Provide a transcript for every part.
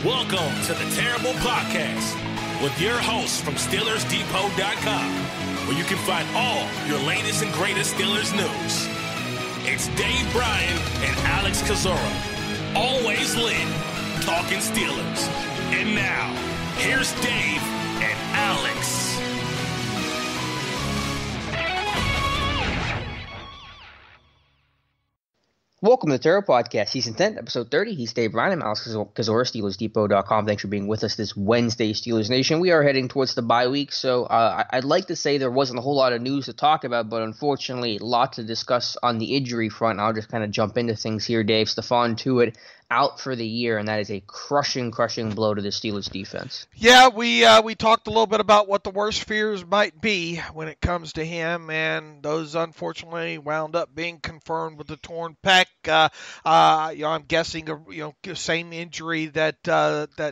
Welcome to the Terrible Podcast with your hosts from SteelersDepot.com, where you can find all your latest and greatest Steelers news. It's Dave Bryan and Alex Kozora, always lit, talking Steelers. And now, here's Dave and Alex. Welcome to the Terror Podcast, Season 10, Episode 30. He's Dave Bryan. I'm Alex Kozora, SteelersDepot.com. Thanks for being with us this Wednesday, Steelers Nation. We are heading towards the bye week, so I'd like to say there wasn't a whole lot of news to talk about, but unfortunately, a lot to discuss on the injury front. I'll just kind of jump into things here, Dave. Stephon Tuitt out for the year, and that is a crushing blow to the Steelers defense. Yeah, we talked a little bit about what the worst fears might be when it comes to him, and those unfortunately wound up being confirmed with the torn pec. I'm guessing same injury that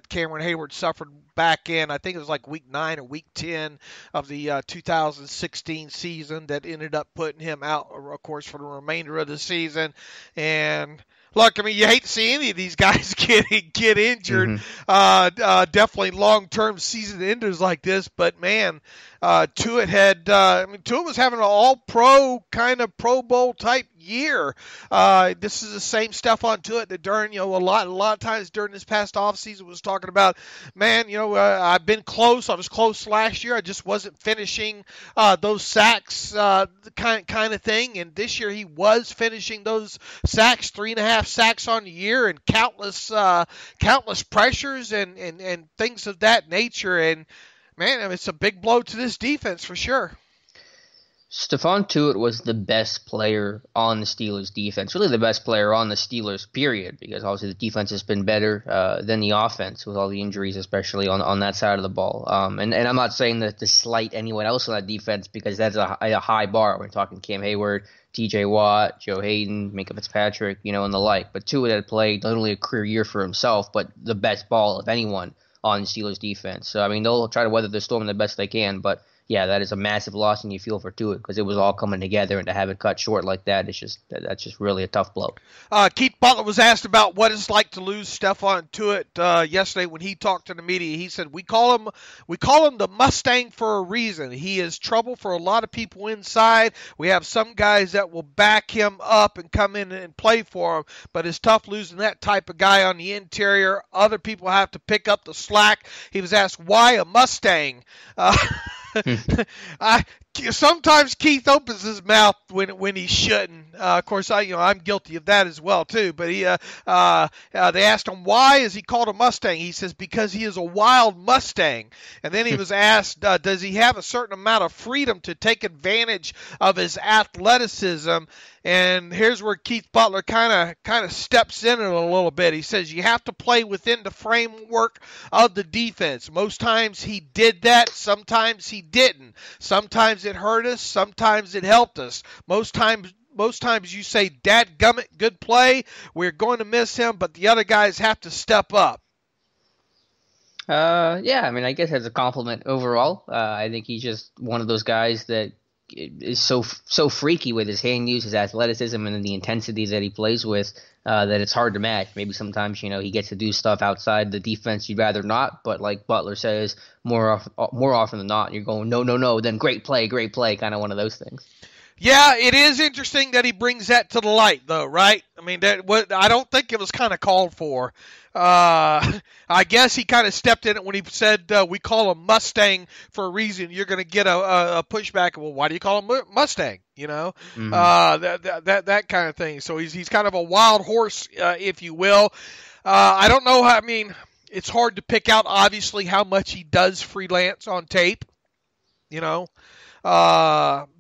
Cameron Hayward suffered back in, I think it was like week 9 or week 10 of the 2016 season that ended up putting him out, of course, for the remainder of the season. And look, I mean, you hate to see any of these guys get injured. Definitely long-term season enders like this. But man, Tuitt was having an all-pro kind of Pro Bowl type year. This is the same Stephon Tuitt that during a lot of times during this past offseason was talking about, man, I've been close. I was close last year. I just wasn't finishing those sacks, kind of thing. And this year he was finishing those sacks, 3.5 sacks on the year, and countless pressures and things of that nature. And man, it's a big blow to this defense for sure. Stephon Tuitt was the best player on the Steelers defense, really the best player on the Steelers, period, because obviously the defense has been better than the offense with all the injuries, especially on that side of the ball. And I'm not saying that to slight anyone else on that defense, because that's a high bar. We're talking Cam Hayward, TJ Watt, Joe Hayden, Minkah Fitzpatrick, and the like. But Tuitt had played not only a career year for himself, but the best ball of anyone on the Steelers defense. So, I mean, they'll try to weather the storm the best they can, but yeah, that is a massive loss, and you feel for Tuitt because it was all coming together, and to have it cut short like that, that's just really a tough blow. Keith Butler was asked about what it's like to lose Stephon Tuitt yesterday when he talked to the media. He said, "We call him the Mustang for a reason. He is trouble for a lot of people inside. We have some guys that will back him up and come in and play for him, but it's tough losing that type of guy on the interior. Other people have to pick up the slack." He was asked why a Mustang. Sometimes Keith opens his mouth when he shouldn't. Of course, I'm guilty of that as well too. But they asked him why is he called a Mustang. He says because he is a wild Mustang. And then he was asked, does he have a certain amount of freedom to take advantage of his athleticism? And here's where Keith Butler kind of steps in it a little bit. He says you have to play within the framework of the defense. Most times he did that. Sometimes he didn't. Sometimes it hurt us. Sometimes it helped us. Most times you say, "Dadgummit, good play. We're going to miss him," but the other guys have to step up. Yeah, I mean, I guess as a compliment overall, I think he's just one of those guys that is so freaky with his hand use, his athleticism, and the intensity that he plays with that it's hard to match. Maybe sometimes he gets to do stuff outside the defense you'd rather not, but like Butler says, more often than not, you're going no, then great play, kind of one of those things. Yeah, it is interesting that he brings that to the light, though, right? I mean, I don't think it was kind of called for. I guess he kind of stepped in it when he said, we call him Mustang for a reason. You're going to get a pushback. Well, why do you call him Mustang? That kind of thing. So he's kind of a wild horse, if you will. I don't know how, I mean, it's hard to pick out, obviously, how much he does freelance on tape,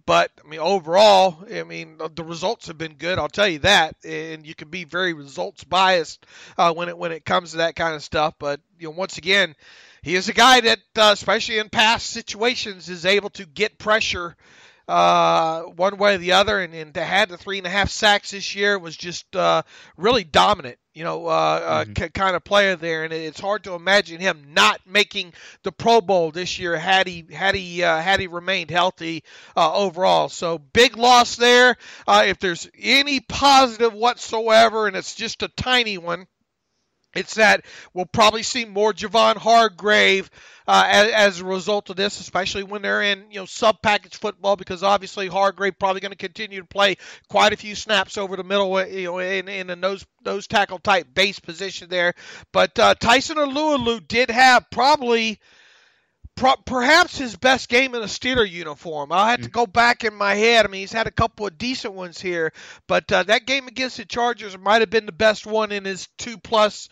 But, I mean, overall, the results have been good, I'll tell you that. And you can be very results biased when it comes to that kind of stuff. But, once again, he is a guy that, especially in past situations, is able to get pressure one way or the other. And to have the 3.5 sacks this year was just really dominant. Kind of player there, and it's hard to imagine him not making the Pro Bowl this year had he remained healthy overall. So big loss there. If there's any positive whatsoever, and it's just a tiny one, It's that we'll probably see more Javon Hargrave as a result of this, especially when they're in sub-package football, because obviously Hargrave probably going to continue to play quite a few snaps over the middle, in a nose tackle type base position there. But Tyson Alualu did have probably perhaps his best game in a Steeler uniform. I had to go back in my head. I mean, he's had a couple of decent ones here, but that game against the Chargers might have been the best one in his two plus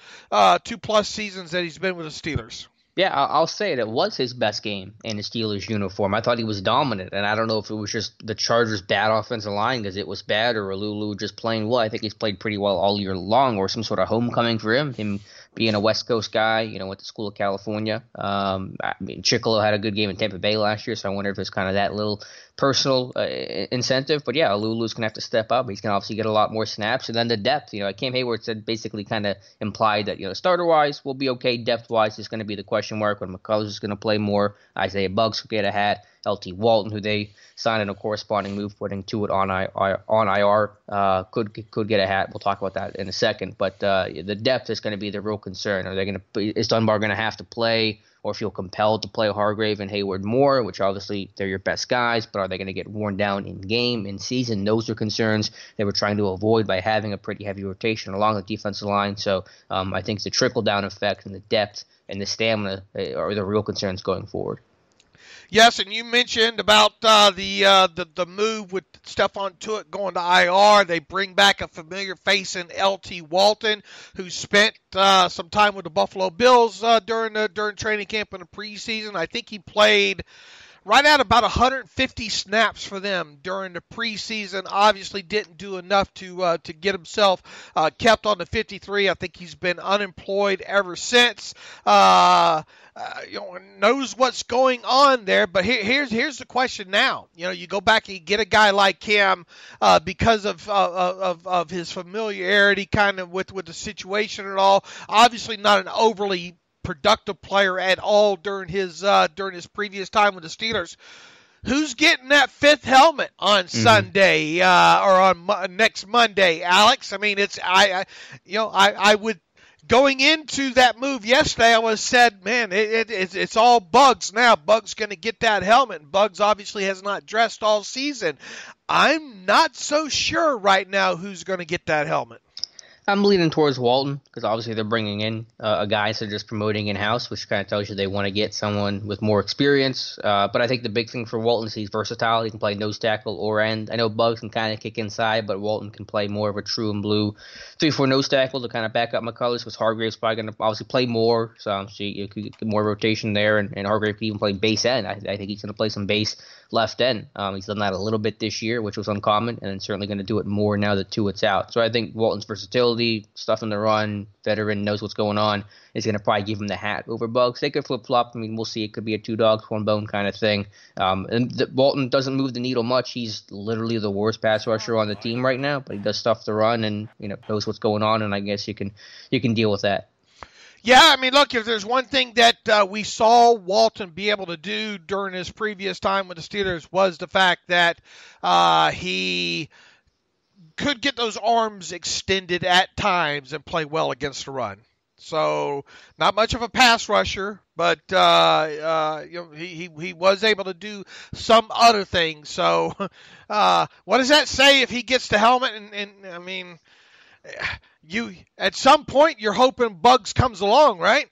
seasons that he's been with the Steelers. Yeah, I'll say it. It was his best game in the Steelers uniform. I thought he was dominant, and I don't know if it was just the Chargers' bad offensive line because it was bad, or Alualu just playing well. I think he's played pretty well all year long, or some sort of homecoming for him being a West Coast guy, went to school in California. Chicolo had a good game in Tampa Bay last year, so I wonder if it's kind of that little personal incentive. But yeah, Alulu's going to have to step up. He's going to obviously get a lot more snaps. And then the depth, Cam Hayward said basically kind of implied that, starter-wise, we'll be okay. Depth-wise is going to be the question mark when McCullers is going to play more. Isaiah Buggs could get a hat. LT Walton, who they signed in a corresponding move, putting Tuitt on IR, could get a hat. We'll talk about that in a second. But the depth is going to be the real concern. Is Dunbar going to have to play or feel compelled to play Hargrave and Hayward more, which obviously they're your best guys, but are they going to get worn down in game, in season? Those are concerns they were trying to avoid by having a pretty heavy rotation along the defensive line. So I think the trickle-down effect and the depth and the stamina are the real concerns going forward. Yes, and you mentioned about the move with Stephon Tuitt going to IR. They bring back a familiar face in LT Walton, who spent some time with the Buffalo Bills during training camp in the preseason. I think he played right at about 150 snaps for them during the preseason. Obviously didn't do enough to get himself kept on the 53. I think he's been unemployed ever since. Knows what's going on there, but here's the question now. You go back and you get a guy like him because of his familiarity kind of with the situation and all. Obviously not an overly productive player at all during his previous time with the Steelers. Who's getting that fifth helmet on Sunday or on next Monday, Alex? I mean, I would. Going into that move yesterday, I was said, man, it's all Buggs now. Buggs going to get that helmet. And Buggs obviously has not dressed all season. I'm not so sure right now who's going to get that helmet. I'm leaning towards Walton because obviously they're bringing in a guy, so just promoting in-house, which kind of tells you they want to get someone with more experience. But I think the big thing for Walton is he's versatile. He can play nose tackle or end. I know Buggs can kind of kick inside, but Walton can play more of a true and blue 3-4 nose tackle to kind of back up McCullers, because Hargrave's probably going to obviously play more, so you could get more rotation there, and Hargrave could even play base end. I think he's going to play some base left end. He's done that a little bit this year, which was uncommon, and then certainly going to do it more now that Tuitt's out. So I think Walton's versatility, stuff in the run, veteran, knows what's going on, is going to probably give him the hat over Buggs. They could flip-flop. I mean, we'll see. It could be a two dogs, one bone kind of thing. Walton doesn't move the needle much. He's literally the worst pass rusher on the team right now, but he does stuff to run and knows what's going on, and I guess you can deal with that. Yeah, I mean, look, if there's one thing that we saw Walton be able to do during his previous time with the Steelers was the fact that he could get those arms extended at times and play well against the run. So not much of a pass rusher, but he was able to do some other things. So what does that say if he gets the helmet? And I mean, you at some point you're hoping Buggs comes along, right?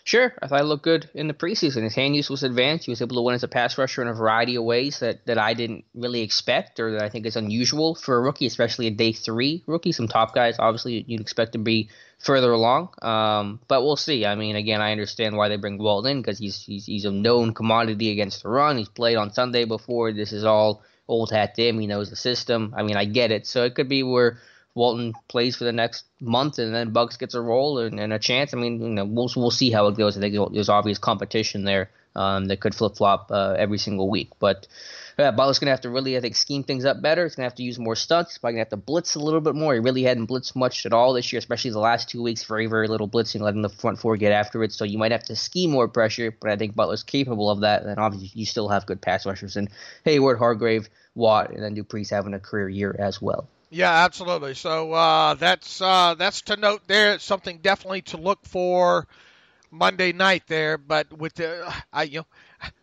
Sure. I thought he looked good in the preseason. His hand use was advanced. He was able to win as a pass rusher in a variety of ways that I didn't really expect, or that I think is unusual for a rookie, especially a day 3 rookie. Some top guys, obviously, you'd expect to be further along. But we'll see. I mean, again, I understand why they bring Walton in, because he's a known commodity against the run. He's played on Sunday before. This is all old hat to him. He knows the system. I mean, I get it. So it could be where Walton plays for the next month, and then Buggs gets a role and a chance. I mean, we'll see how it goes. I think there's obvious competition there that could flip-flop every single week. But Butler's going to have to really, I think, scheme things up better. He's going to have to use more stunts. He's probably going to have to blitz a little bit more. He really hadn't blitzed much at all this year, especially the last 2 weeks. Very, very little blitzing, letting the front four get after it. So you might have to scheme more pressure, but I think Butler's capable of that. And obviously you still have good pass rushers in Hayward, Hargrave, Watt, and then Dupree's having a career year as well. Yeah, absolutely. So that's to note there. It's something definitely to look for Monday night there. But with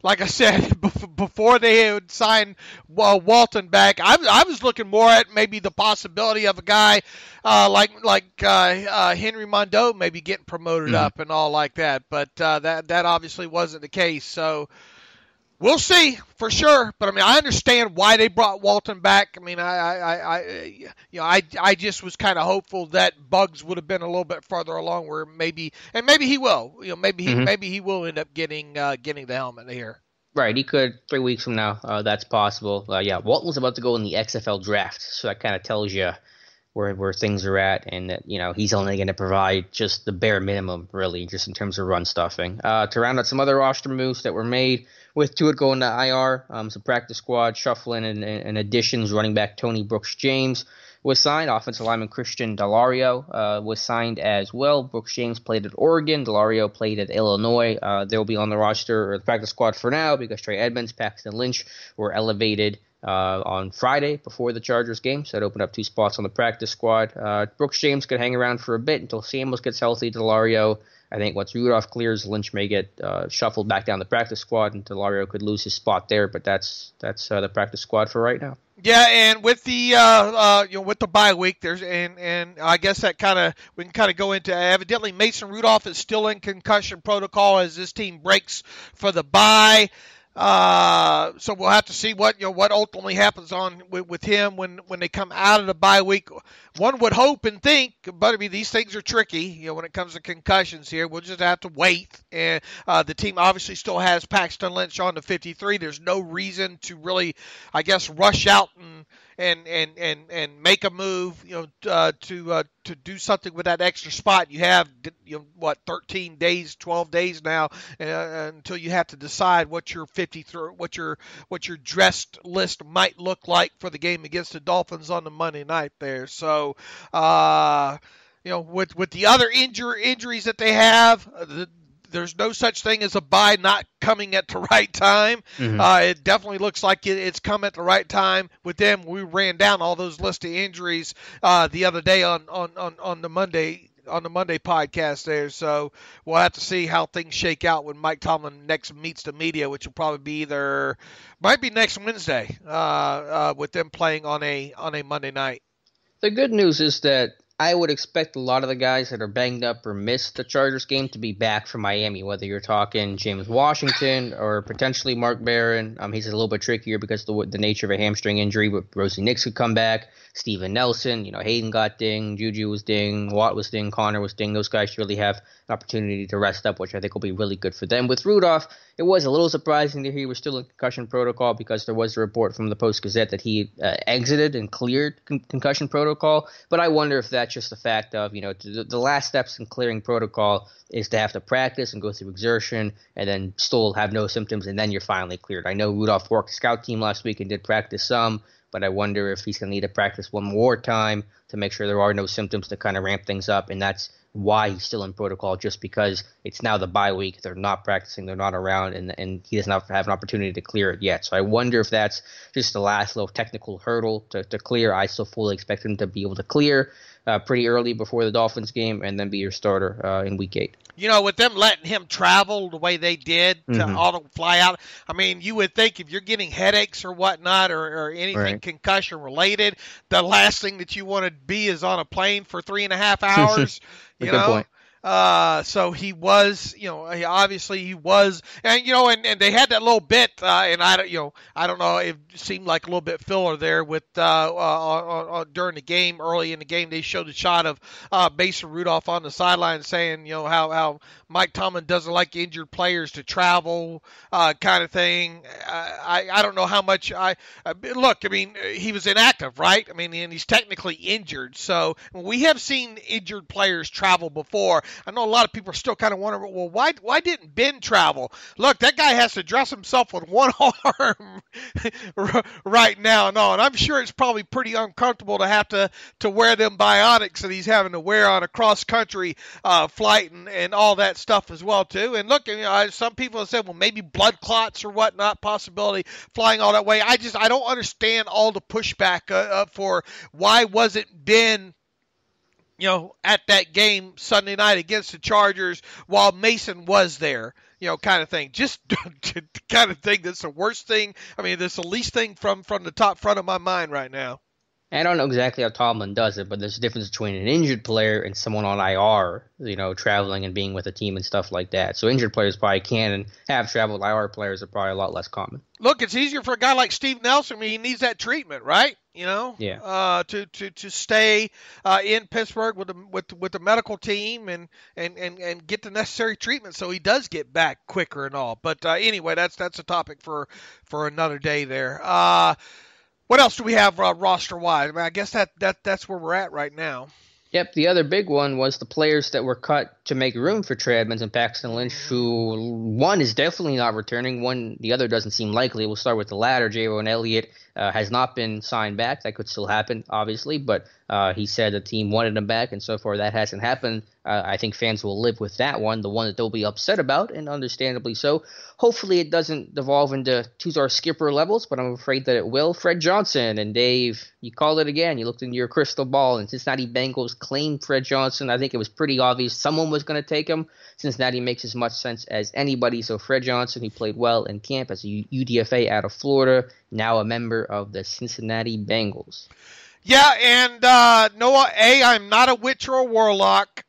like I said before they had signed Walton back, I was looking more at maybe the possibility of a guy like Henry Mondeau maybe getting promoted up and all like that. But that obviously wasn't the case. So. We'll see for sure, but I mean, I understand why they brought Walton back. I mean, I just was kind of hopeful that Bugs would have been a little bit farther along, where maybe he will. Maybe he will end up getting the helmet here. Right, he could 3 weeks from now. That's possible. Yeah, Walton was about to go in the XFL draft, so that kind of tells you where things are at, and that he's only going to provide just the bare minimum, really, just in terms of run stuffing. To round out some other roster moves that were made. With Tuitt going to IR, some practice squad shuffling and additions. Running back Tony Brooks-James was signed. Offensive lineman Christian Delario was signed as well. Brooks-James played at Oregon. Delario played at Illinois. They'll be on the roster or the practice squad for now because Trey Edmonds, Paxton Lynch were elevated on Friday before the Chargers game, so that opened up 2 spots on the practice squad. Brooks-James could hang around for a bit until Samuels gets healthy. Delario, I think once Rudolph clears, Lynch may get shuffled back down the practice squad, and Delario could lose his spot there. But that's the practice squad for right now. Yeah, and with the with the bye week, there's and I guess that we can kind of go into evidently Mason Rudolph is still in concussion protocol as this team breaks for the bye. So we'll have to see what ultimately happens with him when they come out of the bye week. One would hope and think, but I mean these things are tricky. When it comes to concussions here, we'll just have to wait. And the team obviously still has Paxton Lynch on the 53. There's no reason to really, I guess, rush out and make a move, to do something with that extra spot. You have 13 days, 12 days now until you have to decide what your 53, what your dressed list might look like for the game against the Dolphins on the Monday night there. So, with the other injuries that they have, there's no such thing as a bye not coming at the right time. It definitely looks like it's come at the right time with them. We ran down all those list of injuries the other day on the Monday podcast there. So we'll have to see how things shake out when Mike Tomlin next meets the media, which will probably be might be next Wednesday with them playing on a Monday night. The good news is that I would expect a lot of the guys that are banged up or missed the Chargers game to be back from Miami, whether you're talking James Washington or potentially Mark Barron. He's a little bit trickier because of the nature of a hamstring injury, but Rosie Nix could come back. Steven Nelson, Hayden got dinged, Juju was dinged, Watt was dinged, Connor was dinged. Those guys really have an opportunity to rest up, which I think will be really good for them. With Rudolph, it was a little surprising to hear he was still in concussion protocol because there was a report from the Post-Gazette that he exited and cleared concussion protocol. But I wonder if that's just the fact of, the last steps in clearing protocol is to have to practice and go through exertion and then still have no symptoms, and then you're finally cleared. I know Rudolph worked the scout team last week and did practice some, but I wonder if he's going to need to practice one more time to make sure there are no symptoms to kind of ramp things up, and that's why he's still in protocol, just because it's now the bye week. They're not practicing, they're not around, and he doesn't have an opportunity to clear it yet. So I wonder if that's just the last little technical hurdle to clear. I still fully expect him to be able to clear pretty early before the Dolphins game and then be your starter in Week 8. With them letting him travel the way they did to auto fly out, I mean, you would think if you're getting headaches or whatnot or anything concussion related, the last thing that you want to be is on a plane for 3.5 hours. Good point. So he was, obviously he was, and they had that little bit, and I don't know, it seemed like a little bit filler there with during the game, early in the game, they showed a shot of Mason Rudolph on the sideline saying, how Mike Tomlin doesn't like injured players to travel, kind of thing. I don't know how much look. I mean, he was inactive, right? I mean, and he's technically injured, so we have seen injured players travel before. I know a lot of people are still kind of wondering, well, why didn't Ben travel? Look, that guy has to dress himself with one arm right now and all, and I'm sure it's probably pretty uncomfortable to have to wear them bionics that he's having to wear on a cross-country flight and all that stuff as well, too. And look, some people have said, well, maybe blood clots or whatnot, possibility flying all that way. I don't understand all the pushback for why wasn't Ben at that game Sunday night against the Chargers while Mason was there, kind of thing. Just kind of thing that's the worst thing. I mean, that's the least thing from the top front of my mind right now. I don't know exactly how Tomlin does it, but there's a difference between an injured player and someone on IR, traveling and being with a team and stuff like that. So injured players probably can and have traveled. IR players are probably a lot less common. Look, it's easier for a guy like Steve Nelson. I mean, he needs that treatment, right? Yeah. To stay in Pittsburgh with the medical team and get the necessary treatment so he does get back quicker and all. But anyway, that's a topic for another day there. What else do we have roster-wise? I mean, I guess that's where we're at right now. Yep, the other big one was the players that were cut to make room for Trey Edmonds and Paxton Lynch, who one is definitely not returning. The other doesn't seem likely. We'll start with the latter. J.O. Elliott has not been signed back. That could still happen, obviously, but he said the team wanted him back, and so far that hasn't happened. I think fans will live with that one, the one that they'll be upset about, and understandably so. Hopefully it doesn't devolve into Tuzar Skipper levels, but I'm afraid that it will. Fred Johnson, and Dave, you called it again. You looked into your crystal ball, and Cincinnati Bengals claimed Fred Johnson. I think it was pretty obvious someone was going to take him. Cincinnati makes as much sense as anybody, so Fred Johnson, who played well in camp as a UDFA out of Florida, now a member of the Cincinnati Bengals. Yeah, and Noah, A, I'm not a witch or a warlock.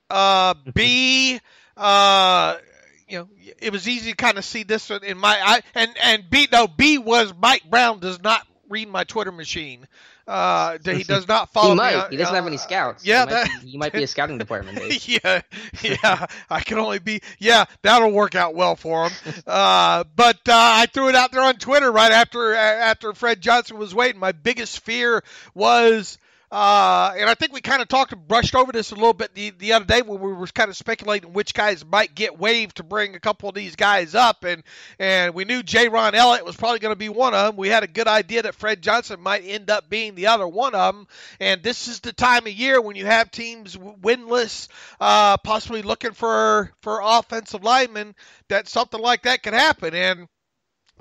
B, it was easy to kind of see this in my and B was Mike Brown does not read my Twitter machine. He does not follow. He might. He doesn't have any scouts. Yeah, he might be a scouting department. Dave. Yeah. I can only be. Yeah, that'll work out well for him. But I threw it out there on Twitter right after Fred Johnson was waiting. My biggest fear was. And I think we kind of brushed over this a little bit the other day when we were kind of speculating which guys might get waived to bring a couple of these guys up. And we knew J-Ron Elliott was probably going to be one of them. We had a good idea that Fred Johnson might end up being the other one of them. And this is the time of year when you have teams winless, possibly looking for offensive linemen, that something like that could happen. And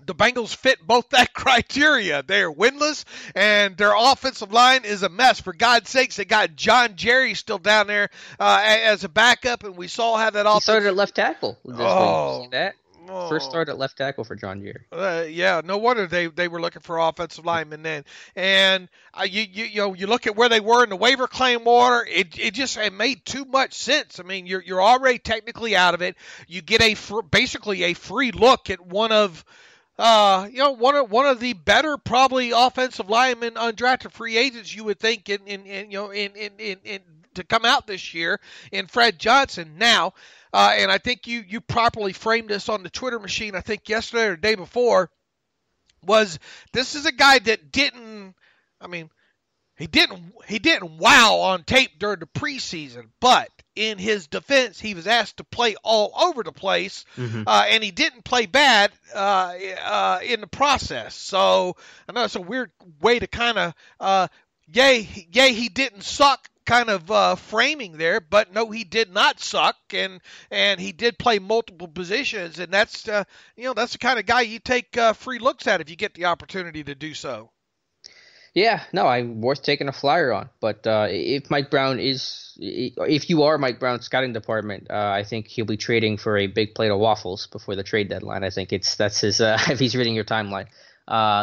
the Bengals fit both that criteria. They're winless, and their offensive line is a mess. For God's sakes, they got John Jerry still down there as a backup, and we saw how that offense... He started at left tackle. Oh. See that? First start at left tackle for John Jerry. Yeah, no wonder they were looking for offensive linemen then. And you look at where they were in the waiver claim order. It made too much sense. I mean, you're already technically out of it. You get basically a free look at one of the better probably offensive linemen, undrafted free agents, you would think in to come out this year in Fred Johnson. Now, and I think you properly framed this on the Twitter machine. I think yesterday or the day before this is a guy that didn't. I mean, he didn't wow on tape during the preseason, but in his defense, he was asked to play all over the place, and he didn't play bad in the process. So I know it's a weird way to kind of, he didn't suck kind of framing there, but no, he did not suck, and he did play multiple positions, and that's that's the kind of guy you take free looks at if you get the opportunity to do so. Yeah, no, I'm worth taking a flyer on. But if you are Mike Brown's scouting department, I think he'll be trading for a big plate of waffles before the trade deadline. I think that's his. If he's reading your timeline,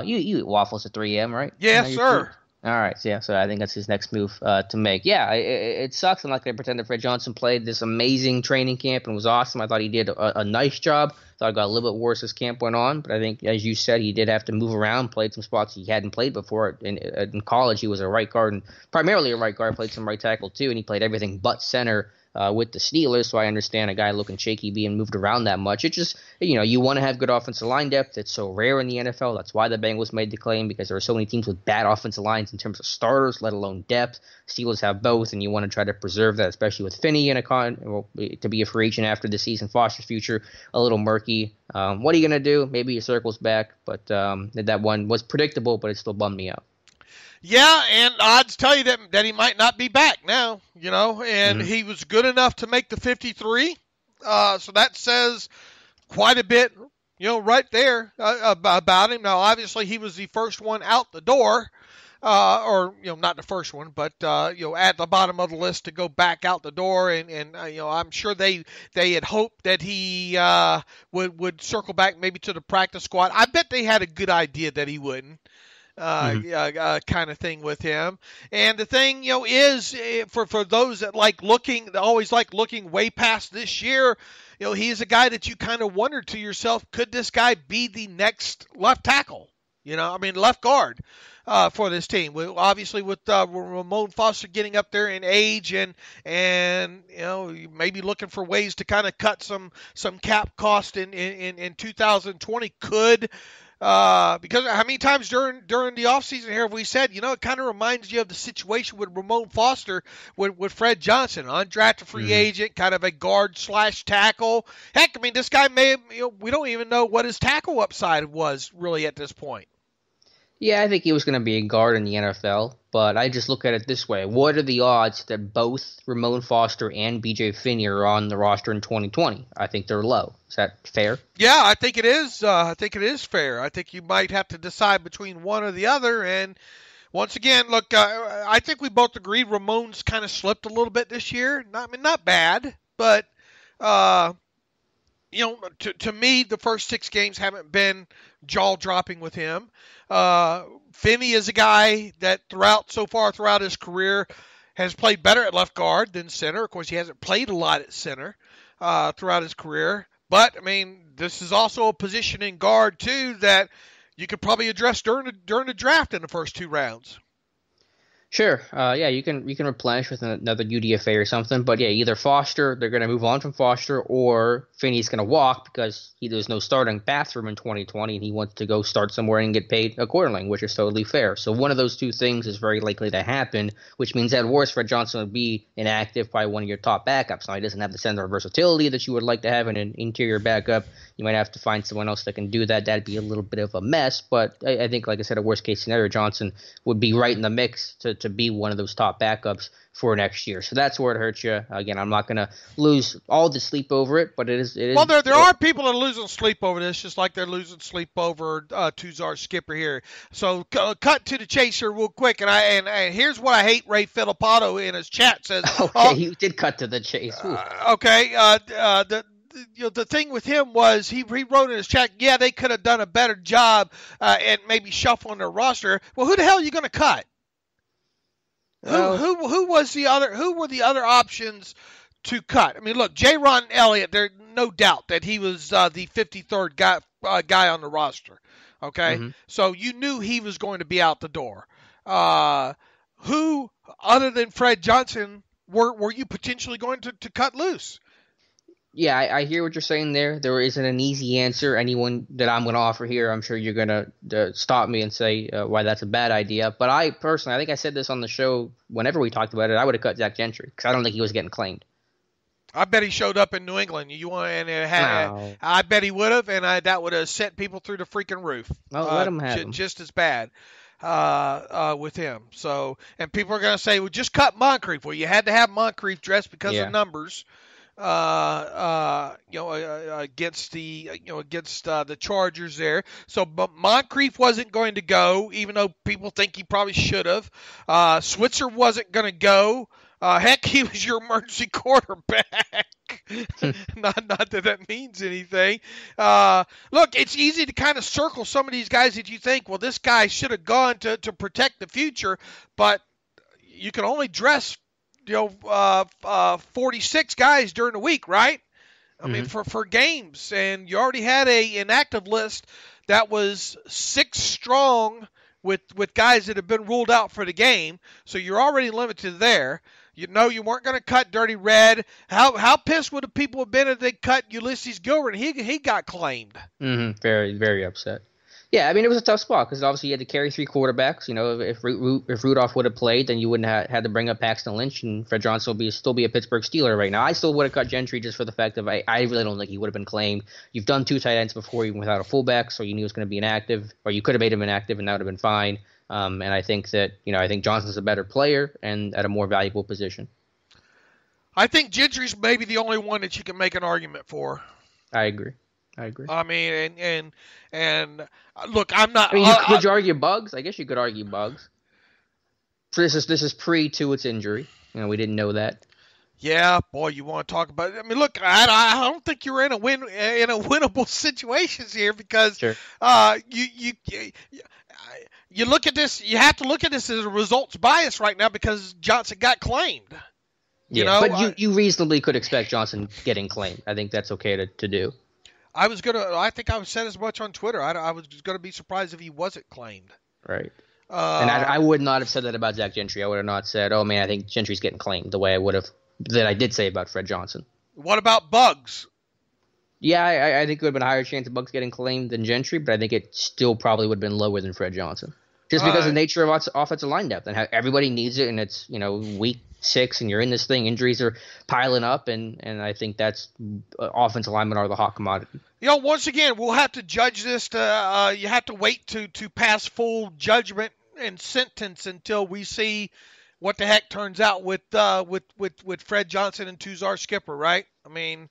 you eat waffles at 3 a.m., right? Yes, sir. All right, so I think that's his next move to make. Yeah, it sucks. I'm not going to pretend that Fred Johnson played this amazing training camp and was awesome. I thought he did a nice job. Thought it got a little bit worse as camp went on, but I think, as you said, he did have to move around, played some spots he hadn't played before. In college, he was a right guard, and primarily a right guard, played some right tackle too, and he played everything but center with the Steelers, so I understand a guy looking shaky being moved around that much. It just, you want to have good offensive line depth. It's so rare in the NFL. That's why the Bengals made the claim, because there are so many teams with bad offensive lines in terms of starters, let alone depth. Steelers have both, and you want to try to preserve that, especially with Finney to be a free agent after the season. Foster's future a little murky. What are you going to do? Maybe he circles back, but that one was predictable, but it still bummed me out. Yeah, and odds tell you that he might not be back now, and he was good enough to make the 53. So that says quite a bit, right there about him. Now, obviously, he was the first one out the door, or, not the first one, but, at the bottom of the list to go back out the door. And I'm sure they had hoped that he would circle back maybe to the practice squad. I bet they had a good idea that he wouldn't. Kind of thing with him. And the thing, is for those that always like looking way past this year, he's a guy that you kind of wonder to yourself, could this guy be the next left tackle? Left guard for this team. Obviously, with Ramon Foster getting up there in age and maybe looking for ways to kind of cut some cap cost in 2020 could. Because how many times during the offseason here have we said, it kind of reminds you of the situation with Ramon Foster with Fred Johnson, undrafted free agent, kind of a guard / tackle. Heck, this guy we don't even know what his tackle upside was really at this point. Yeah, I think he was going to be a guard in the NFL, but I just look at it this way. What are the odds that both Ramon Foster and B.J. Finney are on the roster in 2020? I think they're low. Is that fair? Yeah, I think it is. I think it is fair. I think you might have to decide between one or the other. And once again, look, I think we both agree Ramon's kind of slipped a little bit this year. Not bad, but to me, the first 6 games haven't been jaw-dropping with him. Finney is a guy that throughout his career has played better at left guard than center. Of course, he hasn't played a lot at center throughout his career. But, this is also a position in guard, too, that you could probably address during the draft in the first 2 rounds. Sure. Yeah, you can replenish with another UDFA or something. But yeah, either Foster, they're going to move on from Foster, or Finney's going to walk because there's no starting bathroom in 2020, and he wants to go start somewhere and get paid accordingly, which is totally fair. So one of those 2 things is very likely to happen, which means at worst, Fred Johnson would be inactive, probably one of your top backups. Now, he doesn't have the center of versatility that you would like to have in an interior backup. You might have to find someone else that can do that. That'd be a little bit of a mess, but I think, like I said, a worst-case scenario, Johnson would be right in the mix to be one of those top backups for next year. So that's where it hurts you. Again, I'm not going to lose all the sleep over it, but it is. Well, there are people that are losing sleep over this, just like they're losing sleep over Tuzar Skipper here. So cut to the chase here real quick, and here's what I hate. Ray Filippato in his chat says, "Okay, you did cut to the chase." The thing with him was he wrote in his chat, yeah, they could have done a better job at maybe shuffling their roster. Well, who the hell are you going to cut? Who were the other options to cut? Look, J-Ron Elliott, there's no doubt that he was the 53rd guy on the roster. Okay, so you knew he was going to be out the door. Who other than Fred Johnson were you potentially going to cut loose? Yeah, I hear what you're saying there. There isn't an easy answer. Anyone that I'm going to offer here, I'm sure you're going to stop me and say why that's a bad idea. But I think I said this on the show whenever we talked about it, I would have cut Zach Gentry because I don't think he was getting claimed. I bet he showed up in New England. I bet he would have, and that would have sent people through the freaking roof. Let him have him. Just as bad with him. So, and people are going to say, well, just cut Moncrief. Well, you had to have Moncrief dressed because of numbers. Against the Chargers there. So, but Moncrief wasn't going to go, even though people think he probably should have. Switzer wasn't going to go. Heck, he was your emergency quarterback. not that means anything. Look, it's easy to kind of circle some of these guys that you think, well, this guy should have gone to protect the future, but you can only dress 46 guys during the week, right? For games, and you already had an active list that was 6 strong with guys that have been ruled out for the game, so you're already limited there. You know you weren't going to cut Dirty Red. How pissed would the people have been if they cut Ulysses Gilbert? He got claimed. Very, very upset. Yeah, I mean, it was a tough spot because obviously you had to carry 3 quarterbacks. You know, if Rudolph would have played, then you wouldn't have had to bring up Paxton Lynch, and Fred Johnson would still be a Pittsburgh Steeler right now. I still would have cut Gentry just for the fact that I really don't think he would have been claimed. You've done 2 tight ends before, even without a fullback, so you knew he was going to be inactive, or you could have made him inactive, and that would have been fine. And I think that, I think Johnson's a better player and at a more valuable position. I think Gentry's maybe the only one that you can make an argument for. I agree. I mean, and look, I'm not. I mean, could you argue Bugs? I guess you could argue Bugs. This is pre-Tuitt's injury. We didn't know that. Yeah, boy, you want to talk about it. I mean, look, I don't think you're in a winnable situations here because sure. You look at this. You have to look at this as a results bias right now because Johnson got claimed. But you reasonably could expect Johnson getting claimed. I think that's okay to do. I think I said as much on Twitter. I was gonna be surprised if he wasn't claimed. Right. And I would not have said that about Zach Gentry. I would have not said, "Oh man, I think Gentry's getting claimed," the way I did say about Fred Johnson. What about Bugs? Yeah, I think it would have been a higher chance of Bugs getting claimed than Gentry, but I think it still probably would have been lower than Fred Johnson. Just because of the nature of offensive line depth and how everybody needs it, and it's week 6 and you're in this thing, injuries are piling up, and I think that's offensive linemen are the hot commodity. Once again, we'll have to judge this. You have to wait to pass full judgment and sentence until we see what the heck turns out with Fred Johnson and Tuzar Skipper, right? I mean,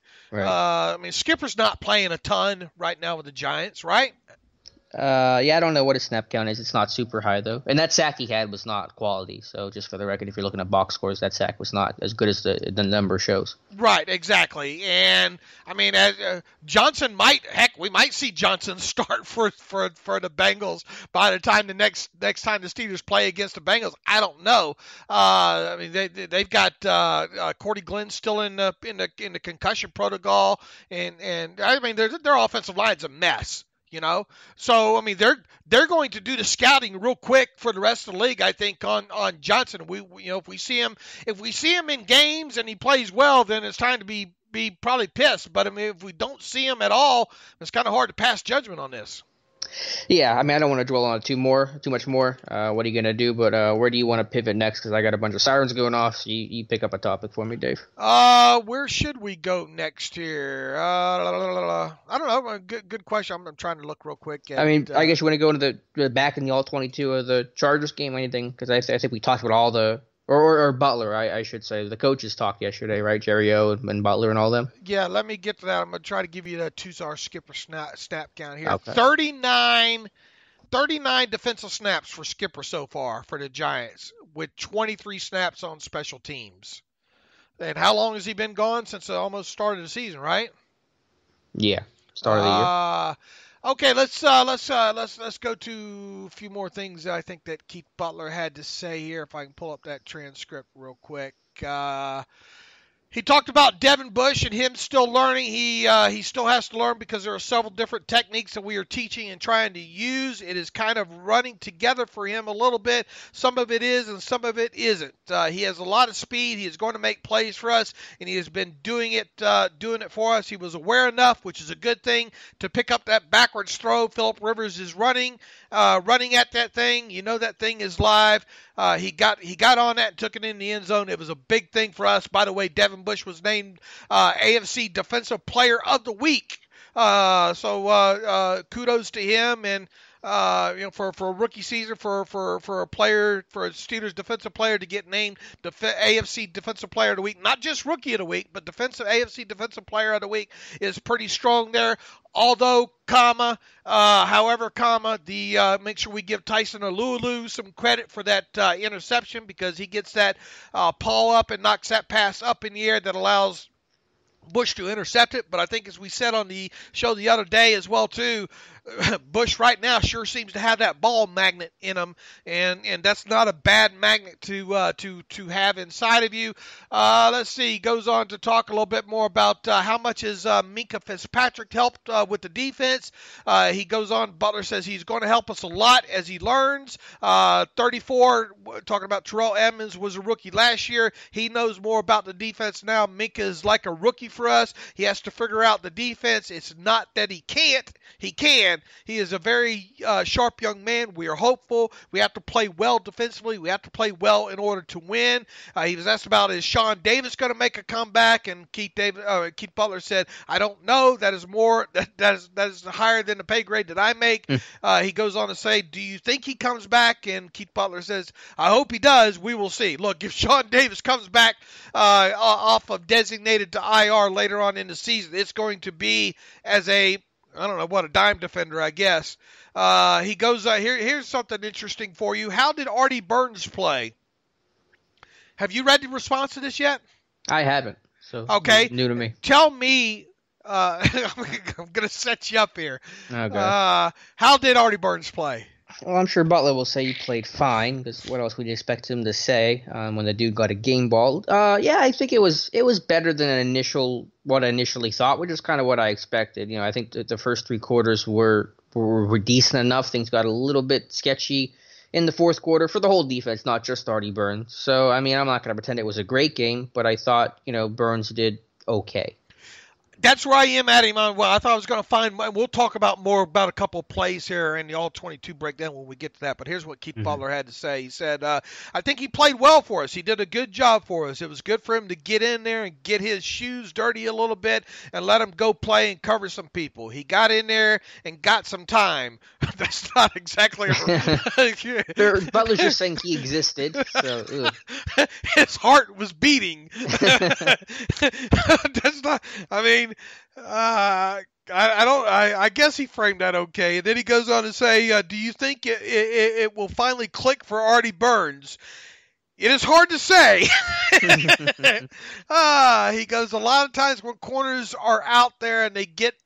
Skipper's not playing a ton right now with the Giants, right? I don't know what his snap count is. It's not super high, though. And that sack he had was not quality. So just for the record, if you're looking at box scores, that sack was not as good as the number shows. Right, exactly. And, I mean, Johnson we might see Johnson start for the Bengals by the time the next time the Steelers play against the Bengals. I don't know. I mean, they've got Cordy Glenn still in the concussion protocol. And I mean, their offensive line's a mess. So I mean they're going to do the scouting real quick for the rest of the league. I think on Johnson. If we see him in games and he plays well, then it's time to be probably pissed. But I mean if we don't see him at all, it's kind of hard to pass judgment on this. Yeah, I mean I don't want to dwell on it too much more. What are you gonna do? But where do you want to pivot next? Because I got a bunch of sirens going off. So you pick up a topic for me, Dave. Where should we go next here? I don't know. Good question. I'm trying to look real quick. I guess you want to go into the back in the all-22 of the Chargers game or anything? Because I think we talked about all the or Butler, I should say. The coaches talked yesterday, right? Jerry O and Butler and all them. Yeah, let me get to that. I'm going to try to give you the Tuzar Skipper snap count here. Okay. 39 defensive snaps for Skipper so far for the Giants with 23 snaps on special teams. And how long has he been gone? Since the almost start of the season, right? Yeah, start of the year. Okay, let's go to a few more things that I think that Keith Butler had to say here. If I can pull up that transcript real quick. He talked about Devin Bush and him still learning. He still has to learn because there are several different techniques that we are teaching and trying to use. It is kind of running together for him a little bit. Some of it is and some of it isn't. He has a lot of speed. He is going to make plays for us, and he has been doing it for us. He was aware enough, which is a good thing, to pick up that backwards throw. Phillip Rivers is running at that thing. That thing is live. He got on that and took it in the end zone. It was a big thing for us. By the way, Devin Bush was named AFC Defensive Player of the Week. So kudos to him, and for a rookie season for a player, for a Steelers defensive player to get named AFC Defensive Player of the Week, not just Rookie of the Week, but AFC Defensive Player of the Week is pretty strong there. Although, however, make sure we give Tyson Alulu some credit for that interception because he gets that paw up and knocks that pass up in the air that allows Bush to intercept it. But I think as we said on the show the other day as well too, Bush right now sure seems to have that ball magnet in him, and that's not a bad magnet to have inside of you. Let's see. He goes on to talk a little bit more about how much has Minkah Fitzpatrick helped with the defense. He goes on. Butler says he's going to help us a lot as he learns. 34, talking about Terrell Edmonds, was a rookie last year. He knows more about the defense now. Minkah is like a rookie for us. He has to figure out the defense. It's not that he can't. He can. He is a very sharp young man. We are hopeful. We have to play well defensively. We have to play well in order to win. He was asked about, is Sean Davis going to make a comeback? And Keith Butler said, I don't know. That is more. That is higher than the pay grade that I make. He goes on to say, do you think he comes back? And Keith Butler says, I hope he does. We will see. Look, if Sean Davis comes back off of designated to IR later on in the season, it's going to be as a, I don't know what, a dime defender, I guess. He goes, here's something interesting for you. How did Artie Burns play? Have you read the response to this yet? I haven't. So okay. New to me. Tell me, I'm going to set you up here. Okay. How did Artie Burns play? Well, I'm sure Butler will say he played fine, because what else would you expect him to say when the dude got a game ball? Yeah, I think it was better than what I initially thought, which is kind of what I expected. I think that the first three quarters were decent enough. Things got a little bit sketchy in the fourth quarter for the whole defense, not just Artie Burns. So, I mean, I'm not going to pretend it was a great game, but I thought, Burns did okay. That's where I am at him on. Well, I thought I was going to find. We'll talk more about a couple of plays here in the all-22 breakdown when we get to that. But here's what Keith Butler had to say. He said, I think he played well for us. He did a good job for us. It was good for him to get in there and get his shoes dirty a little bit and let him go play and cover some people. He got in there and got some time. That's not exactly Butler's just saying he existed. So, his heart was beating. That's not. I mean. I guess he framed that okay. And then he goes on to say, do you think it will finally click for Artie Burns? It is hard to say. He goes, a lot of times when corners are out there and they get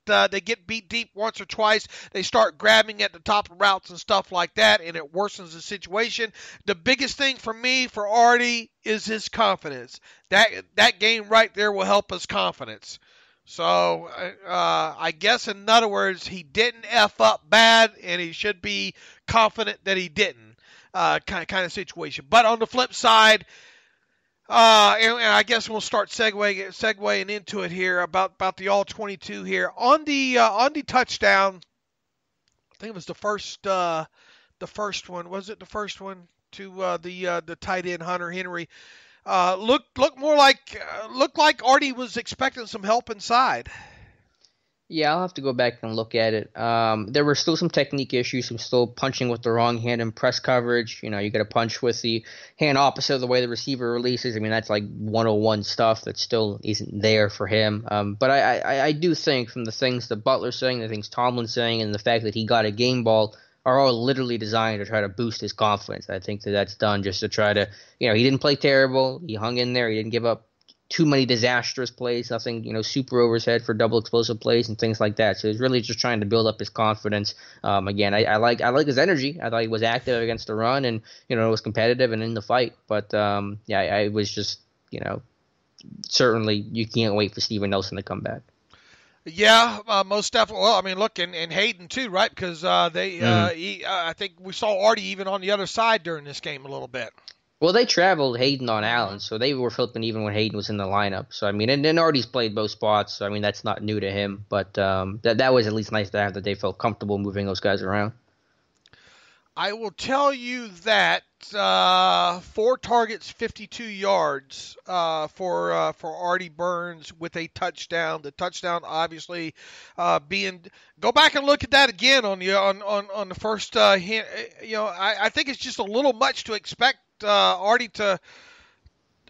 beat deep once or twice, they start grabbing at the top of routes and stuff like that, and it worsens the situation. The biggest thing for me, for Artie, is his confidence. That game right there will help his confidence. So I guess, in other words, he didn't F up bad, and he should be confident that he didn't, kind of situation. But on the flip side, and I guess we'll start segueing into it here about the all-22 here. On the touchdown, I think it was the first one. Was it the first one to the tight end Hunter Henry? Looked like Artie was expecting some help inside. Yeah, I'll have to go back and look at it. There were still some technique issues, some still punching with the wrong hand in press coverage. You got to punch with the hand opposite of the way the receiver releases. I mean, that's like 101 stuff that still isn't there for him. But I do think, from the things that Butler's saying, the things Tomlin's saying, and the fact that he got a game ball, are all literally designed to try to boost his confidence. I think that's done just to try to, he didn't play terrible. He hung in there. He didn't give up too many disastrous plays, nothing, super over his head for double explosive plays and things like that. So he's really just trying to build up his confidence. Again, I like his energy. I thought he was active against the run and, was competitive and in the fight. But, I was just, certainly you can't wait for Steven Nelson to come back. Yeah, most definitely. Well, I mean, look, and Hayden too, right? Because I think we saw Artie even on the other side during this game a little bit. Well, they traveled Hayden on Allen, so they were flipping even when Hayden was in the lineup. So, I mean, and Artie's played both spots, so, I mean, that's not new to him. But that was at least nice to have, that they felt comfortable moving those guys around. I will tell you that 4 targets, 52 yards for Artie Burns with a touchdown. The touchdown, obviously, being. Go back and look at that again on the first hint. I think it's just a little much to expect Artie to.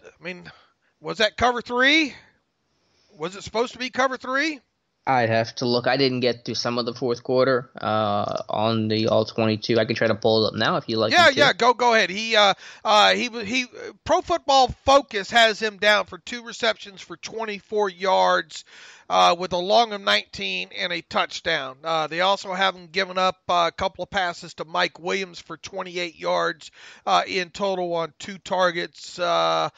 I mean, was that cover 3? Was it supposed to be cover 3? I'd have to look. I didn't get through some of the fourth quarter on the all-22. I can try to pull it up now if you like. Yeah, go ahead. He Pro Football Focus has him down for 2 receptions for 24 yards. with a long of 19 and a touchdown. They also haven't given up a couple of passes to Mike Williams for 28 yards in total on 2 targets and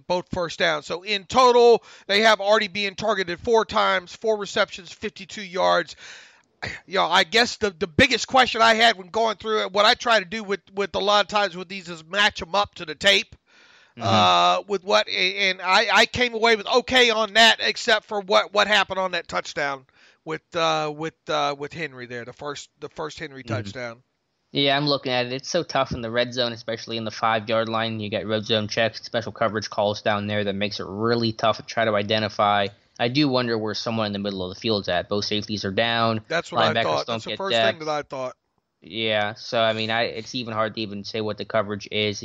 both first downs. So in total, they have Artie being targeted 4 times, 4 receptions, 52 yards. I guess the biggest question I had when going through it, what I try to do with a lot of times with these is match them up to the tape. With what, and I came away with okay on that, except for what happened on that touchdown with Henry there, the first Henry touchdown. Yeah, I'm looking at it. It's so tough in the red zone, especially in the 5-yard line. You got red zone checks, special coverage calls down there that makes it really tough to try to identify. I do wonder where someone in the middle of the field's at. Both safeties are down. That's what I thought. That's the first thing that I thought. Yeah, so I mean, it's even hard to even say what the coverage is.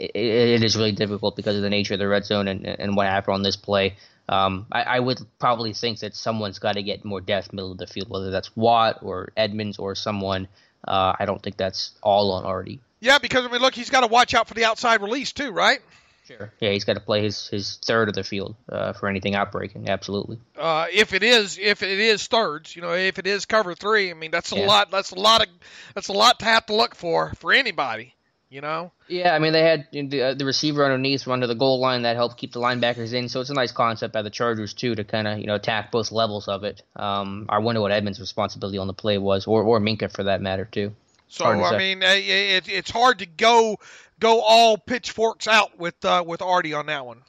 It is really difficult because of the nature of the red zone and what happened on this play. I would probably think that someone's got to get more depth middle of the field, whether that's Watt or Edmonds or someone. I don't think that's all on Artie. Yeah, because, I mean, look, he's got to watch out for the outside release too, right? Sure. Yeah, he's got to play his third of the field for anything outbreaking. Absolutely. If it is thirds, if it is cover 3, I mean, that's a lot. That's a lot to have to look for anybody. Yeah, I mean, they had the receiver underneath run to the goal line. That helped keep the linebackers in. So it's a nice concept by the Chargers, too, to kind of, attack both levels of it. I wonder what Edmonds' responsibility on the play was, or Minka for that matter, too. So, I mean, it's hard to go all pitchforks out with Artie on that one.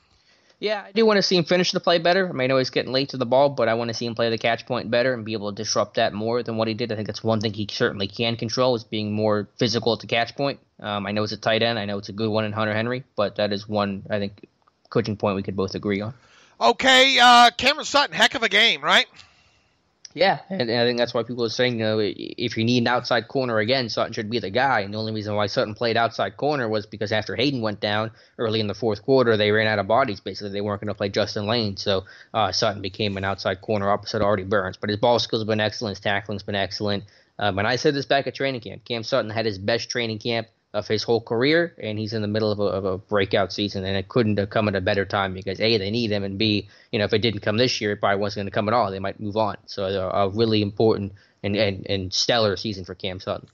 Yeah, I do want to see him finish the play better. I mean, I know he's getting late to the ball, but I want to see him play the catch point better and be able to disrupt that more than what he did. I think that's one thing he certainly can control, is being more physical at the catch point. I know it's a tight end. I know it's a good one in Hunter Henry, but that is one, I think, coaching point we could both agree on. Okay, Cameron Sutton, heck of a game, right? Yeah, and I think that's why people are saying, if you need an outside corner again, Sutton should be the guy. And the only reason why Sutton played outside corner was because after Hayden went down early in the fourth quarter, they ran out of bodies. Basically, they weren't going to play Justin Lane, so Sutton became an outside corner opposite Artie Burns. But his ball skills have been excellent. His tackling's been excellent. And I said this back at training camp. Cam Sutton had his best training camp of his whole career, and he's in the middle of a breakout season, and it couldn't have come at a better time because, A, they need him, and B, if it didn't come this year, it probably wasn't going to come at all. They might move on. So a really important and stellar season for Cam Sutton.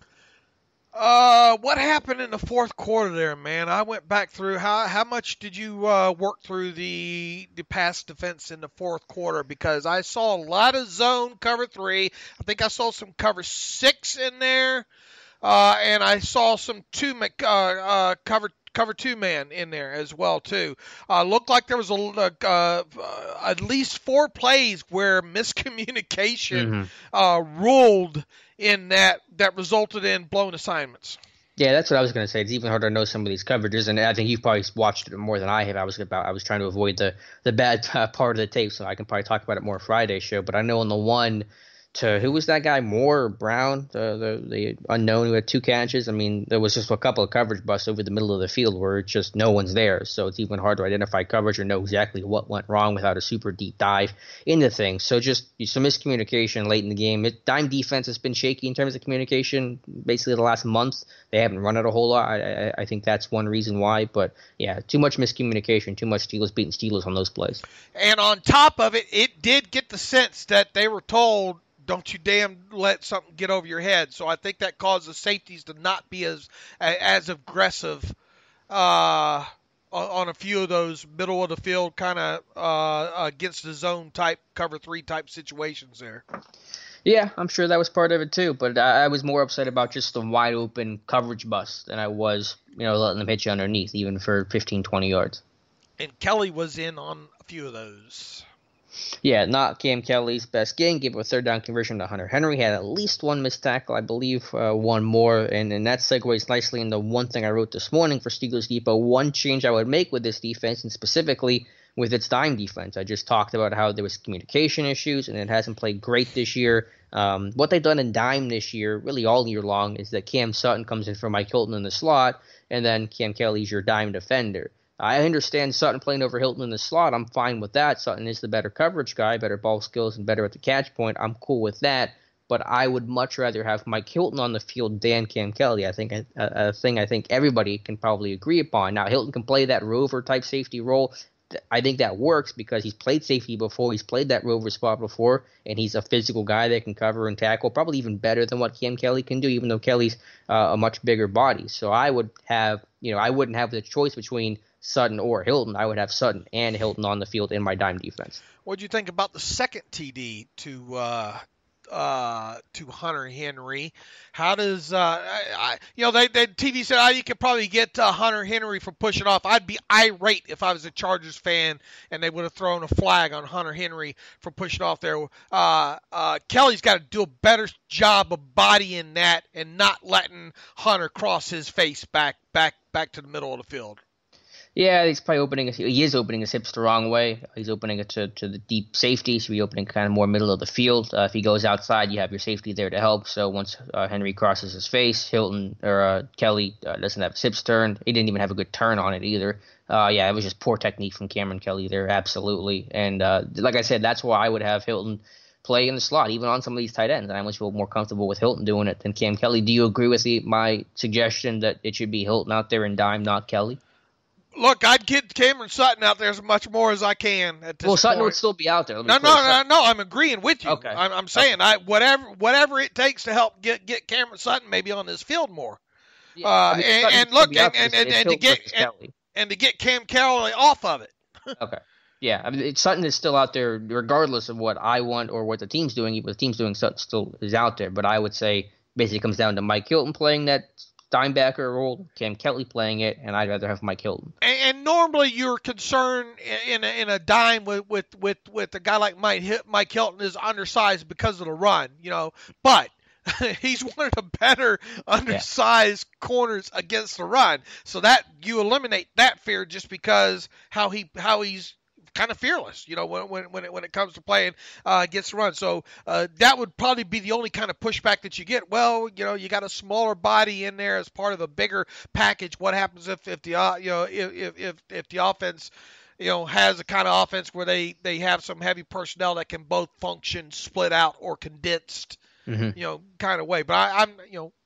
What happened in the fourth quarter there, man? I went back through. How much did you work through the pass defense in the fourth quarter? Because I saw a lot of zone cover 3. I think I saw some cover 6 in there. And I saw some cover 2-man in there as well too. Looked like there was at least 4 plays where miscommunication ruled in that resulted in blown assignments. Yeah, that's what I was going to say. It's even harder to know some of these coverages, and I think you've probably watched it more than I have. I was trying to avoid the bad part of the tape, so I can probably talk about it more Friday show. But I know on the one to who was that guy, Moore or Brown, the unknown who had 2 catches. I mean, there was just a couple of coverage busts over the middle of the field where it's just no one's there. So it's even hard to identify coverage or know exactly what went wrong without a super deep dive into things. So just some miscommunication late in the game. Dime defense has been shaky in terms of communication basically the last month. They haven't run it a whole lot. I think that's one reason why. But, yeah, too much miscommunication, too much Steelers beating Steelers on those plays. And on top of it, it did get the sense that they were told, don't you damn let something get over your head. So I think that caused the safeties to not be as aggressive on a few of those middle of the field kind of against the zone type, cover 3 type situations there. Yeah, I'm sure that was part of it too, but I was more upset about just the wide open coverage bust than I was, letting them hit you underneath, even for 15, 20 yards. And Kelly was in on a few of those. Yeah, not Cam Kelly's best game. Gave a third down conversion to Hunter Henry. Had at least one missed tackle, I believe, one more. And that segues nicely into one thing I wrote this morning for Steelers Depot. One change I would make with this defense, and specifically with its dime defense. I just talked about how there was communication issues, and it hasn't played great this year. What they've done in dime this year, really all year long, is that Cam Sutton comes in for Mike Hilton in the slot, and then Cam Kelly's your dime defender. I understand Sutton playing over Hilton in the slot. I'm fine with that. Sutton is the better coverage guy, better ball skills, and better at the catch point. I'm cool with that. But I would much rather have Mike Hilton on the field than Cam Kelly. I think a thing I think everybody can probably agree upon. Now, Hilton can play that rover-type safety role I think that works because he's played safety before, he's played that rover spot before, and he's a physical guy that can cover and tackle probably even better than what Cam Kelly can do, even though Kelly's a much bigger body. So I would have, I wouldn't have the choice between Sutton or Hilton. I would have Sutton and Hilton on the field in my dime defense. What do you think about the second TD to Hunter Henry? How does the TV said you could probably get Hunter Henry for pushing off. I'd be irate if I was a Chargers fan and they would have thrown a flag on Hunter Henry for pushing off there. Kelly's got to do a better job of bodying that and not letting Hunter cross his face back to the middle of the field. Yeah, he's probably he is opening his hips the wrong way. He's opening it to the deep safety, so he's opening kind of more middle of the field. If he goes outside, you have your safety there to help. So once Henry crosses his face, Kelly doesn't have his hips turned. He didn't even have a good turn on it either. It was just poor technique from Cameron Kelly there, absolutely. And like I said, that's why I would have Hilton play in the slot, even on some of these tight ends. And I much feel more comfortable with Hilton doing it than Cam Kelly. Do you agree with my suggestion that it should be Hilton out there in dime, not Kelly? Look, I'd get Cameron Sutton out there as much more as I can at this point. Sutton would still be out there. No, I'm agreeing with you. Okay. I'm saying whatever it takes to help get Cameron Sutton maybe on this field more. Yeah, to get Cam Kelly off of it. Okay. Yeah, Sutton is still out there regardless of what I want or what the team's doing. If the team's doing, Sutton still is out there. But I would say basically it comes down to Mike Hilton playing that dimebacker role, Cam Kelly playing it, and I'd rather have Mike Hilton. And normally you're concerned in a dime with a guy like Mike Hilton is undersized because of the run, but he's one of the better undersized corners against the run. So that you eliminate that fear just because how he's kind of fearless, when it comes to playing against the run. So that would probably be the only kind of pushback that you get. Well, you got a smaller body in there as part of a bigger package. What happens if the offense, has a kind of offense where they have some heavy personnel that can both function split out or condensed, kind of way. But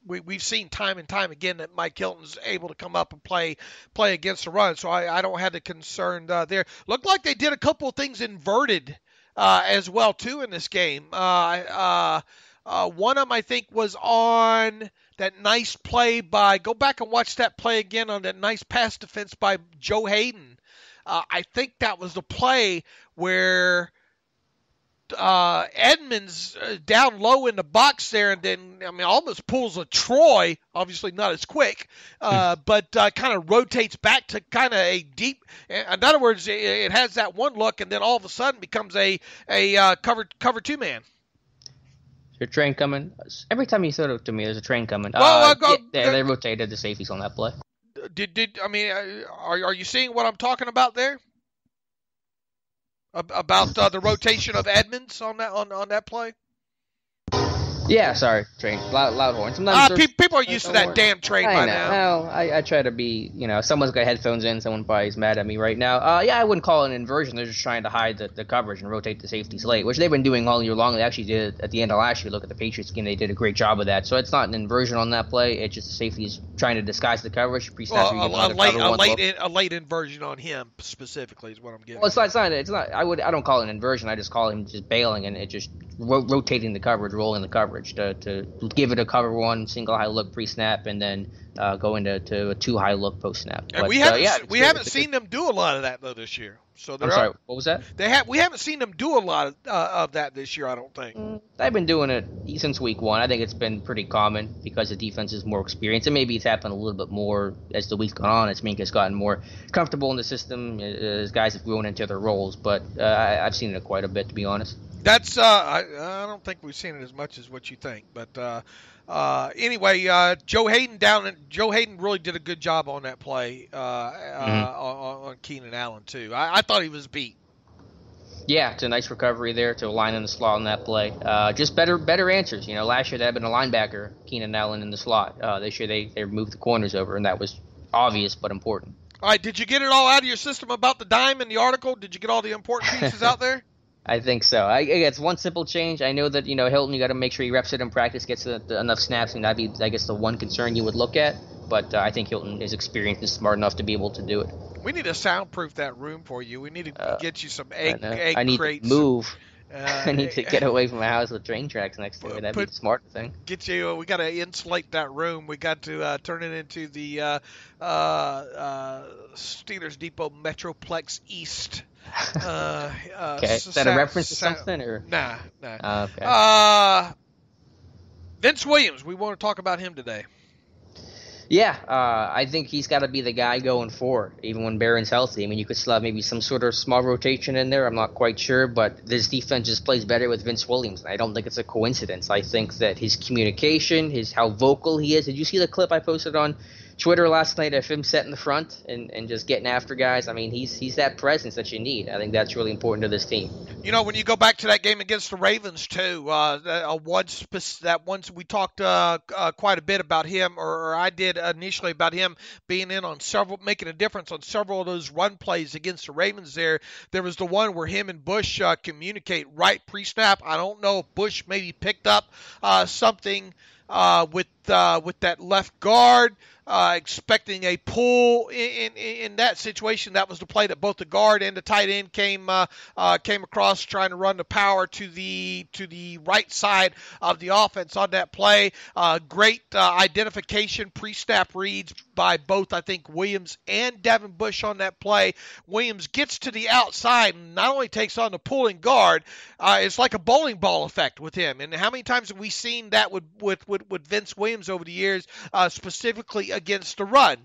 we've seen time and time again that Mike Hilton's able to come up and play against the run. So I don't have the concern there. Looked like they did a couple of things inverted as well too in this game. One of them I think was on that nice play go back and watch that play again on that nice pass defense by Joe Hayden. I think that was the play where Edmonds down low in the box there, and then almost pulls a Troy, obviously not as quick, but kind of rotates back to kind of a deep. In other words, it has that one look, and then all of a sudden becomes a cover two man. Is there a train coming? Every time you throw it to me, there's a train coming. They rotated the safeties on that play. Are you seeing what I'm talking about there? About the rotation of Edmonds on that play? Yeah, sorry, train. Loud horn. People are used to that damn train by now. Well, I try to be, someone's got headphones in, someone probably is mad at me right now. I wouldn't call it an inversion. They're just trying to hide the coverage and rotate the safeties late, which they've been doing all year long. They actually did at the end of last year. Look at the Patriots game. They did a great job of that. So it's not an inversion on that play. It's just the safeties trying to disguise the coverage. A late inversion on him specifically is what I'm getting. Well, it's not. I don't call it an inversion. I just call him just bailing and it just rotating the coverage, rolling the coverage to give it a cover one single high look pre-snap and then go into a two high look post-snap. And we haven't seen them do a lot of that though this year. So I'm sorry, what was that? We haven't seen them do a lot of that this year, I don't think. They've been doing it since week one. I think it's been pretty common because the defense is more experienced, and maybe it's happened a little bit more as the week's gone on. As Mink has gotten more comfortable in the system, as guys have grown into their roles. But I've seen it quite a bit, to be honest. That's I don't think we've seen it as much as what you think, but anyway, Joe Hayden really did a good job on that play on Keenan Allen too. I thought he was beat. Yeah, it's a nice recovery there to align in the slot on that play. Just better answers. Last year they had been a linebacker, Keenan Allen in the slot. This year they moved the corners over, and that was obvious but important. All right, did you get it all out of your system about the dime in the article? Did you get all the important pieces out there? I think so. It's one simple change. I know that, Hilton, you got to make sure he reps it in practice, gets enough snaps, and that'd be, I guess, the one concern you would look at. But I think Hilton is experienced and smart enough to be able to do it. We need to soundproof that room for you. We need to get you some egg crates. I need to move. I need to get away from my house with train tracks next to it. That'd be the smart thing. We got to insulate that room. We got to turn it into the Steelers Depot Metroplex East. Okay. Is that a reference to something? Or? Nah. Okay. Vince Williams. We want to talk about him today. Yeah, I think he's got to be the guy going forward, even when Barron's healthy. I mean, you could still have maybe some sort of small rotation in there. I'm not quite sure, but this defense just plays better with Vince Williams. I don't think it's a coincidence. I think that his communication, how vocal he is. Did you see the clip I posted on Twitter last night of him setting the front and just getting after guys? I mean, he's that presence that you need. I think that's really important to this team. You know, when you go back to that game against the Ravens too, once we talked quite a bit about him, or I did initially about him being in on making a difference on several of those run plays against the Ravens. There was the one where him and Bush communicate right pre-snap. I don't know if Bush maybe picked up something with that left guard. Expecting a pull in that situation. That was the play that both the guard and the tight end came across, trying to run the power to the right side of the offense on that play. Great identification, pre-snap reads by both, I think, Williams and Devin Bush on that play. Williams gets to the outside and not only takes on the pulling guard, it's like a bowling ball effect with him. And how many times have we seen that with Vince Williams over the years, specifically against the run?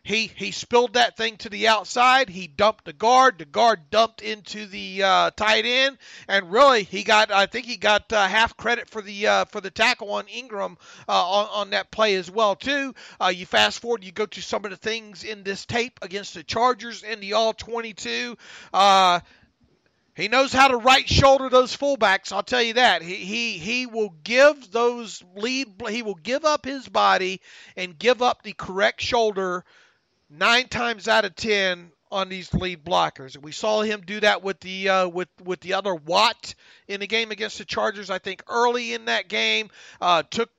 He spilled that thing to the outside. He dumped the guard. The guard dumped into the tight end, and really I think he got half credit for the tackle on Ingram on that play as well too. You fast forward, you go to some of the things in this tape against the Chargers in the All-22. He knows how to right shoulder those fullbacks. I'll tell you that. He will give those he will give up his body and give up the correct shoulder 9 times out of 10 on these lead blockers. And we saw him do that with the with the other Watt in the game against the Chargers. I think early in that game, took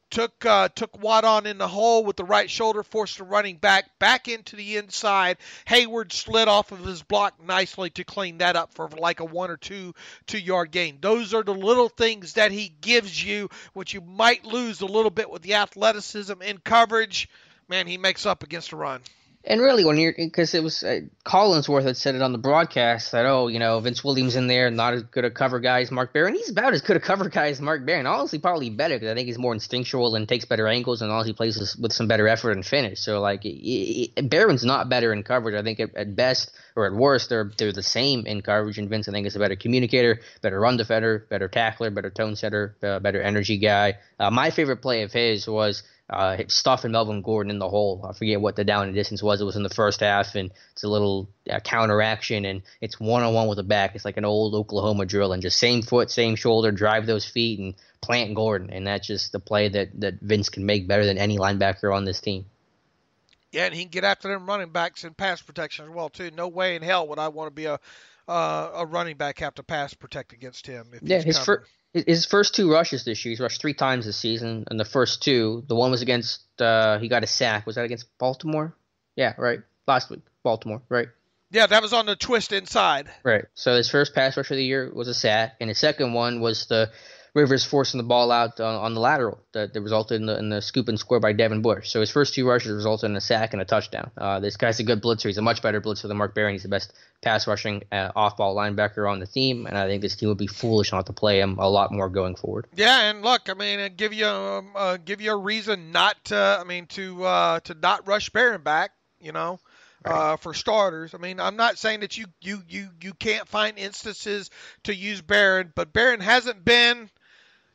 Watt on in the hole with the right shoulder, forced the running back into the inside. Hayward slid off of his block nicely to clean that up for like a 1 or 2 yard gain. Those are the little things that he gives you, which you might lose a little bit with the athleticism in coverage. Man, he makes up against the run. And really, because it was Collinsworth that said it on the broadcast that, Vince Williams in there, not as good a cover guy as Mark Barron. He's about as good a cover guy as Mark Barron. Honestly, probably better, because I think he's more instinctual and takes better angles, and honestly plays with some better effort and finish. So, Barron's not better in coverage. I think at best or at worst, they're the same in coverage. And Vince, I think, is a better communicator, better run defender, better tackler, better tone setter, better energy guy. My favorite play of his was stuffing Melvin Gordon in the hole. I forget what the down and distance was. It was in the first half, and it's a little counter action, and it's one-on-one with the back. It's like an old Oklahoma drill, and just same foot, same shoulder, drive those feet, and plant Gordon. And that's just the play that Vince can make better than any linebacker on this team. Yeah, and he can get after them running backs in pass protection as well, too. No way in hell would I want to be a running back have to pass protect against him. His first 2 rushes this year, he's rushed 3 times this season, and the first 2, the one was against, he got a sack. Was that against Baltimore? Yeah, right. Last week, Baltimore, right? Yeah, that was on the twist inside. Right. So his first pass rush of the year was a sack, and his second one was the Rivers forcing the ball out on the lateral that resulted in the scoop and score by Devin Bush. So his first 2 rushes resulted in a sack and a touchdown. This guy's a good blitzer. He's a much better blitzer than Mark Barron. He's the best pass rushing off-ball linebacker on the team, and I think this team would be foolish not to play him a lot more going forward. Yeah, and look, I mean, give you a reason not to not rush Barron back, Right. For starters. I mean, I'm not saying that you can't find instances to use Barron, but Barron hasn't been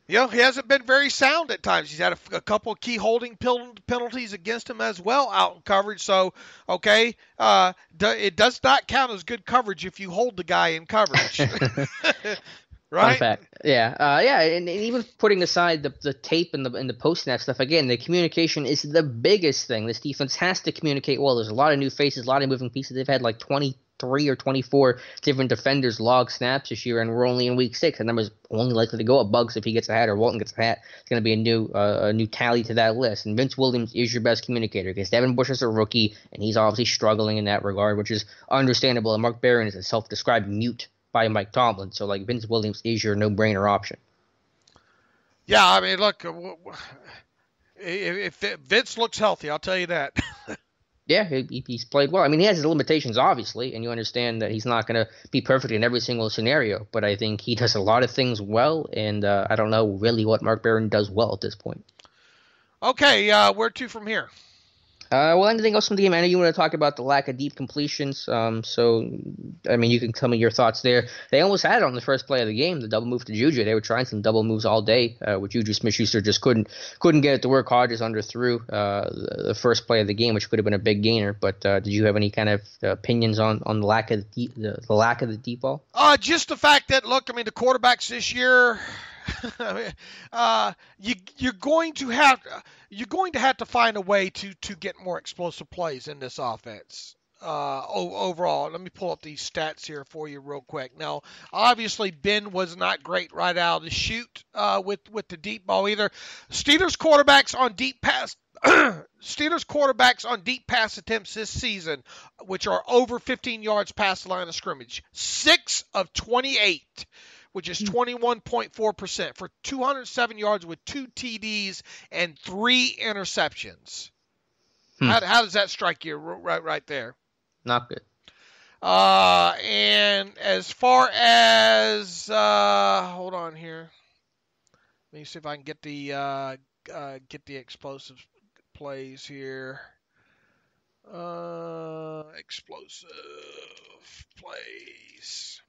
he hasn't been very sound at times. He's had a couple of key holding penalties against him as well out in coverage. So, okay, it does not count as good coverage if you hold the guy in coverage. Right? Fun fact. Yeah. And even putting aside the tape and the post-snap stuff, again, the communication is the biggest thing. This defense has to communicate well. There's a lot of new faces, a lot of moving pieces. They've had like 20 23 or 24 different defenders log snaps this year, and we're only in week 6. The number's only likely to go up. Bugs, if he gets a hat or Walton gets a hat, it's going to be a new tally to that list. And Vince Williams is your best communicator because Devin Bush is a rookie, and he's obviously struggling in that regard, which is understandable. And Mark Barron is a self-described mute by Mike Tomlin. So, like, Vince Williams is your no-brainer option. Yeah, I mean, look, if Vince looks healthy, I'll tell you that. Yeah, he's played well. I mean, he has his limitations, obviously, and you understand that he's not going to be perfect in every single scenario. But I think he does a lot of things well, and I don't know really what Mark Barron does well at this point. Okay, where to from here? Well, anything else from the game? I know you want to talk about the lack of deep completions. So, I mean, you can tell me your thoughts there. They almost had it on the first play of the game, the double move to Juju. They were trying some double moves all day, which Juju Smith-Schuster just couldn't get it to work. Hodges underthrew the first play of the game, which could have been a big gainer. But did you have any kind of opinions on the lack of the lack of the deep ball? Just the fact that, look, I mean, the quarterbacks this year. You're going to have to find a way to get more explosive plays in this offense. Overall, let me pull up these stats here for you real quick. Now, obviously, Ben was not great right out of the chute with the deep ball either. Steelers quarterbacks on deep pass attempts this season, which are over 15 yards past the line of scrimmage, 6 of 28. Which is 21.4% for 207 yards with 2 TDs and 3 interceptions. How does that strike you right there? Not good. And as far as hold on here, let me see if I can get the explosive plays here. Explosive plays.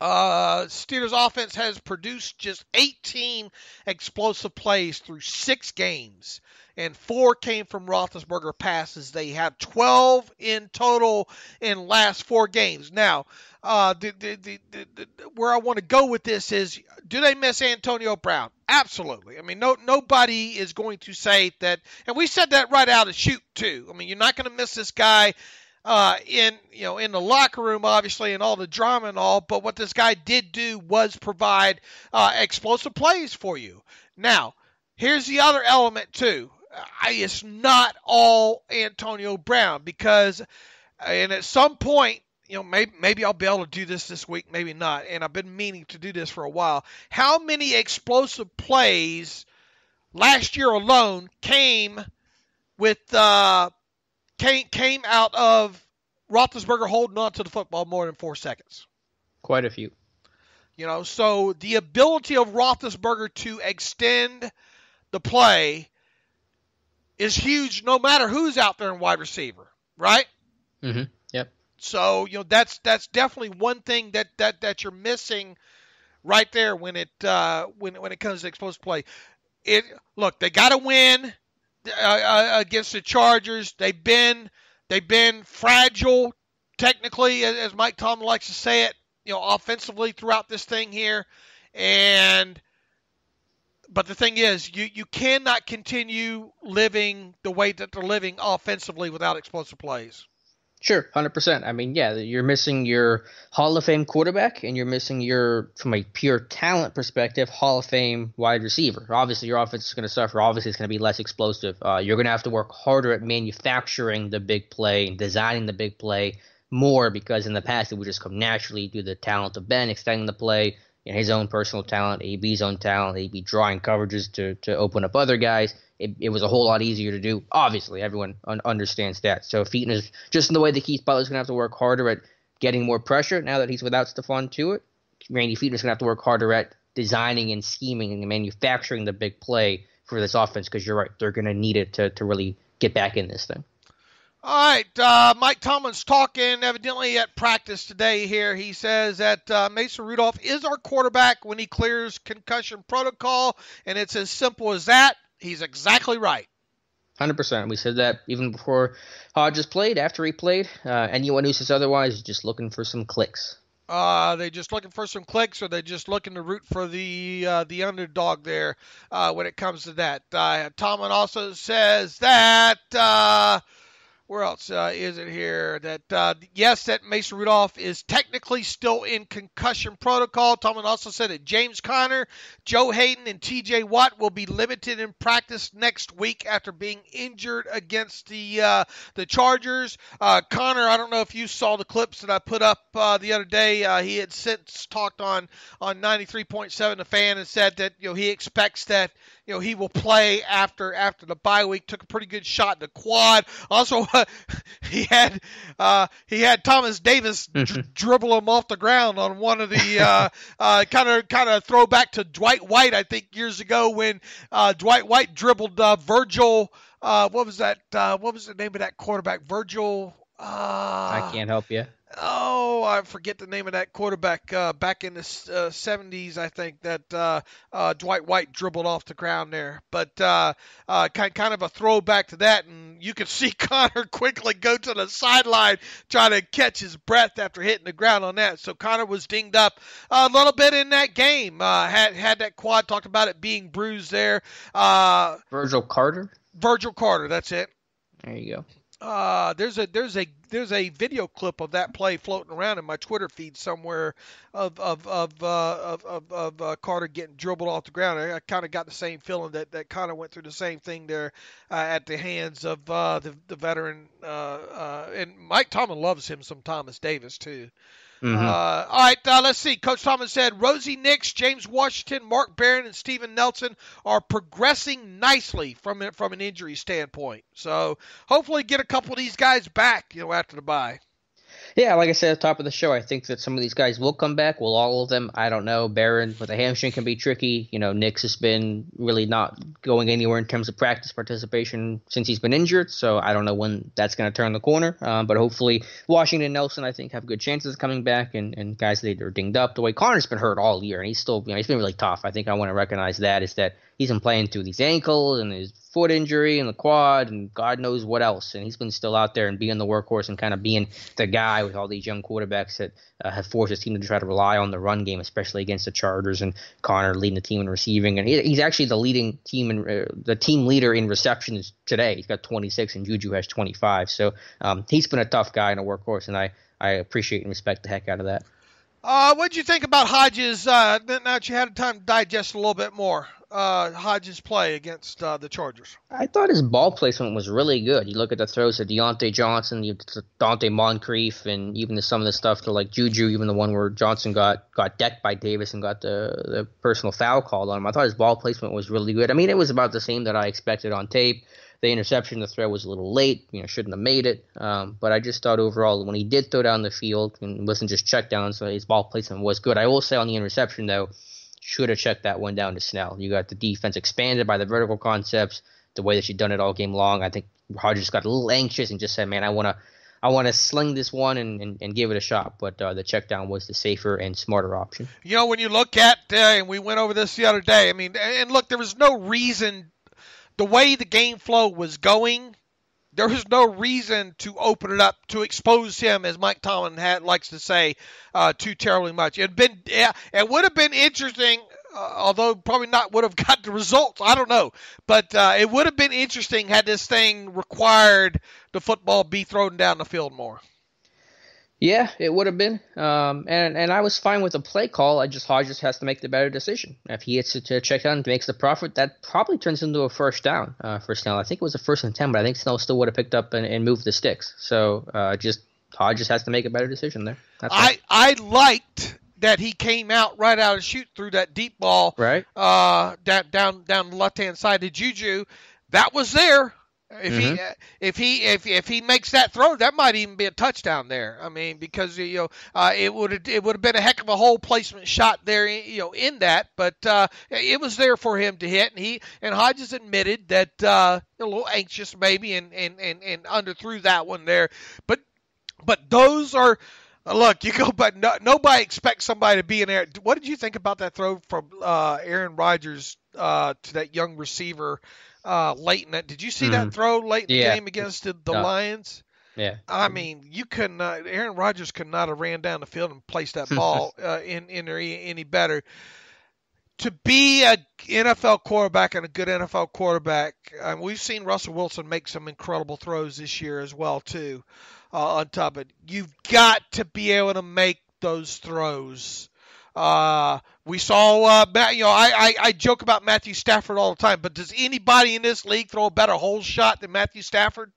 Steelers offense has produced just 18 explosive plays through 6 games, and 4 came from Roethlisberger passes. They have 12 in total in last 4 games. Now, where I want to go with this is, do they miss Antonio Brown? Absolutely. I mean, nobody is going to say that, and we said that right out of the chute too. I mean, you're not going to miss this guy. In the locker room, obviously, and all the drama and all, but what this guy did do was provide explosive plays for you. Now, here's the other element too. It's not all Antonio Brown because, and at some point, maybe I'll be able to do this week, maybe not, and I've been meaning to do this for a while. How many explosive plays last year alone came out of Roethlisberger holding on to the football more than 4 seconds? Quite a few. So the ability of Roethlisberger to extend the play is huge no matter who's out there in wide receiver, right? Mm-hmm. Yep. So, that's definitely one thing that you're missing right there when it comes to explosive play. Look, they got to win against the Chargers. They've been fragile, technically, as Mike Tomlin likes to say it, offensively throughout this thing here. But the thing is, you cannot continue living the way that they're living offensively without explosive plays. Sure, 100%. I mean, yeah, you're missing your Hall of Fame quarterback, and you're missing from a pure talent perspective, Hall of Fame wide receiver. Obviously, your offense is going to suffer. Obviously, it's going to be less explosive. You're going to have to work harder at manufacturing the big play and designing the big play more, because in the past, it would just come naturally due to the talent of Ben extending the play, his own personal talent, AB's own talent, AB drawing coverages to open up other guys. It was a whole lot easier to do. Obviously, everyone understands that. So Featon is just in the way that Keith Butler is going to have to work harder at getting more pressure now that he's without Stephon Tuitt. Randy Featon is going to have to work harder at designing and scheming and manufacturing the big play for this offense, because you're right, they're going to need it to really get back in this thing. All right, Mike Tomlin's talking evidently at practice today here. He says that Mason Rudolph is our quarterback when he clears concussion protocol, and it's as simple as that. He's exactly right. 100%. We said that even before Hodges played, after he played. Anyone who says otherwise is just looking for some clicks. They just looking for some clicks, or they just looking to root for the underdog there when it comes to that. Tomlin also says that Where else is it here? That yes, that Mason Rudolph is technically still in concussion protocol. Tomlin also said that James Conner, Joe Hayden, and T.J. Watt will be limited in practice next week after being injured against the Chargers. Conner, I don't know if you saw the clips that I put up the other day. He had since talked on 93.7 The Fan and said that he expects that he will play after the bye week. Took a pretty good shot in the quad. Also, he had Thomas Davis dribble him off the ground on one of the kind of throwback to Dwight White, I think, years ago when Dwight White dribbled Virgil. What was that? What was the name of that quarterback? Virgil. I can't help you. Oh, I forget the name of that quarterback back in the 70s, I think, that Dwight White dribbled off the ground there. But kind of a throwback to that, and you could see Conner quickly go to the sideline trying to catch his breath after hitting the ground on that. So Conner was dinged up a little bit in that game. Had that quad, talked about it being bruised there. Virgil Carter, that's it. There you go. There's a video clip of that play floating around in my Twitter feed somewhere of Carter getting dribbled off the ground. I kind of got the same feeling that Conner went through the same thing there at the hands of the veteran. And Mike Tomlin loves him some Thomas Davis too. Mm-hmm. All right, let's see. Coach Thomas said Rosie Nix, James Washington, Mark Barron, and Steven Nelson are progressing nicely from an injury standpoint. So hopefully get a couple of these guys back, after the bye. Yeah, like I said at the top of the show, I think that some of these guys will come back. Will all of them? I don't know. Barron with a hamstring can be tricky. Nix has been really not going anywhere in terms of practice participation since he's been injured, so I don't know when that's going to turn the corner. But hopefully Washington and Nelson, I think, have good chances of coming back, and guys that are dinged up. The way Connor's been hurt all year, and he's still, he's been really tough. I think I want to recognize that is that he's been playing through these ankles and his foot injury and the quad and God knows what else. And he's been still out there and being the workhorse and kind of being the guy with all these young quarterbacks that have forced his team to try to rely on the run game, especially against the Chargers, and Connor leading the team in receiving. And he's actually the team leader in receptions today. He's got 26 and Juju has 25. So he's been a tough guy and a workhorse, and I appreciate and respect the heck out of that. What did you think about Hodges, now that you had time to digest a little bit more, Hodges' play against the Chargers? I thought his ball placement was really good. You look at the throws to Deontay Johnson, Dante Moncrief, and even some of the stuff to like Juju, even the one where Johnson got decked by Davis and got the personal foul called on him. I thought his ball placement was really good. I mean, it was about the same that I expected on tape. The interception, the throw was a little late, shouldn't have made it. But I just thought overall when he did throw down the field and wasn't just check down, so his ball placement was good. I will say on the interception, though, should have checked that one down to Snell. You got the defense expanded by the vertical concepts, the way that you've done it all game long. I think Hodges got a little anxious and just said, man, I want to sling this one and give it a shot. But the check down was the safer and smarter option. When you look at, and we went over this the other day, I mean, and look, there was no reason. The way the game flow was going, there was no reason to open it up to expose him, as Mike Tomlin likes to say, too terribly much. It would have been interesting, although probably not would have got the results. I don't know, but it would have been interesting had this thing required the football be thrown down the field more. Yeah, it would have been. And I was fine with the play call. Hodges has to make the better decision. If he hits it to check down and makes the profit, that probably turns into a first down for Snell. I think it was a 1st and 10, but I think Snell still would have picked up and moved the sticks. So Hodges has to make a better decision there. I liked that he came out right out of shoot through that deep ball, right? Down the left hand side to Juju. That was there. If he makes that throw, that might even be a touchdown there. I mean, because it would have been a heck of a hole placement shot there, in that. But it was there for him to hit, and Hodges admitted that a little anxious maybe and underthrew that one there. But those are. Look, you go, but nobody expects somebody to be in there. What did you think about that throw from Aaron Rodgers to that young receiver? Late in that, did you see that throw late in the game against the Lions? Yeah. I mean, you couldn't. Aaron Rodgers could not have ran down the field and placed that ball in there any better. to be a NFL quarterback and a good NFL quarterback, we've seen Russell Wilson make some incredible throws this year as well too. On top of it, you've got to be able to make those throws. We saw Matt. I joke about Matthew Stafford all the time, but does anybody in this league throw a better hole shot than Matthew Stafford?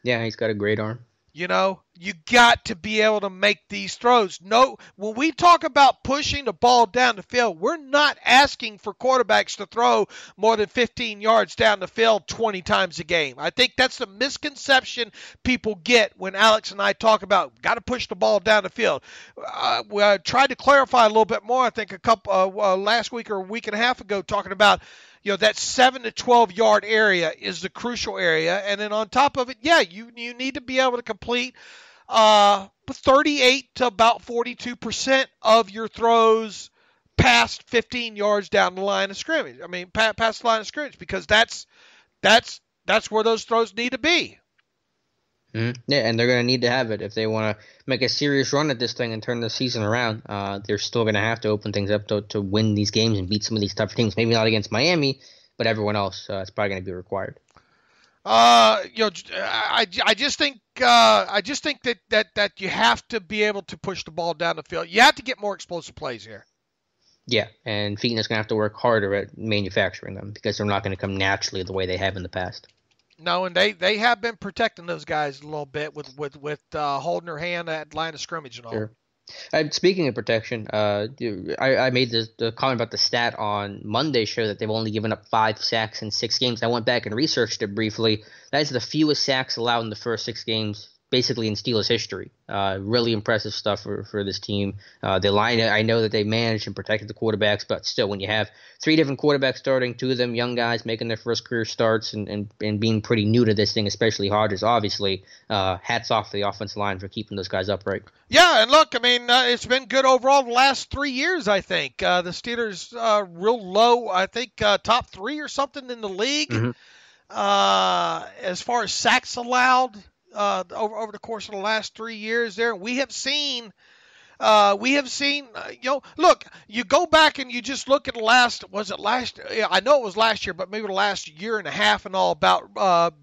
Yeah, he's got a great arm. You got to be able to make these throws. No, when we talk about pushing the ball down the field, we're not asking for quarterbacks to throw more than 15 yards down the field 20 times a game. I think that's the misconception people get when Alex and I talk about got to push the ball down the field. We tried to clarify a little bit more, I think, last week or a week and a half ago, talking about that 7 to 12 yard area is the crucial area. And then on top of it, you need to be able to complete 38 to about 42% of your throws past 15 yards down the line of scrimmage. I mean, past the line of scrimmage, because that's where those throws need to be. Mm-hmm. Yeah, and they're going to need to have it if they want to make a serious run at this thing and turn the season around. They're still going to have to open things up to win these games and beat some of these tough teams. Maybe not against Miami, but everyone else. It's probably going to be required. I just think that you have to be able to push the ball down the field. You have to get more explosive plays here. Yeah, and Featon is going to have to work harder at manufacturing them because they're not going to come naturally the way they have in the past. No, and they have been protecting those guys a little bit with holding their hand at line of scrimmage and all. Sure. Speaking of protection, I made the comment about the stat on Monday's show that they've only given up 5 sacks in 6 games. I went back and researched it briefly. That is the fewest sacks allowed in the first 6 games, basically in Steelers history. Really impressive stuff for this team. I know that they managed and protected the quarterbacks, but still, when you have 3 different quarterbacks starting, 2 of them young guys making their first career starts and being pretty new to this thing, especially Hodges, obviously, hats off to the offensive line for keeping those guys upright. Yeah, and look, I mean, it's been good overall the last 3 years, I think. The Steelers real low, I think top 3 or something in the league. Mm-hmm. As far as sacks allowed. Over the course of the last 3 years there, we have seen, look, you go back and you just look at I know it was last year, but maybe the last year and a half and all about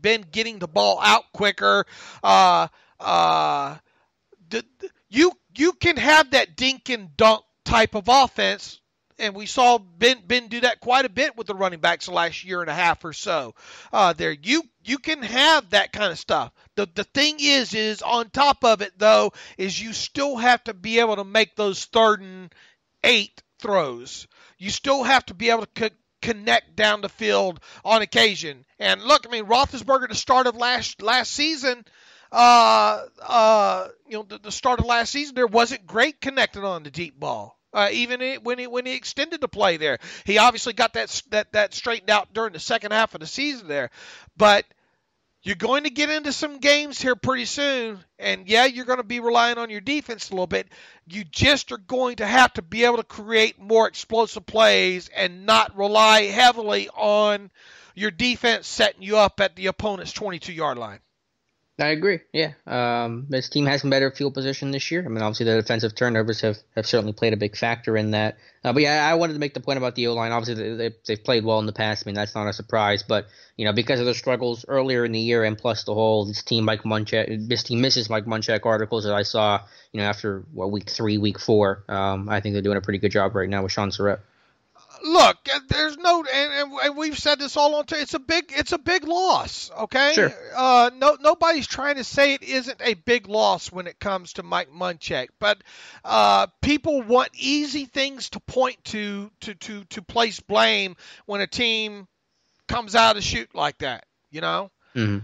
Ben getting the ball out quicker. You can have that dink and dunk type of offense. And we saw Ben do that quite a bit with the running backs the last year and a half or so. There, you can have that kind of stuff. The thing is on top of it though, is you still have to be able to make those 3rd and 8 throws. You still have to be able to connect down the field on occasion. And look, I mean, Roethlisberger, the start of last season. The start of last season, there wasn't great connecting on the deep ball. Even when he extended the play there, he obviously got that straightened out during the second half of the season there. But you're going to get into some games here pretty soon, and you're going to be relying on your defense a little bit. You just are going to have to be able to create more explosive plays and not rely heavily on your defense setting you up at the opponent's 22-yard line. I agree. Yeah. This team has some better field position this year. I mean, obviously the defensive turnovers have certainly played a big factor in that. But I wanted to make the point about the O-line. Obviously they've played well in the past. I mean, that's not a surprise. But, because of the struggles earlier in the year and plus this team misses Mike Munchak articles that I saw, after week 3, week 4. I think they're doing a pretty good job right now with Sean Surratt. Look, there's no, and we've said this all on time. It's a big loss. Okay. Sure. Nobody's trying to say it isn't a big loss when it comes to Mike Munchak, but people want easy things to point to place blame when a team comes out of shoot like that. Mm-hmm.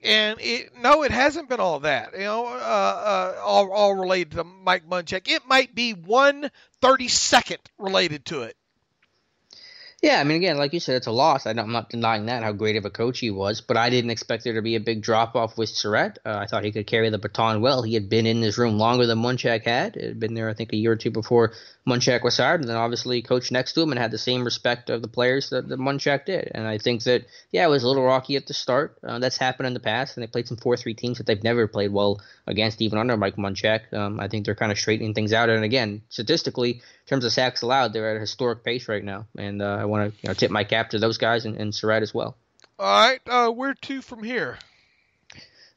And it hasn't been all that, all related to Mike Munchak. It might be 1/32 related to it. Yeah, I mean, again, like you said, it's a loss. I'm not denying that, how great of a coach he was, but I didn't expect there to be a big drop-off with Surratt. I thought he could carry the baton well. He had been in this room longer than Munchak had. He had been there, I think, a year or two before Munchak was hired, and then obviously coached next to him and had the same respect of the players that Munchak did. And I think that, yeah, it was a little rocky at the start. That's happened in the past, and they played some 4-3 teams that they've never played well against, even under Mike Munchak. I think they're kind of straightening things out. And again, statistically, in terms of sacks allowed, they're at a historic pace right now. And I want to tip my cap to those guys and Surratt as well. All right, where to from here?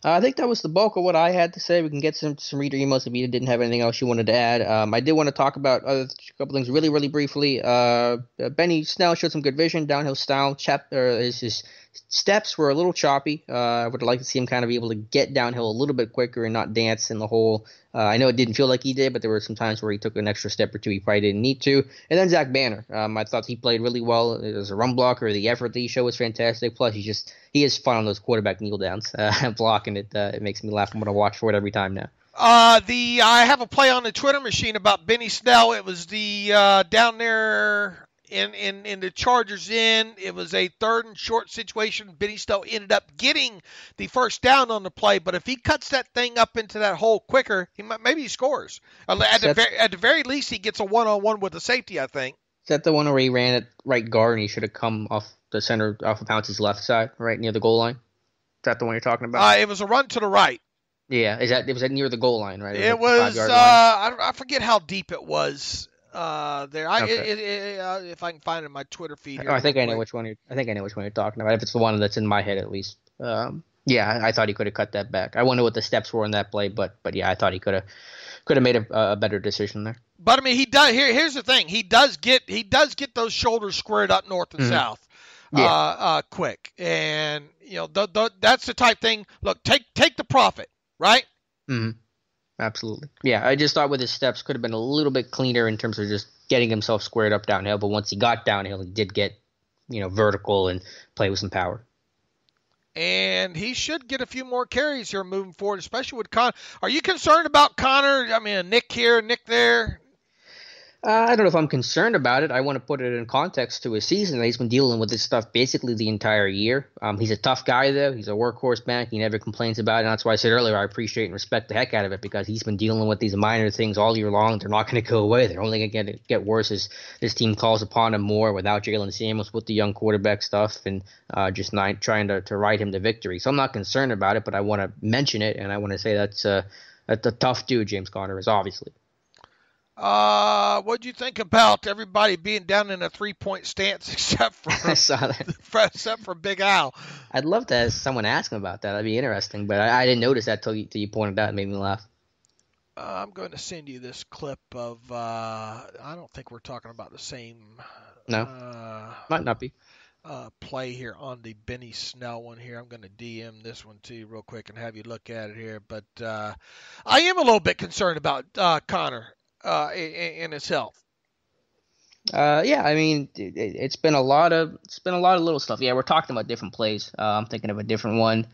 I think that was the bulk of what I had to say. We can get some reader emails if you didn't have anything else you wanted to add. I did want to talk about a couple things really, really briefly. Benny Snell showed some good vision, downhill style. His steps were a little choppy. I would like to see him kind of be able to get downhill a little bit quicker and not dance in the hole. I know it didn't feel like he did, but there were some times where he took an extra step or two he probably didn't need to. And then Zach Banner. I thought he played really well as a run blocker. The effort that he showed was fantastic. Plus, he is fun on those quarterback kneel downs, blocking it. It makes me laugh. I'm going to watch for it every time now. I have a play on the Twitter machine about Benny Snell. It was the down there in the Chargers end. It was a 3rd and short situation. Benny Snell ended up getting the first down on the play, but if he cuts that thing up into that hole quicker, maybe he scores. At the very least, he gets a one-on-one with the safety, I think. Is that the one where he ran at right guard and he should have come off the center, off of Pouncey's left side, right near the goal line? Is that the one you're talking about? It was a run to the right. Yeah, was that near the goal line, right? It was. I forget how deep it was. There. Okay. If I can find it in my Twitter feed. I think I know which one you're talking about. If it's the one that's in my head, at least. Yeah, I thought he could have cut that back. I wonder what the steps were in that play, but yeah, I thought he could have made a better decision there. But I mean, he does. Here's the thing: he does get those shoulders squared up north and south, quick, and that's the type thing. Look, take the profit, right? Mm-hmm. Absolutely. Yeah, I just thought with his steps could have been a little bit cleaner in terms of just getting himself squared up downhill. But once he got downhill, he did get, vertical and play with some power. And he should get a few more carries here moving forward, especially with Connor. Are you concerned about Connor? I mean, a nick here, a nick there. I don't know if I'm concerned about it. I want to put it in context to his season. He's been dealing with this stuff basically the entire year. He's a tough guy, though. He's a workhorse back. He never complains about it. And that's why I said earlier I appreciate and respect the heck out of it, because he's been dealing with these minor things all year long. They're not going to go away. They're only going to get worse as this team calls upon him more without Jalen Samuels, with the young quarterback stuff, and just not trying to ride him to victory. So I'm not concerned about it, but I want to mention it, and I want to say that's a tough dude, James Conner is, obviously. What'd you think about everybody being down in a 3-point stance except for Big Al? I'd love to have someone ask him about that. That'd be interesting, but I didn't notice that till you pointed out. It made me laugh. I'm going to send you this clip of. I don't think we're talking about the same. No, might not be. Play here on the Benny Snell one here. I'm going to DM this one to you real quick and have you look at it here. But I am a little bit concerned about Connor. In his health. Yeah, I mean, it's been a lot of little stuff. Yeah, we're talking about different plays. I'm thinking of a different one.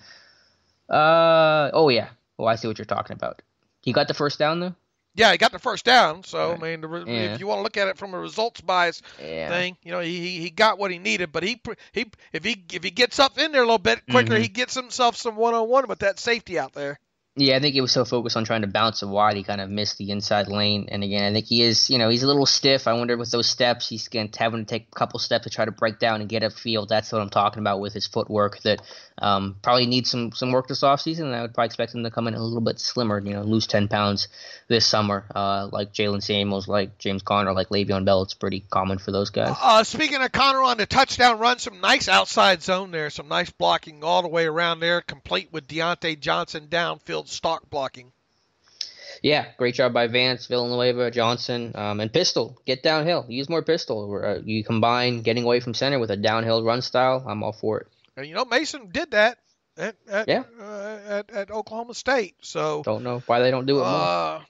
Oh yeah. Oh, I see what you're talking about. He got the first down though. Yeah, he got the first down. So right. I mean, if you want to look at it from a results bias thing, he got what he needed. But if he gets up in there a little bit quicker, he gets himself some one-on-one with that safety out there. Yeah, I think he was so focused on trying to bounce it wide, he kind of missed the inside lane. And again, I think he is, he's a little stiff. I wonder with those steps, he's going to having to take a couple steps to try to break down and get upfield. That's what I'm talking about with his footwork. That probably needs some work this offseason. And I would probably expect him to come in a little bit slimmer, lose 10 pounds this summer, like Jalen Samuels, like James Conner, like Le'Veon Bell. It's pretty common for those guys. Speaking of Conner on the touchdown run, some nice outside zone there, some nice blocking all the way around there, complete with Deontay Johnson downfield stock blocking. Yeah, great job by Vance, Villanueva, Johnson, and Pistol. Get downhill. Use more Pistol. You combine getting away from center with a downhill run style. I'm all for it. And Mason did that at Oklahoma State. So don't know why they don't do it more. All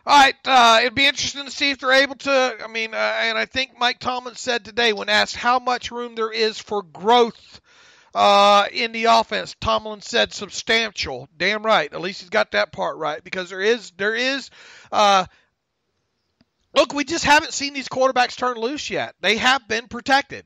right, it'd be interesting to see if they're able to. I mean, and I think Mike Tomlin said today when asked how much room there is for growth in the offense, Tomlin said substantial. Damn right. At least he's got that part right, because there is Look, we just haven't seen these quarterbacks turn loose yet. They have been protected.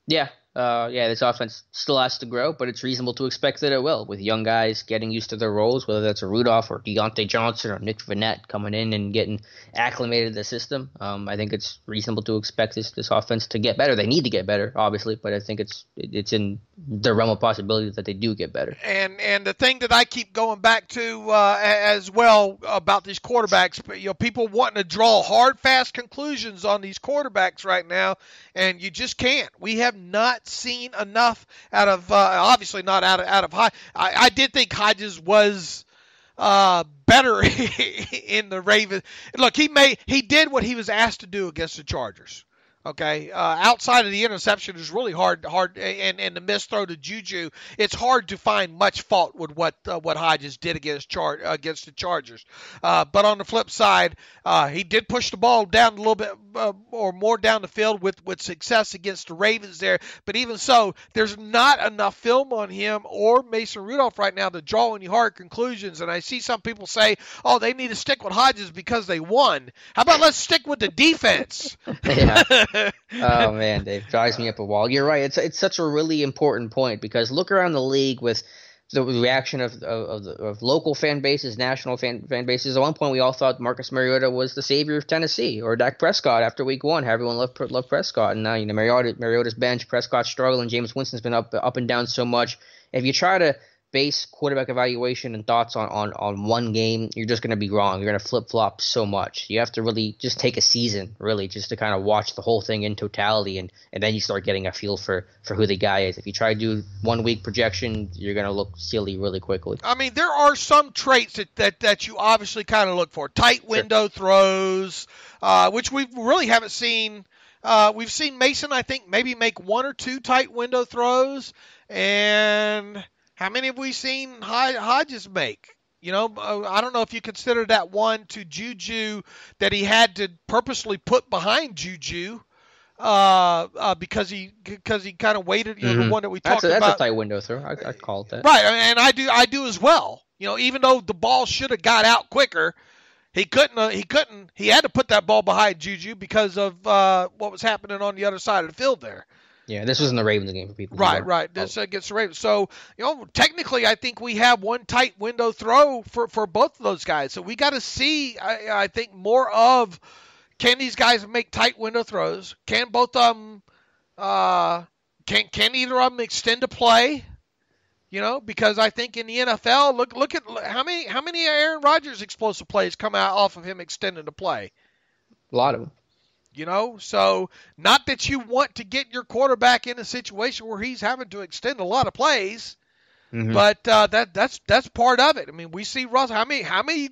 Yeah. This offense still has to grow, but it's reasonable to expect that it will, with young guys getting used to their roles, whether that's a Rudolph or Deontay Johnson or Nick Vannett coming in and getting acclimated to the system. I think it's reasonable to expect this offense to get better. They need to get better, obviously, but I think it's in the realm of possibility that they do get better. And the thing that I keep going back to as well about these quarterbacks, people wanting to draw hard, fast conclusions on these quarterbacks right now, and you just can't. We have not seen enough out of obviously not out of Hodges. I did think Hodges was better in the Ravens. Look, he did what he was asked to do against the Chargers. Okay, outside of the interception is really hard, and the missed throw to Juju, it's hard to find much fault with what Hodges did against the Chargers. But on the flip side, he did push the ball down a little bit or more down the field with success against the Ravens there. But even so, there's not enough film on him or Mason Rudolph right now to draw any hard conclusions. And I see some people say, "Oh, they need to stick with Hodges because they won." How about let's stick with the defense? Yeah. Oh man, Dave, drives me up a wall. You're right. It's such a really important point because look around the league with the reaction of local fan bases, national fan bases. At one point, we all thought Marcus Mariota was the savior of Tennessee, or Dak Prescott after Week 1. Everyone loved Prescott, and now Mariota's bench. Prescott's struggling. Jameis Winston's been up and down so much. If you try to base quarterback evaluation and thoughts on one game, you're just going to be wrong. You're going to flip-flop so much. You have to really just take a season, really, just to kind of watch the whole thing in totality, and then you start getting a feel for who the guy is. If you try to do 1 week projection, you're going to look silly really quickly. I mean, there are some traits that you obviously kind of look for. Tight window throws, which we really haven't seen. We've seen Mason, I think, maybe make 1 or 2 tight window throws, and how many have we seen Hodges make? I don't know if you consider that one to Juju that he had to purposely put behind Juju because he kind of waited. The one that we talked about. That's a tight window throw. I call it that. Right, and I do as well. Even though the ball should have got out quicker, he couldn't. He had to put that ball behind Juju because of what was happening on the other side of the field there. Yeah, this was in the Ravens game for people. Right. This against the Ravens. So, technically, I think we have one tight window throw for both of those guys. So we got to see, I think, more of, can these guys make tight window throws? Can both of them, can either of them extend a play? Because I think in the NFL, look at how many Aaron Rodgers explosive plays come out off of him extending the play. A lot of them. So not that you want to get your quarterback in a situation where he's having to extend a lot of plays, but that's part of it. I mean, we see Russell. How many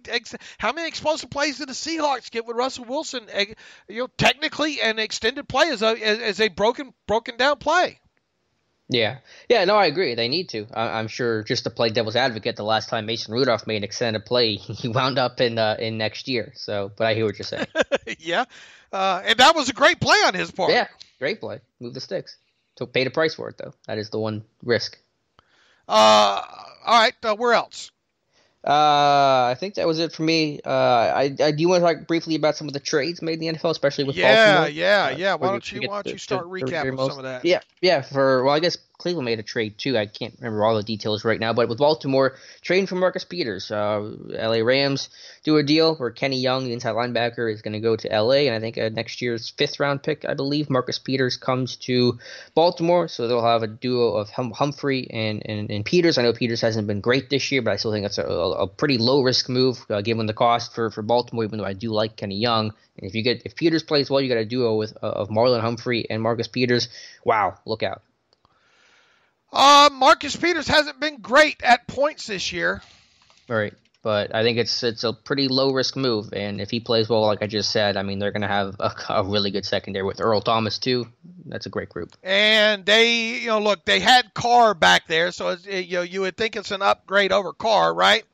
explosive plays did the Seahawks get with Russell Wilson? Technically, an extended play is a broken down play. Yeah. No, I agree. They need to. I'm sure, just to play devil's advocate, the last time Mason Rudolph made an extended play, he wound up in next year. So, but I hear what you're saying. Yeah. And that was a great play on his part. Yeah, great play. Move the sticks. So pay the price for it, though. That is the one risk. All right. Where else? I think that was it for me. I do want to talk briefly about some of the trades made in the NFL, especially with Baltimore. Yeah. Why don't you start recapping some of that? Yeah. I guess Cleveland made a trade too. I can't remember all the details right now, but with Baltimore trading for Marcus Peters, LA Rams do a deal where Kenny Young, the inside linebacker, is going to go to LA, and I think next year's 5th round pick, I believe, Marcus Peters comes to Baltimore, so they'll have a duo of Humphrey and Peters. I know Peters hasn't been great this year, but I still think that's a pretty low risk move given the cost for Baltimore, even though I do like Kenny Young. And if Peters plays well, you got a duo of Marlon Humphrey and Marcus Peters. Wow, look out. Marcus Peters hasn't been great at points this year. Right, but I think it's a pretty low-risk move, and if he plays well, like I just said, I mean, they're going to have a really good secondary with Earl Thomas, too. That's a great group. And they, they had Carr back there, so you would think it's an upgrade over Carr, right?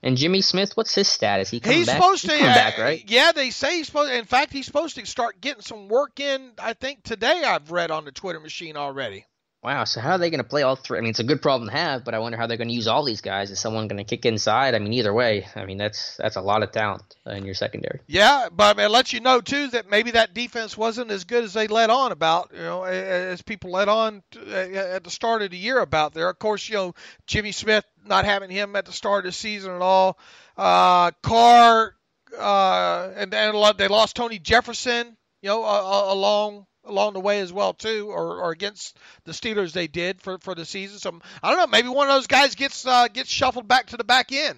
And Jimmy Smith, what's his status? He's supposed to come back, right? Yeah, they say he's supposed. In fact, he's supposed to start getting some work in. I think today I've read on the Twitter machine already. Wow, so how are they going to play all three? I mean, it's a good problem to have, but I wonder how they're going to use all these guys. Is someone going to kick inside? I mean, either way, I mean, that's a lot of talent in your secondary. Yeah, but it lets you know, too, that maybe that defense wasn't as good as they let on about, as people let on at the start of the year about there. Of course, Jimmy Smith, not having him at the start of the season at all. Carr, and they lost Tony Jefferson, along the way as well too, or against the Steelers they did for the season. So I don't know, maybe one of those guys gets shuffled back to the back end.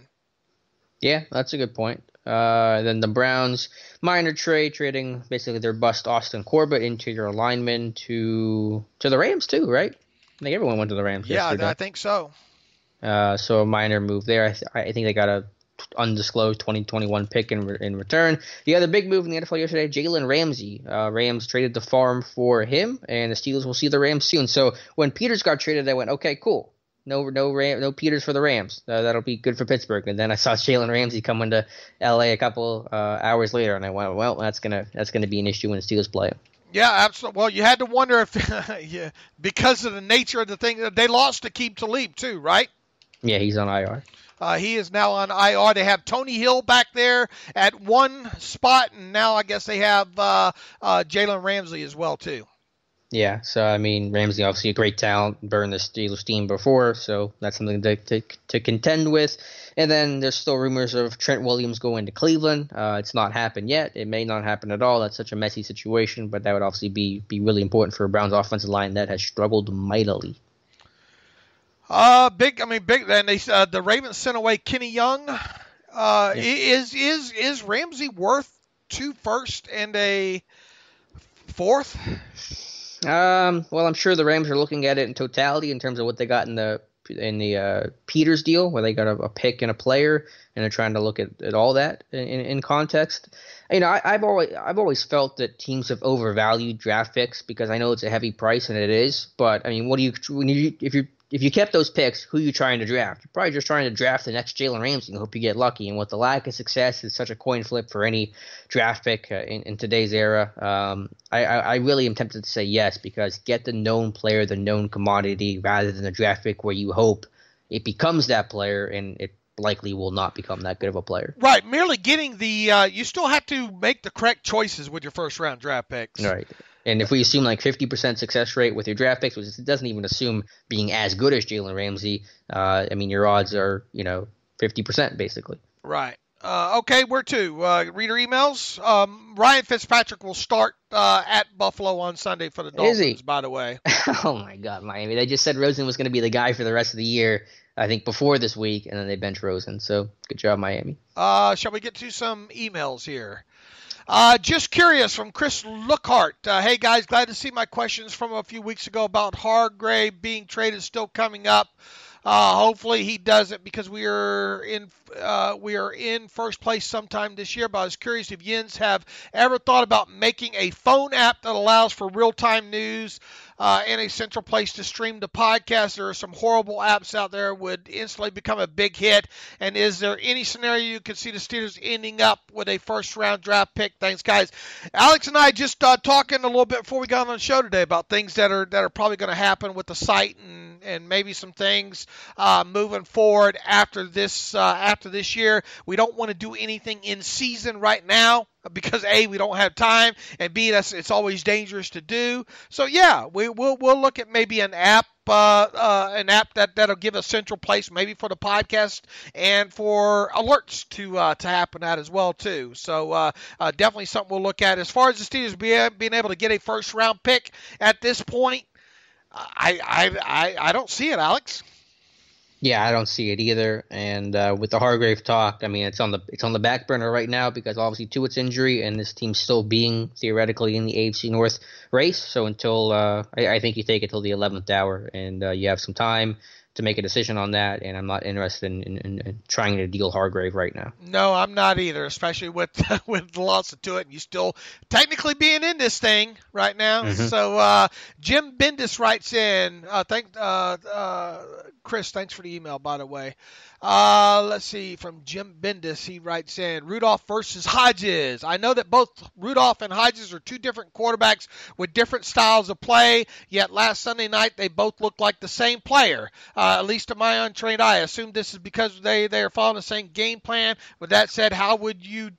Yeah, that's a good point. Then the Browns minor trading basically their bust Austin Corbett, interior lineman to the Rams too, right? I think everyone went to the Rams. Yeah, yesterday. I think so. So a minor move there. I think they got a undisclosed 2021 pick in return. The other big move in the NFL yesterday, Jalen Ramsey. Rams traded the farm for him, and the Steelers will see the Rams soon. So when Peters got traded, I went, okay, cool. No Peters for the Rams. That'll be good for Pittsburgh. And then I saw Jalen Ramsey come into LA a couple hours later, and I went, well, that's gonna be an issue when the Steelers play him. Yeah, absolutely. Well, you had to wonder if because of the nature of the thing, they lost to Keith Butler too, right? Yeah, he's on IR. He is now on IR. They have Tony Hill back there at one spot, and now I guess they have Jalen Ramsey as well, too. Yeah, so, I mean, Ramsey obviously a great talent, burned the Steelers team before, so that's something to contend with. And then there's still rumors of Trent Williams going to Cleveland. It's not happened yet. It may not happen at all. That's such a messy situation, but that would obviously be really important for a Browns offensive line that has struggled mightily. Big. Then the Ravens sent away Kenny Young. Yeah. Is Ramsey worth 2 firsts and a 4th? Well, I'm sure the Rams are looking at it in totality in terms of what they got in the Peters deal, where they got a pick and a player, and they're trying to look at all that in context. I've always felt that teams have overvalued draft picks because I know it's a heavy price, and it is. But I mean, if you kept those picks, who are you trying to draft? You're probably just trying to draft the next Jalen Ramsey and hope you get lucky. And with the lack of success, it's such a coin flip for any draft pick in today's era. I really am tempted to say yes, because get the known player, the known commodity, rather than a draft pick where you hope it becomes that player, and it likely will not become that good of a player. Right. Merely getting you still have to make the correct choices with your first-round draft picks. Right. And if we assume like 50% success rate with your draft picks, which it doesn't even assume being as good as Jalen Ramsey, I mean, your odds are, 50% basically. Right. Okay, where to? Reader emails. Ryan Fitzpatrick will start at Buffalo on Sunday for the Dolphins, Is he? By the way. Oh, my God, Miami. They just said Rosen was going to be the guy for the rest of the year, I think, before this week, and then they bench Rosen. So good job, Miami. Shall we get to some emails here? Just curious from Chris Lookhart. Hey, guys, glad to see my questions from a few weeks ago about Hargrave being traded still coming up. Hopefully he does it because we are in first place sometime this year. But I was curious if Yins have ever thought about making a phone app that allows for real-time news and a central place to stream the podcast. There are some horrible apps out there would instantly become a big hit. And is there any scenario you could see the Steelers ending up with a first-round draft pick? Thanks, guys. Alex and I just talking a little bit before we got on the show today about things that are probably going to happen with the site and maybe some things moving forward after this year. We don't want to do anything in season right now because A, we don't have time, and B, it's always dangerous to do. So yeah, we'll look at maybe an app that'll give a central place maybe for the podcast and for alerts to happen at as well too. So definitely something we'll look at. As far as the Steelers being able to get a first round pick at this point, I don't see it, Alex. Yeah, I don't see it either. And with the Hargrave talk, I mean, it's on the back burner right now because obviously Tuitt's injury and this team still being theoretically in the AFC North race. So until I think you take it till the 11th hour and you have some time to make a decision on that, and I'm not interested in trying to deal Hargrave right now. No, I'm not either, especially with with the loss of Tuitt, and you still technically being in this thing right now. Mm-hmm. So Jim Bendis writes in, Chris, thanks for the email, by the way. Let's see, from Jim Bendis, he writes in, Rudolph versus Hodges. I know that both Rudolph and Hodges are two different quarterbacks with different styles of play, yet last Sunday night they both looked like the same player, at least to my untrained eye. I assume this is because they are following the same game plan. With that said, how would you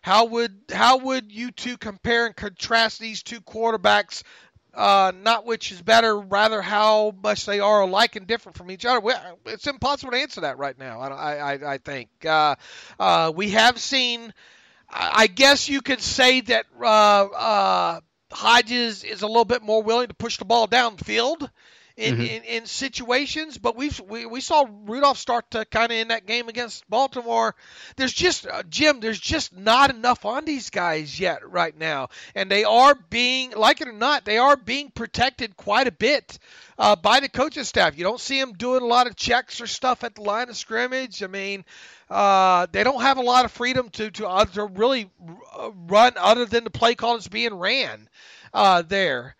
two compare and contrast these two quarterbacks? Not which is better, rather how much they are alike and different from each other. It's impossible to answer that right now, I think. We have seen, I guess you could say that Hodges is a little bit more willing to push the ball downfield in situations, but we saw Rudolph start to kind of in that game against Baltimore. There's just Jim, there's just not enough on these guys yet right now, and they are being, like it or not, they are being protected quite a bit by the coaching staff. You don't see them doing a lot of checks or stuff at the line of scrimmage. I mean, they don't have a lot of freedom to really run other than the play call that's being ran there.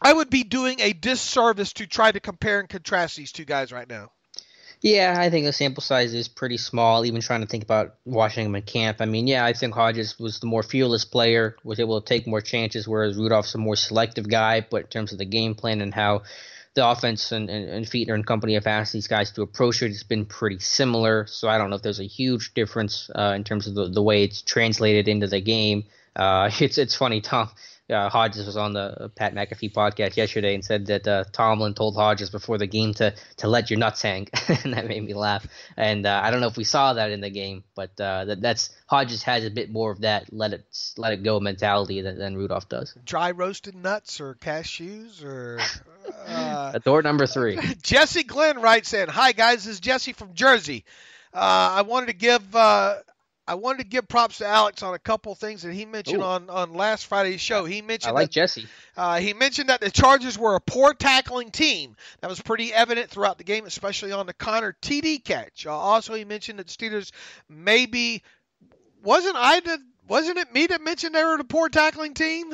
I would be doing a disservice to try to compare and contrast these two guys right now. Yeah, I think the sample size is pretty small, even trying to think about watching him in camp. I mean, yeah, I think Hodges was the more fearless player, was able to take more chances, whereas Rudolph's a more selective guy. But in terms of the game plan and how the offense and Fiedner and company have asked these guys to approach it, it's been pretty similar. So I don't know if there's a huge difference in terms of the way it's translated into the game. It's funny, Tom. Hodges was on the Pat McAfee podcast yesterday and said that Tomlin told Hodges before the game to let your nuts hang, and that made me laugh. And I don't know if we saw that in the game, but that's Hodges has a bit more of that let it go mentality than Rudolph does. Dry roasted nuts or cashews or door number 3. Jesse Glenn writes in, "Hi guys, this is Jesse from Jersey. I wanted to give props to Alex on a couple things that he mentioned on last Friday's show. He mentioned Jesse. He mentioned that the Chargers were a poor tackling team. That was pretty evident throughout the game, especially on the Connor TD catch. Also, he mentioned that the Steelers maybe wasn't it me that mentioned they were a poor tackling team?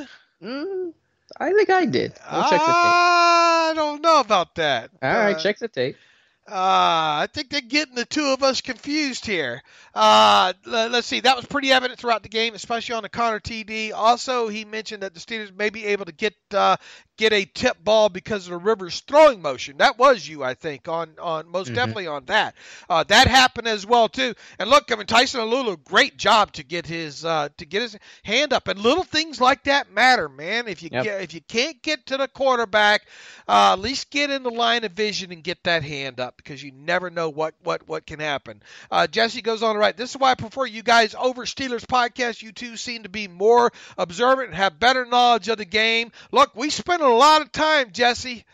I think I did. We'll check the tape. I don't know about that. All right, check the tape. I think they're getting the two of us confused here. Let's see. That was pretty evident throughout the game, especially on the Connor TD. Also, he mentioned that the Steelers may be able to get a tip ball because of the Rivers throwing motion. That was you, I think, on most definitely on that. That happened as well too. And look, I mean, Tyson Alulu, great job to get his hand up. And little things like that matter, man. If you can't get to the quarterback, at least get in the line of vision and get that hand up, because you never know what can happen. Jesse goes on to write, "This is why I prefer you guys over Steelers podcast. You two seem to be more observant and have better knowledge of the game." Look, we spend a lot of time, Jesse.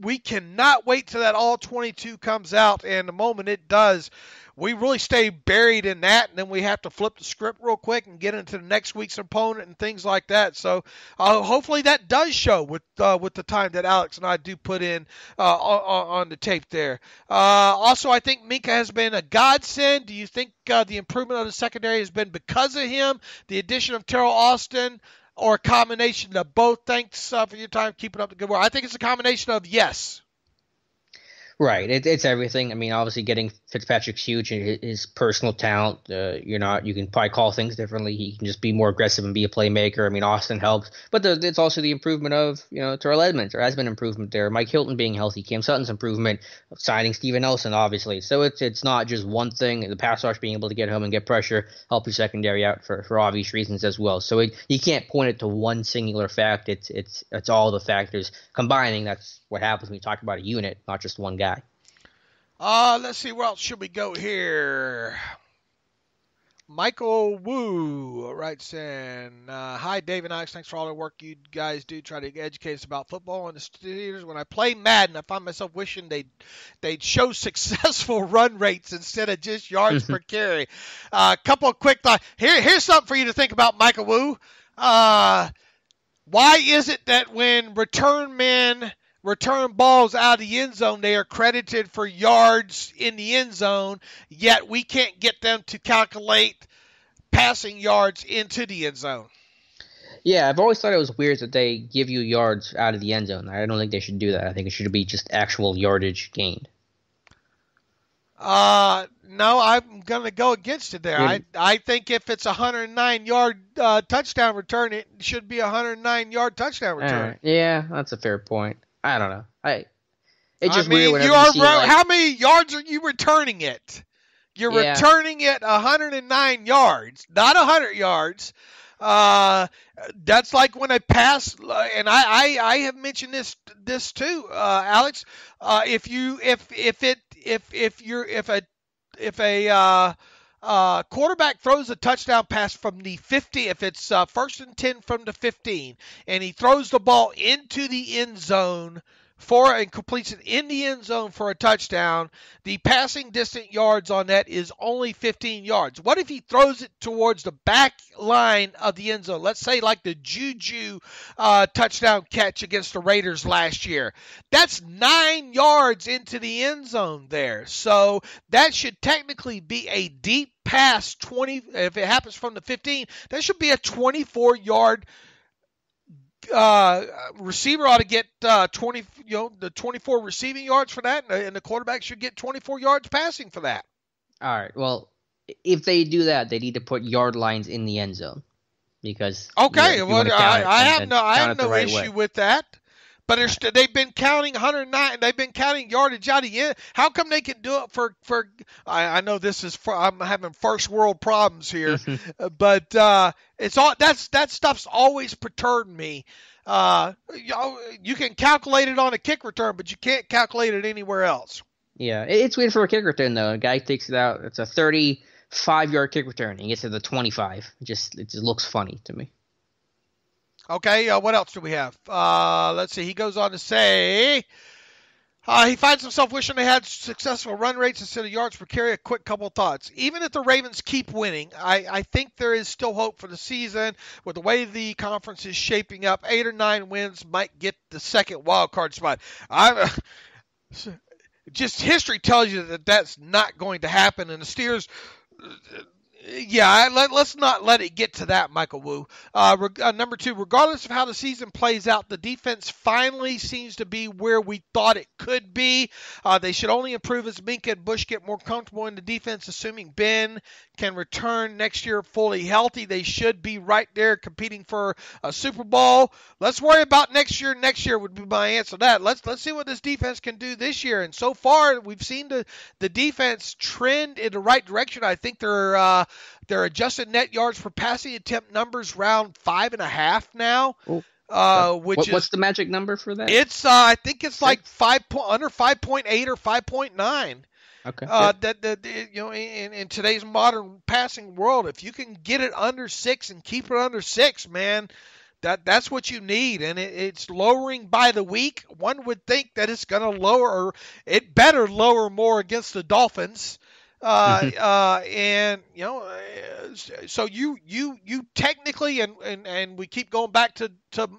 We cannot wait till that all 22 comes out, and the moment it does, we really stay buried in that, and then we have to flip the script real quick and get into the next week's opponent and things like that. So hopefully that does show with the time that Alex and I do put in on the tape there. Also, I think Minka has been a godsend. Do you think the improvement of the secondary has been because of him, the addition of Terrell Austin, or a combination of both? Thanks for your time keeping up the good work. I think it's a combination of yes. Right, it's everything. I mean, obviously getting Fitzpatrick's huge, and his personal talent. You can probably call things differently. He can just be more aggressive and be a playmaker. I mean, Austin helps, but it's also the improvement of Terrell Edmonds. There has been improvement there. Mike Hilton being healthy, Cam Sutton's improvement, signing Steven Nelson, obviously. So it's not just one thing. The pass rush being able to get home and get pressure, help your secondary out for obvious reasons as well. So you can't point it to one singular fact. It's all the factors combining. That's what happens when you talk about a unit, not just one guy. Let's see, where else should we go here? Michael Wu writes in, "Hi, Dave and Alex. Thanks for all the work you guys do try to educate us about football and the Steelers. When I play Madden, I find myself wishing they'd show successful run rates instead of just yards per carry." Couple of quick thoughts. Here's something for you to think about, Michael Wu. Why is it that when return men return balls out of the end zone, they are credited for yards in the end zone, yet we can't get them to calculate passing yards into the end zone? Yeah, I've always thought it was weird that they give you yards out of the end zone. I don't think they should do that. I think it should be just actual yardage gained. No, I'm going to go against it there. I think if it's a 109-yard touchdown return, it should be a 109-yard touchdown return. Yeah, that's a fair point. I don't know. It's just weird whenever you see, how many yards are you returning it? You're returning it 109 yards, not 100 yards. That's like when I pass, and I have mentioned this too, Alex. If a quarterback throws a touchdown pass from the 50, if it's 1st and 10 from the 15, and he throws the ball into the end zone and completes it in the end zone for a touchdown, the passing distant yards on that is only 15 yards. What if he throws it towards the back line of the end zone? Let's say like the Juju touchdown catch against the Raiders last year. That's 9 yards into the end zone there. So that should technically be a deep pass. If it happens from the 15, that should be a 24-yard receiver ought to get 24 receiving yards for that, and the quarterback should get 24 yards passing for that. All right. Well, if they do that, they need to put yard lines in the end zone because I have no issue with that. But they've been counting 109. They've been counting yardage out of the end. How come they can do it for? I know this is. I'm having first world problems here, but it's all that stuff's always perturbed me. You can calculate it on a kick return, but you can't calculate it anywhere else. Yeah, it's weird for a kick return though. A guy takes it out. It's a 35-yard kick return. And he gets to the 25. It just looks funny to me. Okay, what else do we have? Let's see. He goes on to say he finds himself wishing they had successful run rates instead of yards per carry. A quick couple thoughts. Even if the Ravens keep winning, I think there is still hope for the season. With the way the conference is shaping up, 8 or 9 wins might get the second wild card spot. Just history tells you that that's not going to happen, and the Steelers. Yeah, let's not let it get to that, Michael Wu. Number 2, regardless of how the season plays out, the defense finally seems to be where we thought it could be. They should only improve as Minka and Bush get more comfortable in the defense, assuming Ben can return next year fully healthy. They should be right there competing for a Super Bowl. Let's worry about next year. Next year would be my answer to that. Let's see what this defense can do this year. And so far, we've seen the defense trend in the right direction. I think their adjusted net yards per passing attempt numbers round 5.5 now. What's the magic number for that? It's I think it's like under 5.8 or 5.9. Okay. In today's modern passing world, if you can get it under 6 and keep it under 6, man, that's what you need. And it's lowering by the week. One would think that it's going to lower, or it better lower more against the Dolphins. So you technically, and we keep going back to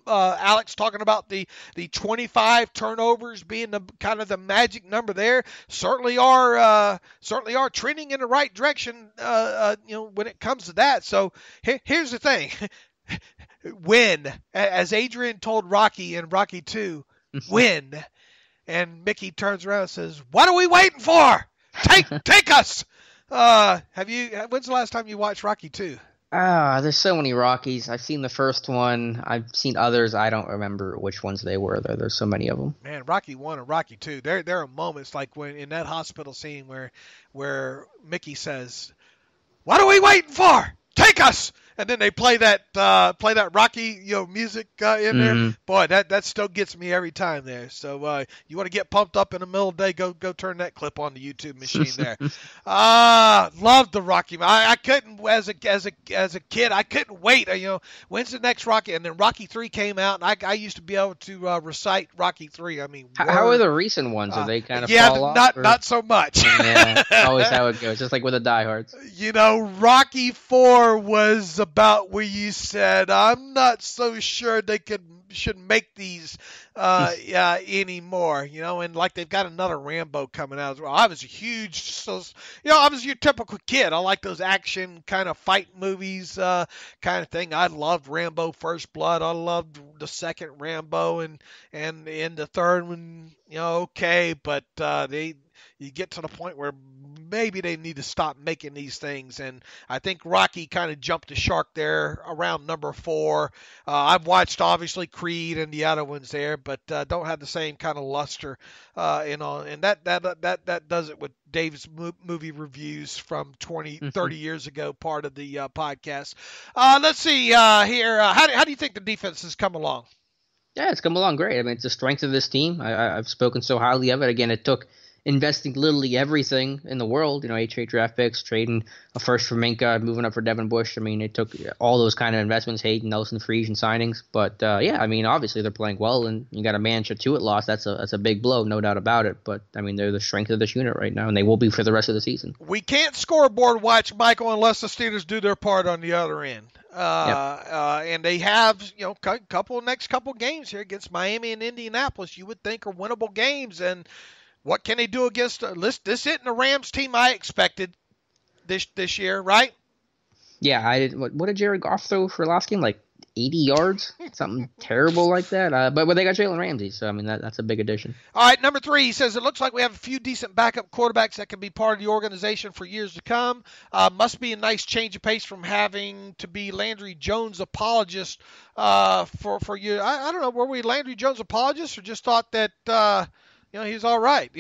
Alex talking about the 25 turnovers being the kind of the magic number there, certainly are trending in the right direction, when it comes to that. So here's the thing. Win, as Adrian told Rocky in Rocky 2, win. And Mickey turns around and says, "What are we waiting for? Take us." When's the last time you watched Rocky 2? There's so many Rockies. I've seen the first one. I've seen others. I don't remember which ones they were. There's so many of them. Man, Rocky 1 and Rocky 2. There are moments like when in that hospital scene where Mickey says, "What are we waiting for? Take us!" And then they play that Rocky music in there. Boy, that still gets me every time there. So you want to get pumped up in the middle of the day, go turn that clip on the YouTube machine there. Loved the Rocky. I couldn't as a kid. I couldn't wait. When's the next Rocky? And then Rocky 3 came out, and I used to be able to recite Rocky 3. I mean, how are the recent ones? Are they kind of fall off? Not so much. Yeah, always how it goes. Just like with the diehards. Rocky 4 was about where you said, I'm not so sure they should make these anymore, and like they've got another Rambo coming out as well. I was I was your typical kid. I like those action kind of fight movies kind of thing. I loved Rambo First Blood. I loved the second Rambo and the third one, okay, but you get to the point where maybe they need to stop making these things. And I think Rocky kind of jumped the shark there around number 4. I've watched, obviously, Creed and the other ones there, but don't have the same kind of luster. And that does it with Dave's movie reviews from 30 years ago, part of the podcast. Let's see here. How do you think the defense has come along? Yeah, it's come along great. I mean, it's the strength of this team. I've spoken so highly of it. Again, it took investing literally everything in the world, 8 straight draft picks, trading a first for Minka, moving up for Devin Bush. I mean, it took all those kind of investments, Hayden, Nelson, free agent signings. But, I mean, obviously they're playing well, and you got a Mancha Tuitt loss. That's a big blow, no doubt about it. But, I mean, they're the strength of this unit right now, and they will be for the rest of the season. We can't scoreboard watch, Michael, unless the Steelers do their part on the other end. And they have, next couple games here against Miami and Indianapolis, you would think are winnable games. And what can they do against this isn't the Rams team I expected this year, right? Yeah, what did Jared Goff throw for last game? Like 80 yards? Something terrible like that. But they got Jalen Ramsey, so I mean that's a big addition. All right, number 3, he says, it looks like we have a few decent backup quarterbacks that can be part of the organization for years to come. Must be a nice change of pace from having to be Landry Jones apologist for you. I don't know, were we Landry Jones apologists or just thought that he's all right,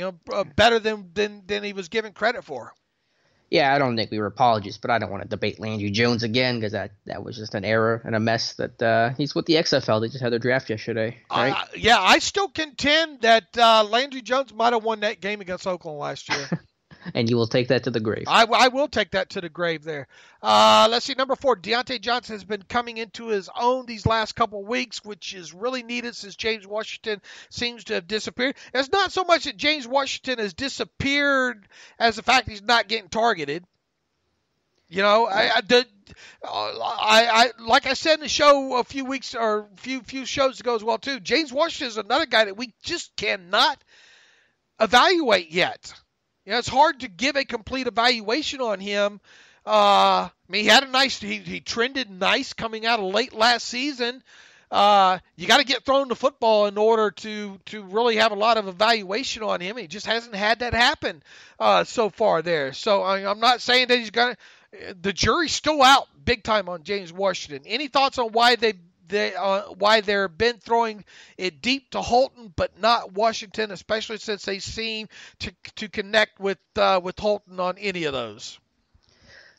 better than he was given credit for? Yeah, I don't think we were apologists, but I don't want to debate Landry Jones again because that was just an error and a mess that he's with the XFL. They just had their draft yesterday, right? I still contend that Landry Jones might have won that game against Oakland last year. And you will take that to the grave. I will take that to the grave there. Let's see, number 4, Deontay Johnson has been coming into his own these last couple weeks, which is really needed since James Washington seems to have disappeared. It's not so much that James Washington has disappeared as the fact he's not getting targeted. Like I said in the show a few weeks or few shows ago as well too, James Washington is another guy that we just cannot evaluate yet. It's hard to give a complete evaluation on him. He had he trended nice coming out of late last season. You got to get thrown the football in order to really have a lot of evaluation on him. He just hasn't had that happen so far there. So I'm not saying that he's going to. The jury's still out big time on James Washington. Any thoughts on why why they've been throwing it deep to Holton but not Washington, especially since they seem to connect with Holton on any of those?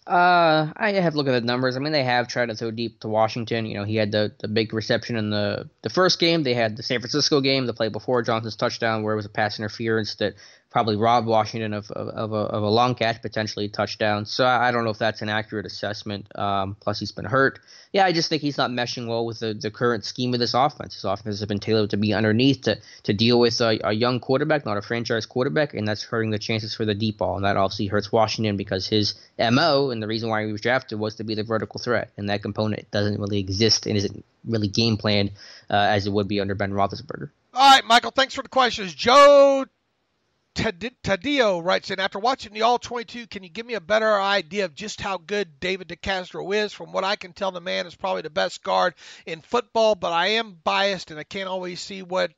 I have to look at the numbers. I mean, they have tried to throw deep to Washington. He had the big reception in the first game. They had the San Francisco game, the play before Johnson's touchdown, where it was a pass interference that probably robbed Washington of a long catch, potentially touchdown. So I don't know if that's an accurate assessment. Plus, he's been hurt. Yeah, I just think he's not meshing well with the current scheme of this offense. This offense has been tailored to be underneath to deal with a young quarterback, not a franchise quarterback, and that's hurting the chances for the deep ball. And that obviously hurts Washington because his MO and the reason why he was drafted was to be the vertical threat. And that component doesn't really exist and isn't really game planned as it would be under Ben Roethlisberger. All right, Michael, thanks for the questions. Joe Taddeo writes in, after watching the All-22, can you give me a better idea of just how good David DeCastro is? From what I can tell, the man is probably the best guard in football, but I am biased and I can't always see what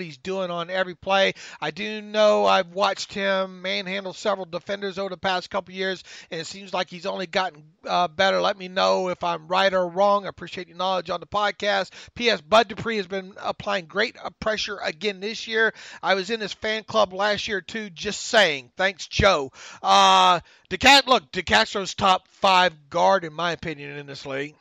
he's doing on every play. I do know I've watched him manhandle several defenders over the past couple years, and it seems like he's only gotten better. Let me know if I'm right or wrong. I appreciate your knowledge on the podcast. P.S. Bud Dupree has been applying great pressure again this year. I was in his fan club last year too, just saying. Thanks, Joe. DeCastro's top 5 guard, in my opinion, in this league.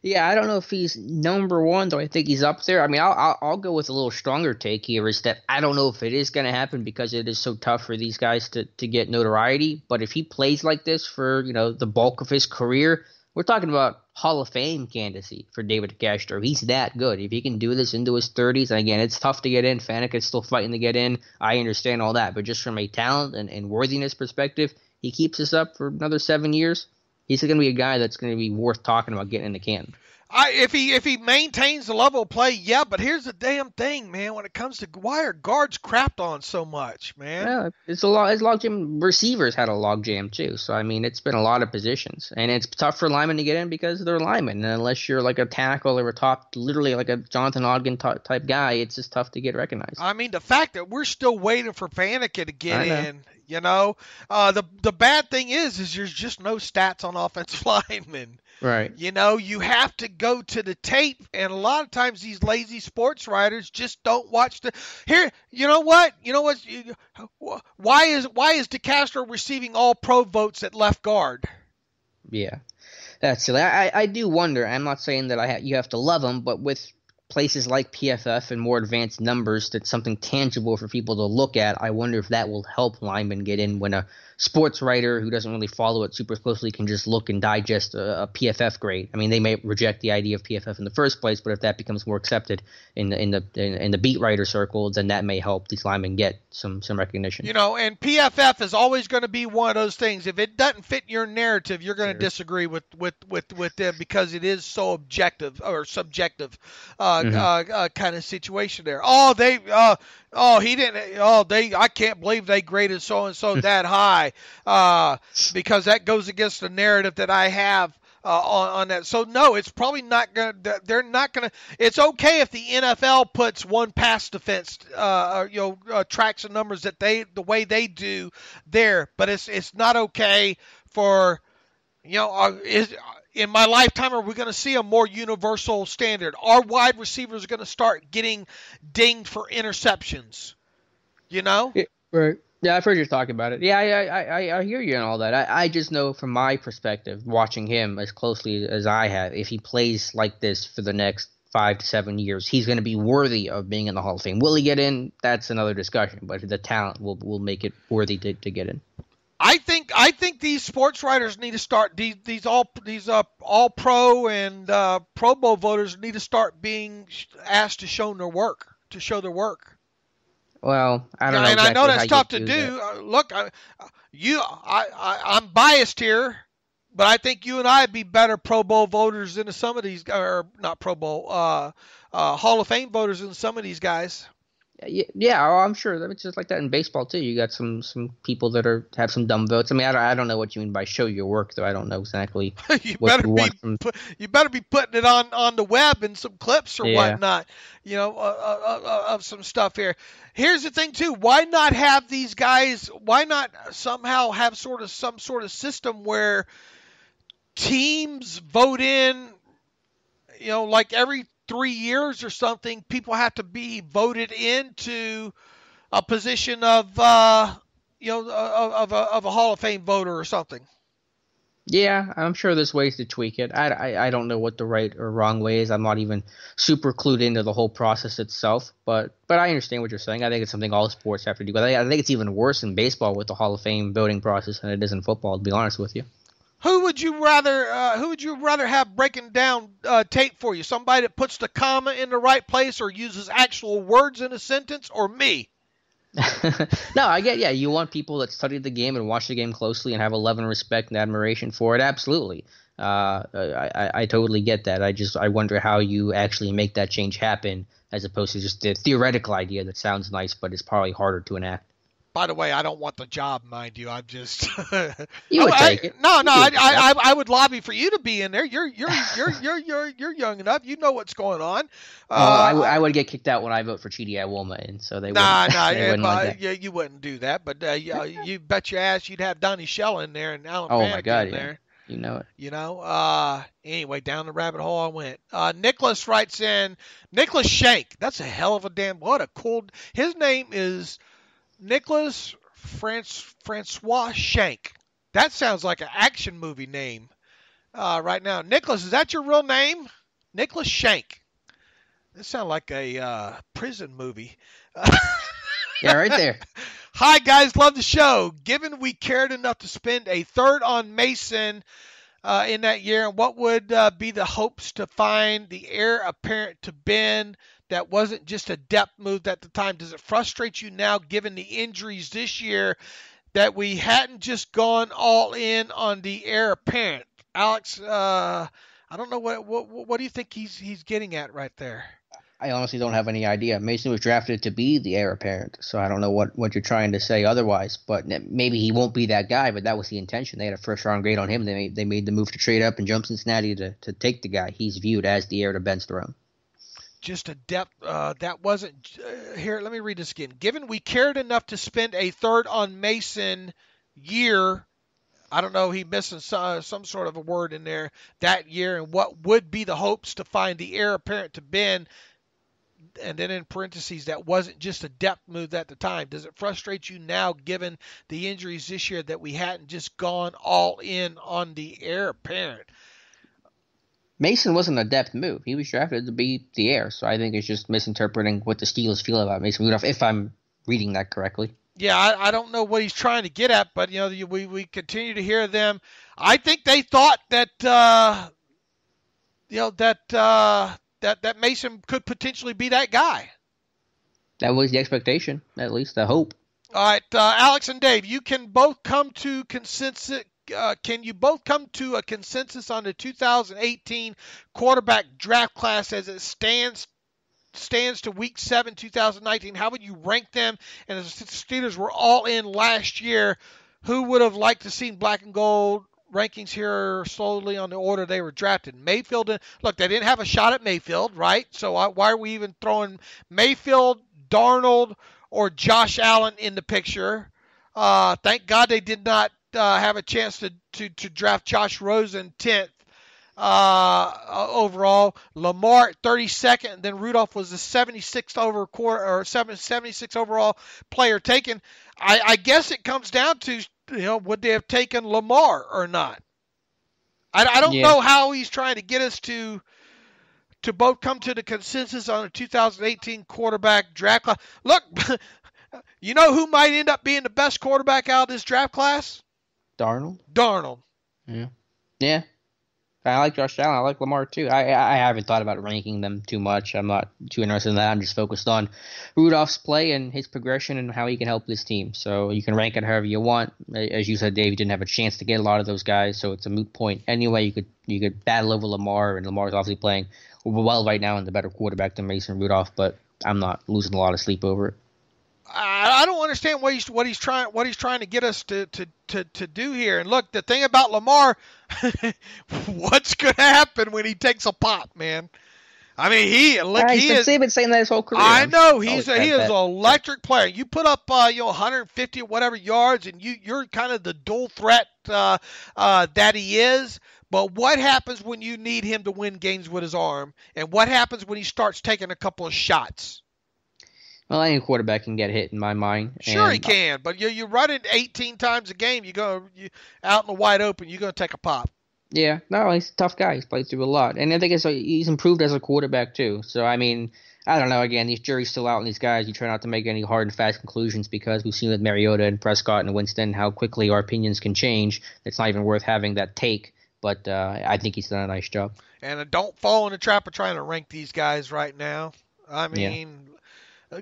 Yeah, I don't know if he's number 1, though I think he's up there. I mean, I'll go with a little stronger take here, is that I don't know if it is going to happen because it is so tough for these guys to get notoriety. But if he plays like this for, the bulk of his career, we're talking about Hall of Fame candidacy for David DeCastro. He's that good. If he can do this into his 30s, and again, it's tough to get in. Faneca is still fighting to get in. I understand all that. But just from a talent and worthiness perspective, he keeps this up for another 7 years. He's going to be a guy that's going to be worth talking about getting in the can. If he maintains the level of play, yeah, but here's the damn thing, man. When it comes to why are guards crapped on so much, man? Yeah, it's a log jam. Receivers had a log jam too, so I mean it's been a lot of positions, and it's tough for linemen to get in because they're linemen. And unless you're like a tackle or a top, literally like a Jonathan Ogden type guy, it's just tough to get recognized. I mean, the fact that we're still waiting for Faneca to get in, the bad thing is there's just no stats on offensive linemen. Right. You have to go to the tape, and a lot of times these lazy sports writers just don't watch the. Here, you know what? Why is DeCastro receiving all pro votes at left guard? Yeah, that's silly. I do wonder. I'm not saying that you have to love him, but with places like PFF and more advanced numbers, that's something tangible for people to look at. I wonder if that will help linemen get in when a sports writer who doesn't really follow it super closely can just look and digest a PFF grade. I mean, they may reject the idea of PFF in the first place, but if that becomes more accepted in the beat writer circle, then that may help these linemen get some recognition. And PFF is always going to be one of those things. If it doesn't fit your narrative, you're going to disagree with them because it is so objective or subjective kind of situation there. I can't believe they graded so and so that high. Because that goes against the narrative that I have on that. So no, it's probably not going to. They're not going to. It's okay if the NFL puts one pass defense, tracks the numbers that the way they do there, but it's not okay for, in my lifetime, are we going to see a more universal standard? Our wide receivers are going to start getting dinged for interceptions. Yeah, right. Yeah, I've heard you talk about it. Yeah, I hear you and all that. I just know from my perspective, watching him as closely as I have, if he plays like this for the next 5 to 7 years, he's going to be worthy of being in the Hall of Fame. Will he get in? That's another discussion, but the talent will make it worthy to get in. I think these sports writers need to start these all pro and Pro Bowl voters need to start being asked to show their work. Well, I don't know. And exactly I know that's tough to do. Look, I'm biased here, but I think you and I would be better Pro Bowl voters than some of these, or not Pro Bowl, Hall of Fame voters than some of these guys. Yeah, I'm sure. It's just like that in baseball too. You got some people that have some dumb votes. I mean, I don't know what you mean by show your work, though. I don't know exactly. You better be putting it on the web and some clips or whatnot. Of some stuff here. Here's the thing too. Why not have these guys? Why not somehow have some sort of system where teams vote in? Like every 3 years or something, people have to be voted into a position of a Hall of Fame voter or something. Yeah, I'm sure there's ways to tweak it. I don't know what the right or wrong way is. I'm not even super clued into the whole process itself, but I understand what you're saying. I think it's something all sports have to do. I think it's even worse in baseball with the Hall of Fame voting process than it is in football, to be honest with you. Who would you rather have breaking down tape for you? Somebody that puts the comma in the right place or uses actual words in a sentence, or me? No, I get. Yeah, you want people that study the game and watch the game closely and have a love and respect and admiration for it. Absolutely, I totally get that. I wonder how you actually make that change happen, as opposed to just the theoretical idea that sounds nice, but it's probably harder to enact. By the way, I don't want the job, mind you. I'm just. You would take it. No. I would lobby for you to be in there. You're young enough. You know what's going on. I would get kicked out when I vote for Chidi Iwoma, and so they wouldn't like that. Yeah, you wouldn't do that. But you bet your ass you'd have Donnie Shell in there and Alan Faneca in there. You know it. Anyway, down the rabbit hole I went. Nicholas writes in, Nicholas Shank. That's a hell of a damn. What a cool. His name is Nicholas Francois Shank. That sounds like an action movie name right now. Nicholas, is that your real name? Nicholas Shank. That sounds like a prison movie. Yeah, right there. Hi, guys. Love the show. Given we cared enough to spend a third on Mason in that year, and what would be the hopes to find the heir apparent to Ben that wasn't just a depth move at the time? Does it frustrate you now, given the injuries this year, that we hadn't just gone all in on the heir apparent? Alex, I don't know what do you think he's getting at right there? I honestly don't have any idea. Mason was drafted to be the heir apparent, so I don't know what you're trying to say otherwise. But maybe he won't be that guy, but that was the intention. They had a first-round grade on him. They made the move to trade up and jump Cincinnati to take the guy. He's viewed as the heir to Ben's throne. Just a depth that wasn't here. Let me read this again. Given we cared enough to spend a third on Mason year, I don't know, he missing some sort of a word in there, that year, and what would be the hopes to find the heir apparent to Ben. And then in parentheses, that wasn't just a depth move at the time. Does it frustrate you now, given the injuries this year, that we hadn't just gone all in on the heir apparent? Mason wasn't a depth move. He was drafted to be the heir, so I think it's just misinterpreting what the Steelers feel about Mason Rudolph, if I'm reading that correctly. Yeah, I don't know what he's trying to get at, but we continue to hear them. I think they thought that that Mason could potentially be that guy. That was the expectation, at least the hope. All right, Alex and Dave, you can both come to consensus. Can you both come to a consensus on the 2018 quarterback draft class as it stands to Week 7, 2019? How would you rank them? And as the Steelers were all in last year, who would have liked to seen black and gold rankings here slowly on the order they were drafted? Mayfield, look, they didn't have a shot at Mayfield, right? So why are we even throwing Mayfield, Darnold, or Josh Allen in the picture? Thank God they did not have a chance to draft Josh Rosen 10th overall. Lamar at 32nd, and then Rudolph was the 76th overall player taken. I guess it comes down to, would they have taken Lamar or not? I don't know how he's trying to get us to both come to the consensus on a 2018 quarterback draft class. Look, you know who might end up being the best quarterback out of this draft class? Darnold. Yeah. I like Josh Allen. I like Lamar too. I haven't thought about ranking them too much. I'm not too interested in that. I'm just focused on Rudolph's play and his progression and how he can help this team. So you can rank it however you want. As you said, Dave, you didn't have a chance to get a lot of those guys, so it's a moot point. Anyway, you could battle over Lamar, and Lamar's obviously playing well right now and the better quarterback than Mason Rudolph, but I'm not losing a lot of sleep over it. I don't understand what he's trying to get us to do here. And look, the thing about Lamar, what's going to happen when he takes a pop, man? I mean, he's been saying that his whole career. I know he is an electric player. You put up 150 or whatever yards, and you're kind of the dual threat that he is. But what happens when you need him to win games with his arm, and what happens when he starts taking a couple of shots? Well, any quarterback can get hit in my mind. Sure, he can, but you run it 18 times a game. You out in the wide open, you're going to take a pop. Yeah, no, he's a tough guy. He's played through a lot, and I think he's improved as a quarterback too. So I mean, I don't know. Again, these jury's still out on these guys. You try not to make any hard and fast conclusions because we've seen with Mariota and Prescott and Winston how quickly our opinions can change. It's not even worth having that take. But I think he's done a nice job. And don't fall in the trap of trying to rank these guys right now. I mean. Yeah.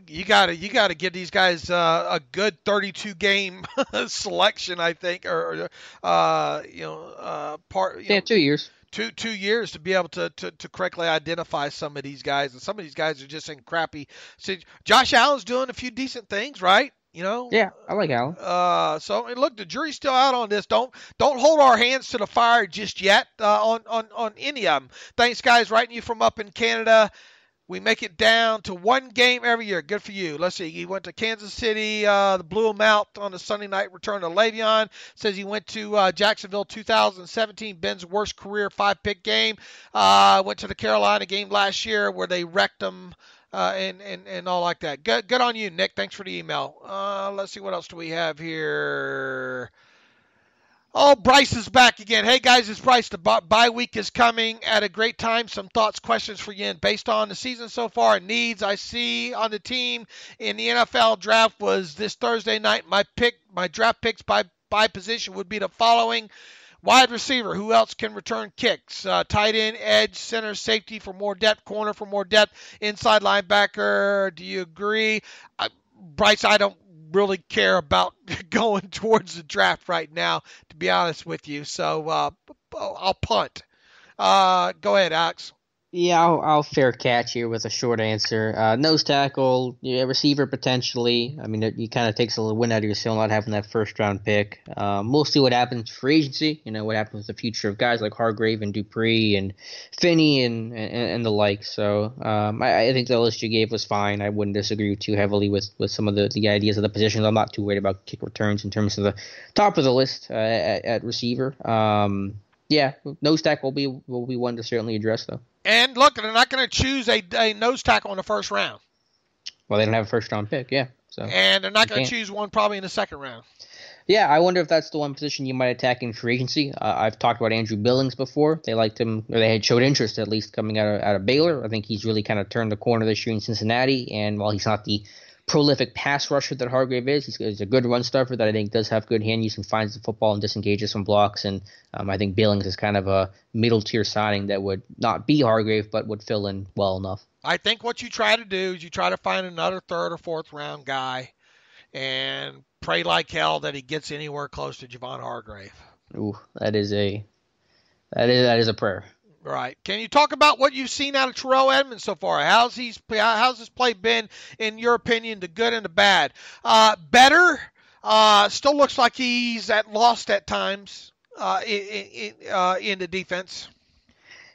You gotta give these guys a good 32 game selection, I think, or 2 years. 2 years to be able to correctly identify some of these guys, and some of these guys are just in crappy. Josh Allen's doing a few decent things, right? Yeah, I like Allen. So look, the jury's still out on this. Don't hold our hands to the fire just yet on any of them. Thanks, guys. Writing you from up in Canada. We make it down to one game every year. Good for you. Let's see. He went to Kansas City. Blew him out on the Sunday night return to Le'Veon. Says he went to Jacksonville 2017. Ben's worst career 5-pick game. Went to the Carolina game last year where they wrecked him and all like that. Good on you, Nick. Thanks for the email. Let's see. What else do we have here? Oh, Bryce is back again. Hey, guys, it's Bryce. The bye week is coming at a great time. Some thoughts, questions for you. And based on the season so far and needs I see on the team in the NFL draft was this Thursday night. My draft picks by position would be the following. Wide receiver, who else can return kicks? Tight end, edge, center, safety for more depth, corner for more depth, inside linebacker. Do you agree? Bryce, I don't really care about going towards the draft right now, to be honest with you. So I'll punt. Go ahead, Alex. Yeah, I'll fair catch here with a short answer. Nose tackle, yeah, receiver potentially. I mean, it kind of takes a little wind out of your sail not having that first round pick. We'll see what happens for agency. What happens with the future of guys like Hargrave and Dupree and Finney and the like. So I think the list you gave was fine. I wouldn't disagree too heavily with some of the ideas of the positions. I'm not too worried about kick returns in terms of the top of the list at receiver. Yeah, nose tackle will be one to certainly address though. And look, they're not going to choose a nose tackle in the first round. Well, they don't have a first-round pick, yeah. So and they're not going to choose one probably in the second round. Yeah, I wonder if that's the one position you might attack in free agency. I've talked about Andrew Billings before. They liked him, or they had showed interest at least coming out of Baylor. I think he's really kind of turned the corner this year in Cincinnati. And while he's not the prolific pass rusher that Hargrave is, he's a good run stuffer that I think does have good hand use and finds the football and disengages from blocks. And I think Billings is kind of a middle-tier signing that would not be Hargrave but would fill in well enough. I think what you try to do is you try to find another third or fourth round guy and pray like hell that he gets anywhere close to Javon Hargrave. Ooh, that is a prayer. Right. Can you talk about what you've seen out of Terrell Edmunds so far? How's his play been, in your opinion, the good and the bad? Better. Still looks like he's lost at times in the defense.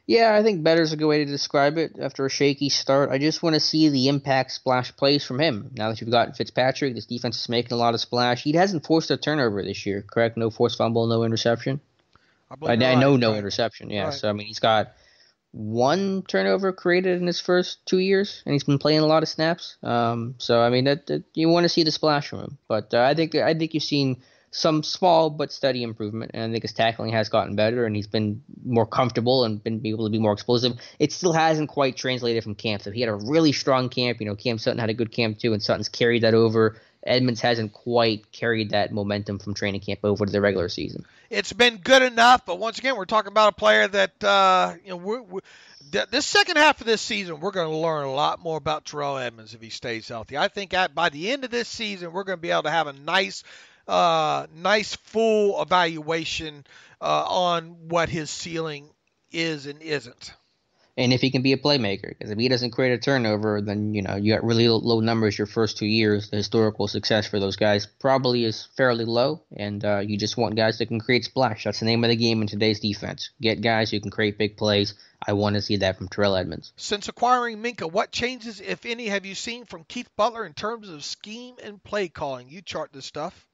Yeah, I think better is a good way to describe it. After a shaky start, I just want to see the impact splash plays from him. Now that you've gotten Fitzpatrick, this defense is making a lot of splash. He hasn't forced a turnover this year, correct? No forced fumble, no interception. I know no interception, yeah. Right. So, I mean, he's got one turnover created in his first 2 years, and he's been playing a lot of snaps. So, I mean, that you want to see the splash from him. But I think you've seen some small but steady improvement, and I think his tackling has gotten better, and he's been more comfortable and been able to be more explosive. It still hasn't quite translated from camp. So he had a really strong camp. Cam Sutton had a good camp too, and Sutton's carried that over. Edmunds hasn't quite carried that momentum from training camp over to the regular season. It's been good enough, but once again, we're talking about a player that this second half of this season, we're going to learn a lot more about Terrell Edmunds if he stays healthy. I think by the end of this season, we're going to be able to have a nice full evaluation on what his ceiling is and isn't. And if he can be a playmaker, because if he doesn't create a turnover, then you got really low numbers your first 2 years. The historical success for those guys probably is fairly low, and you just want guys that can create splash. That's the name of the game in today's defense. Get guys who can create big plays. I want to see that from Terrell Edmunds. Since acquiring Minka, what changes, if any, have you seen from Keith Butler in terms of scheme and play calling? You chart this stuff.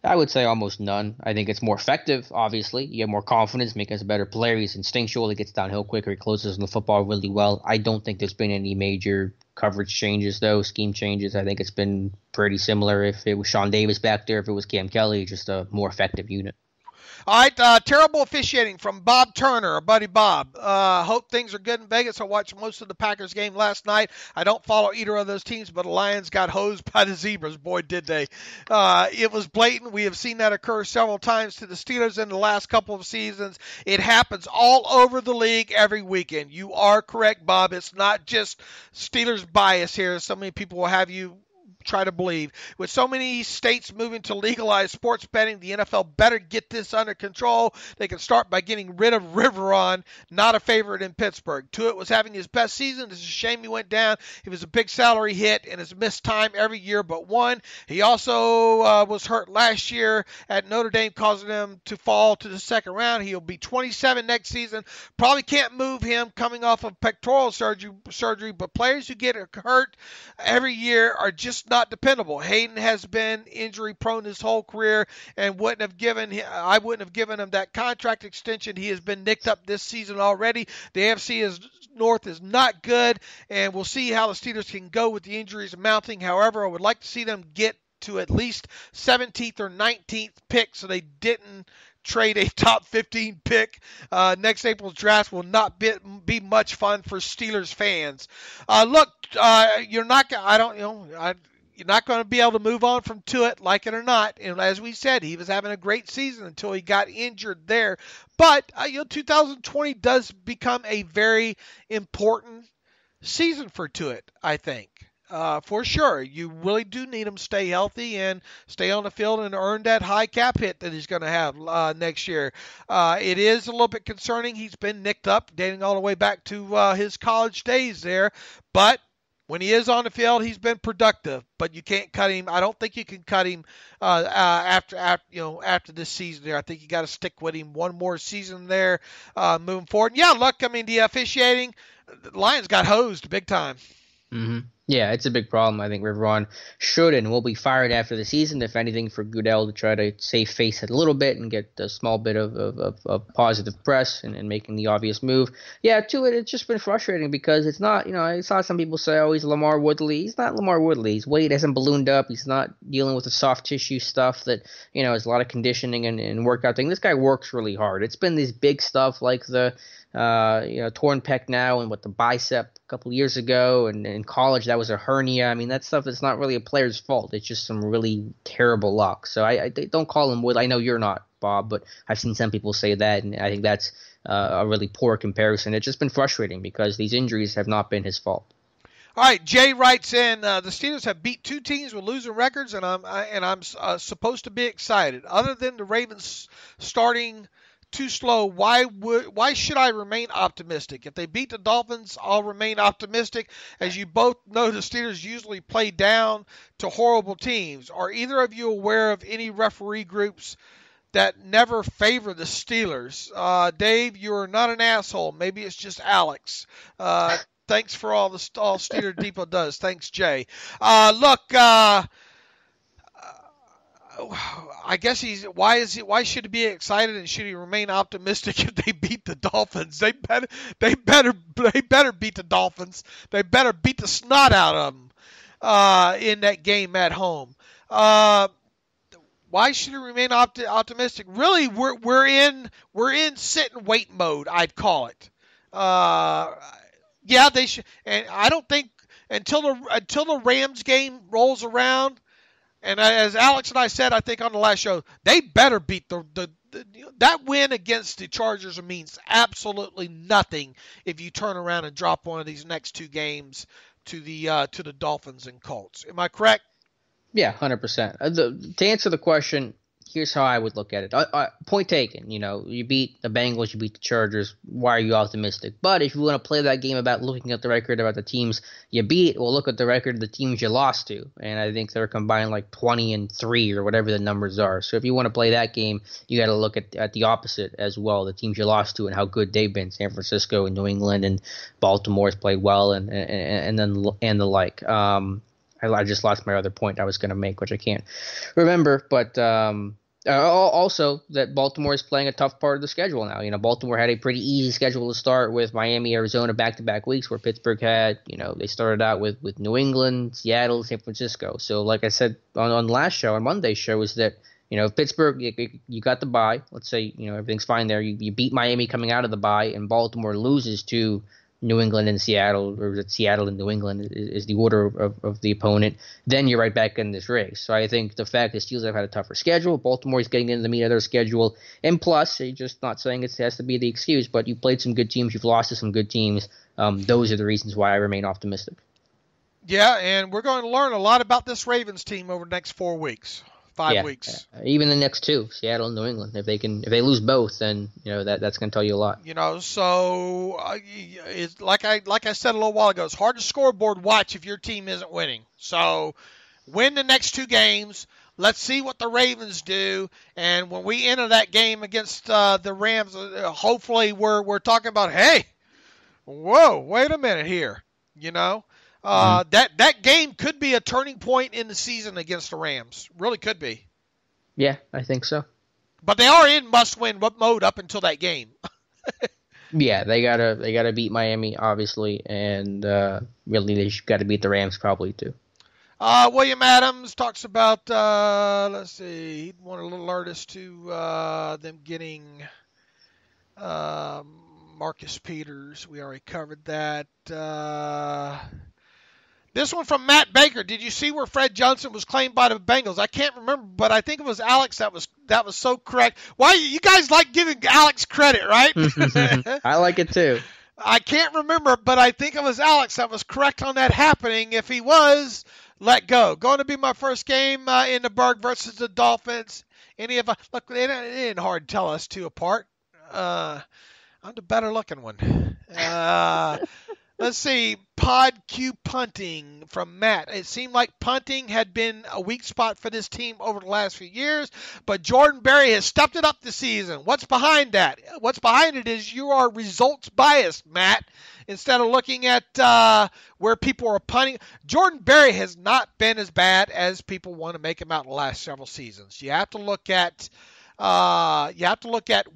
I would say almost none. I think it's more effective, obviously. You have more confidence, Minka's a better player. He's instinctual. He gets downhill quicker. He closes on the football really well. I don't think there's been any major coverage changes, though, scheme changes. I think it's been pretty similar. If it was Sean Davis back there, if it was Cam Kelly, just a more effective unit. All right, terrible officiating from Bob Turner, our buddy Bob. Hope things are good in Vegas. I watched most of the Packers game last night. I don't follow either of those teams, but the Lions got hosed by the Zebras. Boy, did they. It was blatant. We have seen that occur several times to the Steelers in the last couple of seasons. It happens all over the league every weekend. You are correct, Bob. It's not just Steelers bias here. So many people will have you try to believe. With so many states moving to legalize sports betting, the NFL better get this under control. They can start by getting rid of Riveron, not a favorite in Pittsburgh. Tuitt was having his best season. It's a shame he went down. It was a big salary hit and has missed time every year but one. He also was hurt last year at Notre Dame, causing him to fall to the second round. He'll be 27 next season. Probably can't move him coming off of pectoral surgery, but players who get hurt every year are just not dependable. Hayden has been injury prone his whole career and I wouldn't have given him that contract extension. He has been nicked up this season already. The AFC North is not good, and we'll see how the Steelers can go with the injuries mounting. However, I would like to see them get to at least 17th or 19th pick so they didn't trade a top 15 pick. Next April's draft will not be much fun for Steelers fans. You're not going to be able to move on from Tuitt, like it or not. And as we said, he was having a great season until he got injured there. But 2020 does become a very important season for Tuitt, I think. For sure. You really do need him to stay healthy and stay on the field and earn that high cap hit that he's going to have next year. It is a little bit concerning. He's been nicked up, dating all the way back to his college days there. But when he is on the field, he's been productive. But you can't cut him. I don't think you can cut him after this season there. I think you got to stick with him one more season there moving forward. And yeah, look, I mean, the officiating, the Lions got hosed big time. Mm-hmm. Yeah, it's a big problem. I think everyone should and will be fired after the season, if anything, for Goodell to try to save face it a little bit and get a small bit of positive press and making the obvious move. Yeah, it's just been frustrating because it's not, I saw some people say, oh, he's Lamar Woodley. He's not Lamar Woodley. His weight hasn't ballooned up. He's not dealing with the soft tissue stuff that, is a lot of conditioning and workout thing. This guy works really hard. It's been this big stuff like the torn pec now and the bicep a couple of years ago, and in college that was a hernia. I mean, that stuff is not really a player's fault. It's just some really terrible luck. So I don't call him Wood. I know you're not, Bob, but I've seen some people say that, and I think that's a really poor comparison. It's just been frustrating because these injuries have not been his fault. All right, Jay writes in, the Steelers have beat two teams with losing records, and I'm supposed to be excited. Other than the Ravens starting too slow, why should I remain optimistic? If they beat the Dolphins, I'll remain optimistic. As you both know, the Steelers usually play down to horrible teams. Are either of you aware of any referee groups that never favor the Steelers? Dave, you're not an asshole. Maybe it's just Alex. Thanks for all Steeler Depot does. Thanks, Jay. I guess why should he be excited and should he remain optimistic if they beat the Dolphins? They better beat the Dolphins. They better beat the snot out of them in that game at home. Why should he remain optimistic? Really, we're in sit and wait mode, I'd call it. Yeah, they should, and I don't think until the Rams game rolls around. And as Alex and I said, I think on the last show, they better beat that win against the Chargers means absolutely nothing if you turn around and drop one of these next two games to the Dolphins and Colts. Am I correct? Yeah, 100%. To answer the question, here's how I would look at it. Point taken. You beat the Bengals, you beat the Chargers. Why are you optimistic? But if you want to play that game about looking at the record about the teams you beat, well, look at the record of the teams you lost to. And I think they're combined like 20-3 or whatever the numbers are. So if you want to play that game, you got to look at the opposite as well, the teams you lost to and how good they've been. San Francisco and New England and Baltimore has played well and the like. I just lost my other point I was going to make, which I can't remember. But also that Baltimore is playing a tough part of the schedule now. Baltimore had a pretty easy schedule to start with Miami, Arizona back-to-back weeks, where Pittsburgh had, they started out with New England, Seattle, San Francisco. So like I said on last show, on Monday's show, is that, Pittsburgh, you got the bye. Let's say, everything's fine there. You beat Miami coming out of the bye, and Baltimore loses to New England and Seattle, or Seattle and New England is the order of the opponent, then you're right back in this race. So I think the fact that Steelers have had a tougher schedule, Baltimore is getting into the meat of their schedule, and plus, just not saying it has to be the excuse, but you played some good teams, you've lost to some good teams. Those are the reasons why I remain optimistic. Yeah, and we're going to learn a lot about this Ravens team over the next 4 weeks. 5 weeks. Even the next two, Seattle and New England. If they lose both, then that's going to tell you a lot. So it's like I said a little while ago, it's hard to scoreboard watch if your team isn't winning. So win the next two games. Let's see what the Ravens do, and when we enter that game against the Rams, hopefully we're talking about, hey, whoa, wait a minute here, That game could be a turning point in the season against the Rams. Really could be. Yeah, I think so. But they are in must-win mode up until that game. Yeah, they gotta beat Miami, obviously, and really they got to beat the Rams probably too. William Adams talks about let's see, he'd want to alert us to them getting Marcus Peters. We already covered that. This one from Matt Baker. Did you see where Fred Johnson was claimed by the Bengals? I can't remember, but I think it was Alex that was so correct. Why you guys like giving Alex credit, right? I like it too. I can't remember, but I think it was Alex that was correct on that happening. If he was, let go. Going to be my first game in the Berg versus the Dolphins. Look, it ain't hard to tell us two apart. I'm the better looking one. Let's see. Pod Q punting from Matt. It seemed like punting had been a weak spot for this team over the last few years, but Jordan Berry has stepped it up this season. What's behind that? What's behind it is you are results biased, Matt. Instead of looking at where people are punting, Jordan Berry has not been as bad as people want to make him out in the last several seasons. You have to look at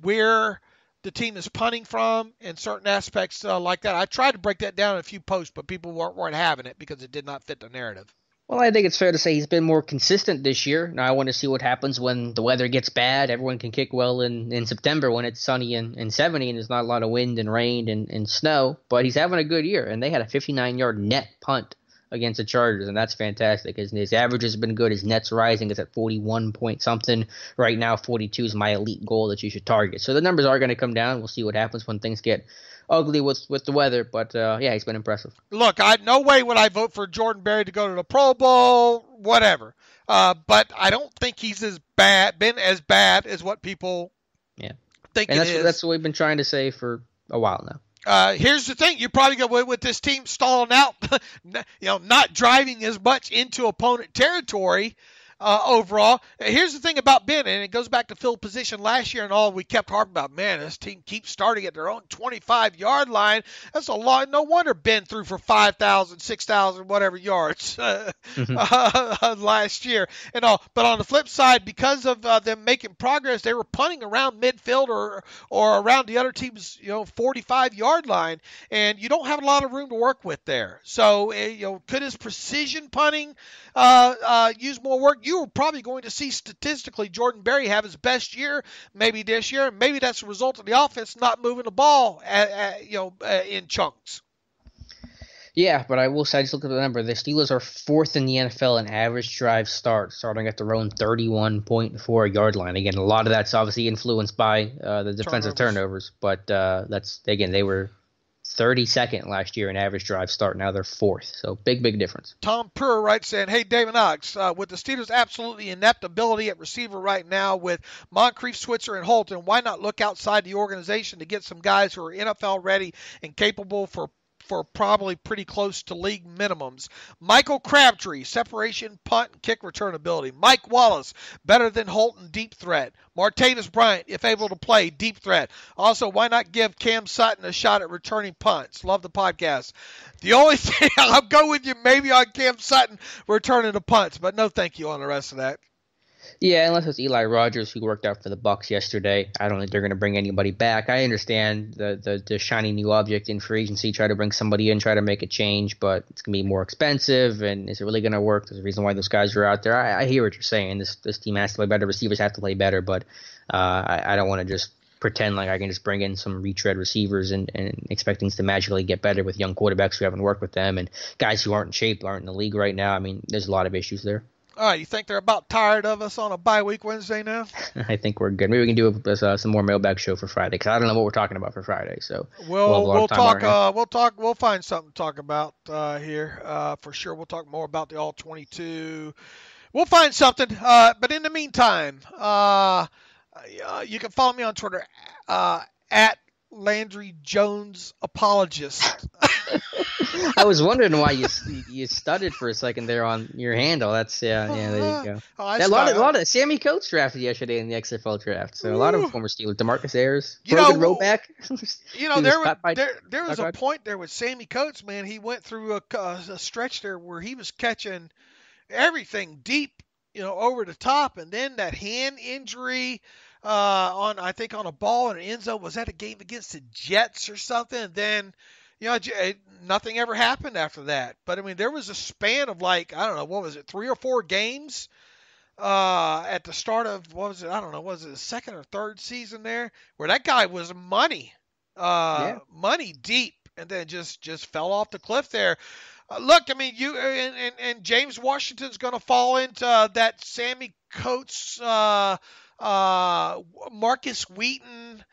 where the team is punting from and certain aspects like that. I tried to break that down in a few posts, but people weren't having it because it did not fit the narrative. Well, I think it's fair to say he's been more consistent this year. Now I want to see what happens when the weather gets bad. Everyone can kick well in September when it's sunny and 70 and there's not a lot of wind and rain and snow. But he's having a good year, and they had a 59-yard net punt against the Chargers, and that's fantastic. His average has been good. His net's rising. It's at 41 point something. Right now, 42 is my elite goal that you should target. So the numbers are going to come down. We'll see what happens when things get ugly with the weather. But, yeah, he's been impressive. Look, no way would I vote for Jordan Berry to go to the Pro Bowl, whatever. But I don't think he's been as bad as what people think and it is. That's what we've been trying to say for a while now. Here's the thing. You probably go with this team stalling out, not driving as much into opponent territory overall. Here's the thing about Ben, and it goes back to field position last year and all. We kept harping about, man, this team keeps starting at their own 25-yard line. That's a lot. No wonder Ben threw for 5,000, 6,000, whatever yards last year and all. But on the flip side, because of them making progress, they were punting around midfield or around the other team's 45-yard line, and you don't have a lot of room to work with there. So could his precision punting use more work? You are probably going to see statistically Jordan Berry have his best year maybe this year. Maybe that's a result of the offense not moving the ball in chunks. Yeah, but I will say, I just looked at the number. The Steelers are fourth in the NFL in average drive starting at their own 31.4 yard line. Again, a lot of that's obviously influenced by the defensive turnovers, but they were 32nd last year in average drive start. Now they're fourth. So big difference. Tom Purr writes saying, hey, David Knox, with the Steelers' absolutely inept ability at receiver right now with Moncrief, Switzer, and Holton, why not look outside the organization to get some guys who are NFL ready and capable for probably pretty close to league minimums? Michael Crabtree, separation, punt, and kick return ability. Mike Wallace, better than Holton, deep threat. Martavis Bryant, if able to play, deep threat. Also, why not give Cam Sutton a shot at returning punts? Love the podcast. The only thing, I'll go with you maybe on Cam Sutton returning the punts, but no thank you on the rest of that. Yeah, unless it's Eli Rogers who worked out for the Bucs yesterday. I don't think they're going to bring anybody back. I understand the shiny new object in free agency, try to bring somebody in, try to make a change, but it's going to be more expensive, and is it really going to work? There's a reason why those guys are out there. I hear what you're saying. This team has to play better. Receivers have to play better, but I don't want to just pretend like I can just bring in some retread receivers and expect things to magically get better with young quarterbacks who haven't worked with them and guys who aren't in shape, aren't in the league right now. I mean, there's a lot of issues there. All right, you think they're about tired of us on a bye-week Wednesday now? I think we're good. Maybe we can do some more mailbag show for Friday, because I don't know what we're talking about for Friday. So we'll talk. We'll find something to talk about here for sure. We'll talk more about the All-22. We'll find something. But in the meantime, you can follow me on Twitter at Landry Jones Apologist. I was wondering why you stuttered for a second there on your handle. That's there you go. A lot of Sammy Coates drafted yesterday in the XFL draft. So a lot of former Steelers, DeMarcus Ayers, Roback. There was a point there with Sammy Coates, man. He went through a stretch there where he was catching everything deep, over the top, and then that hand injury on a ball in the end zone. Was that a game against the Jets or something? And then nothing ever happened after that. But, I mean, there was a span of 3 or 4 games at the start of, was it the second or third season there, where that guy was money deep, and then just fell off the cliff there. Look, I mean, you and James Washington's going to fall into that Sammy Coates, Marcus Wheaton,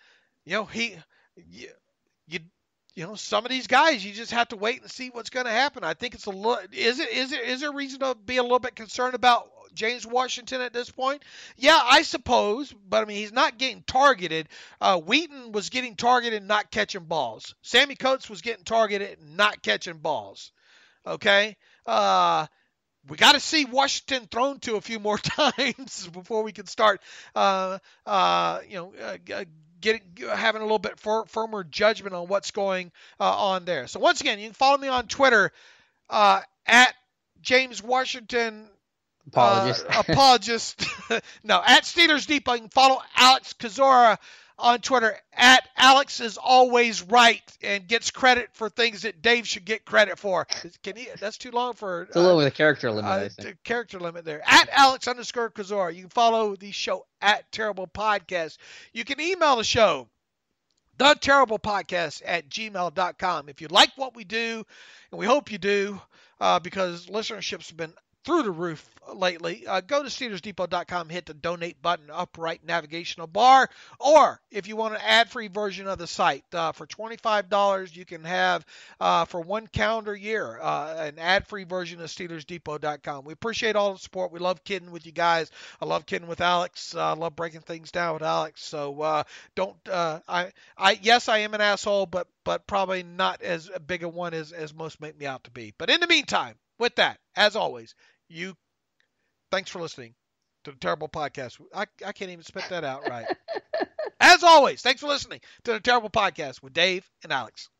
some of these guys, you just have to wait and see what's going to happen. I think it's a little. Is there reason to be a little bit concerned about James Washington at this point? Yeah, I suppose, but I mean, he's not getting targeted. Wheaton was getting targeted, not catching balls. Sammy Coates was getting targeted, not catching balls. Okay. We got to see Washington thrown to a few more times before we can start, having a little bit firmer judgment on what's going on there. So once again, you can follow me on Twitter at James Washington. Apologist. No, at Steelers Depot. You can follow Alex Kozora on Twitter at Alex is always right and gets credit for things that Dave should get credit for. That's too long for. It's a little with a character limit, I think. Character limit there. At Alex_Kozora. You can follow the show at Terrible Podcast. You can email the show, theterriblepodcast@gmail.com. If you like what we do, and we hope you do, because listenership's been through the roof lately, go to SteelersDepot.com, hit the donate button, upright navigational bar, or if you want an ad-free version of the site, for $25, you can have, for 1 calendar year, an ad-free version of SteelersDepot.com. We appreciate all the support. We love kidding with you guys. I love kidding with Alex. I love breaking things down with Alex. So yes, I am an asshole, but probably not as big a one as most make me out to be. But in the meantime, with that, as always, thanks for listening to the Terrible Podcast. I can't even spit that out right. As always, thanks for listening to the Terrible Podcast with Dave and Alex.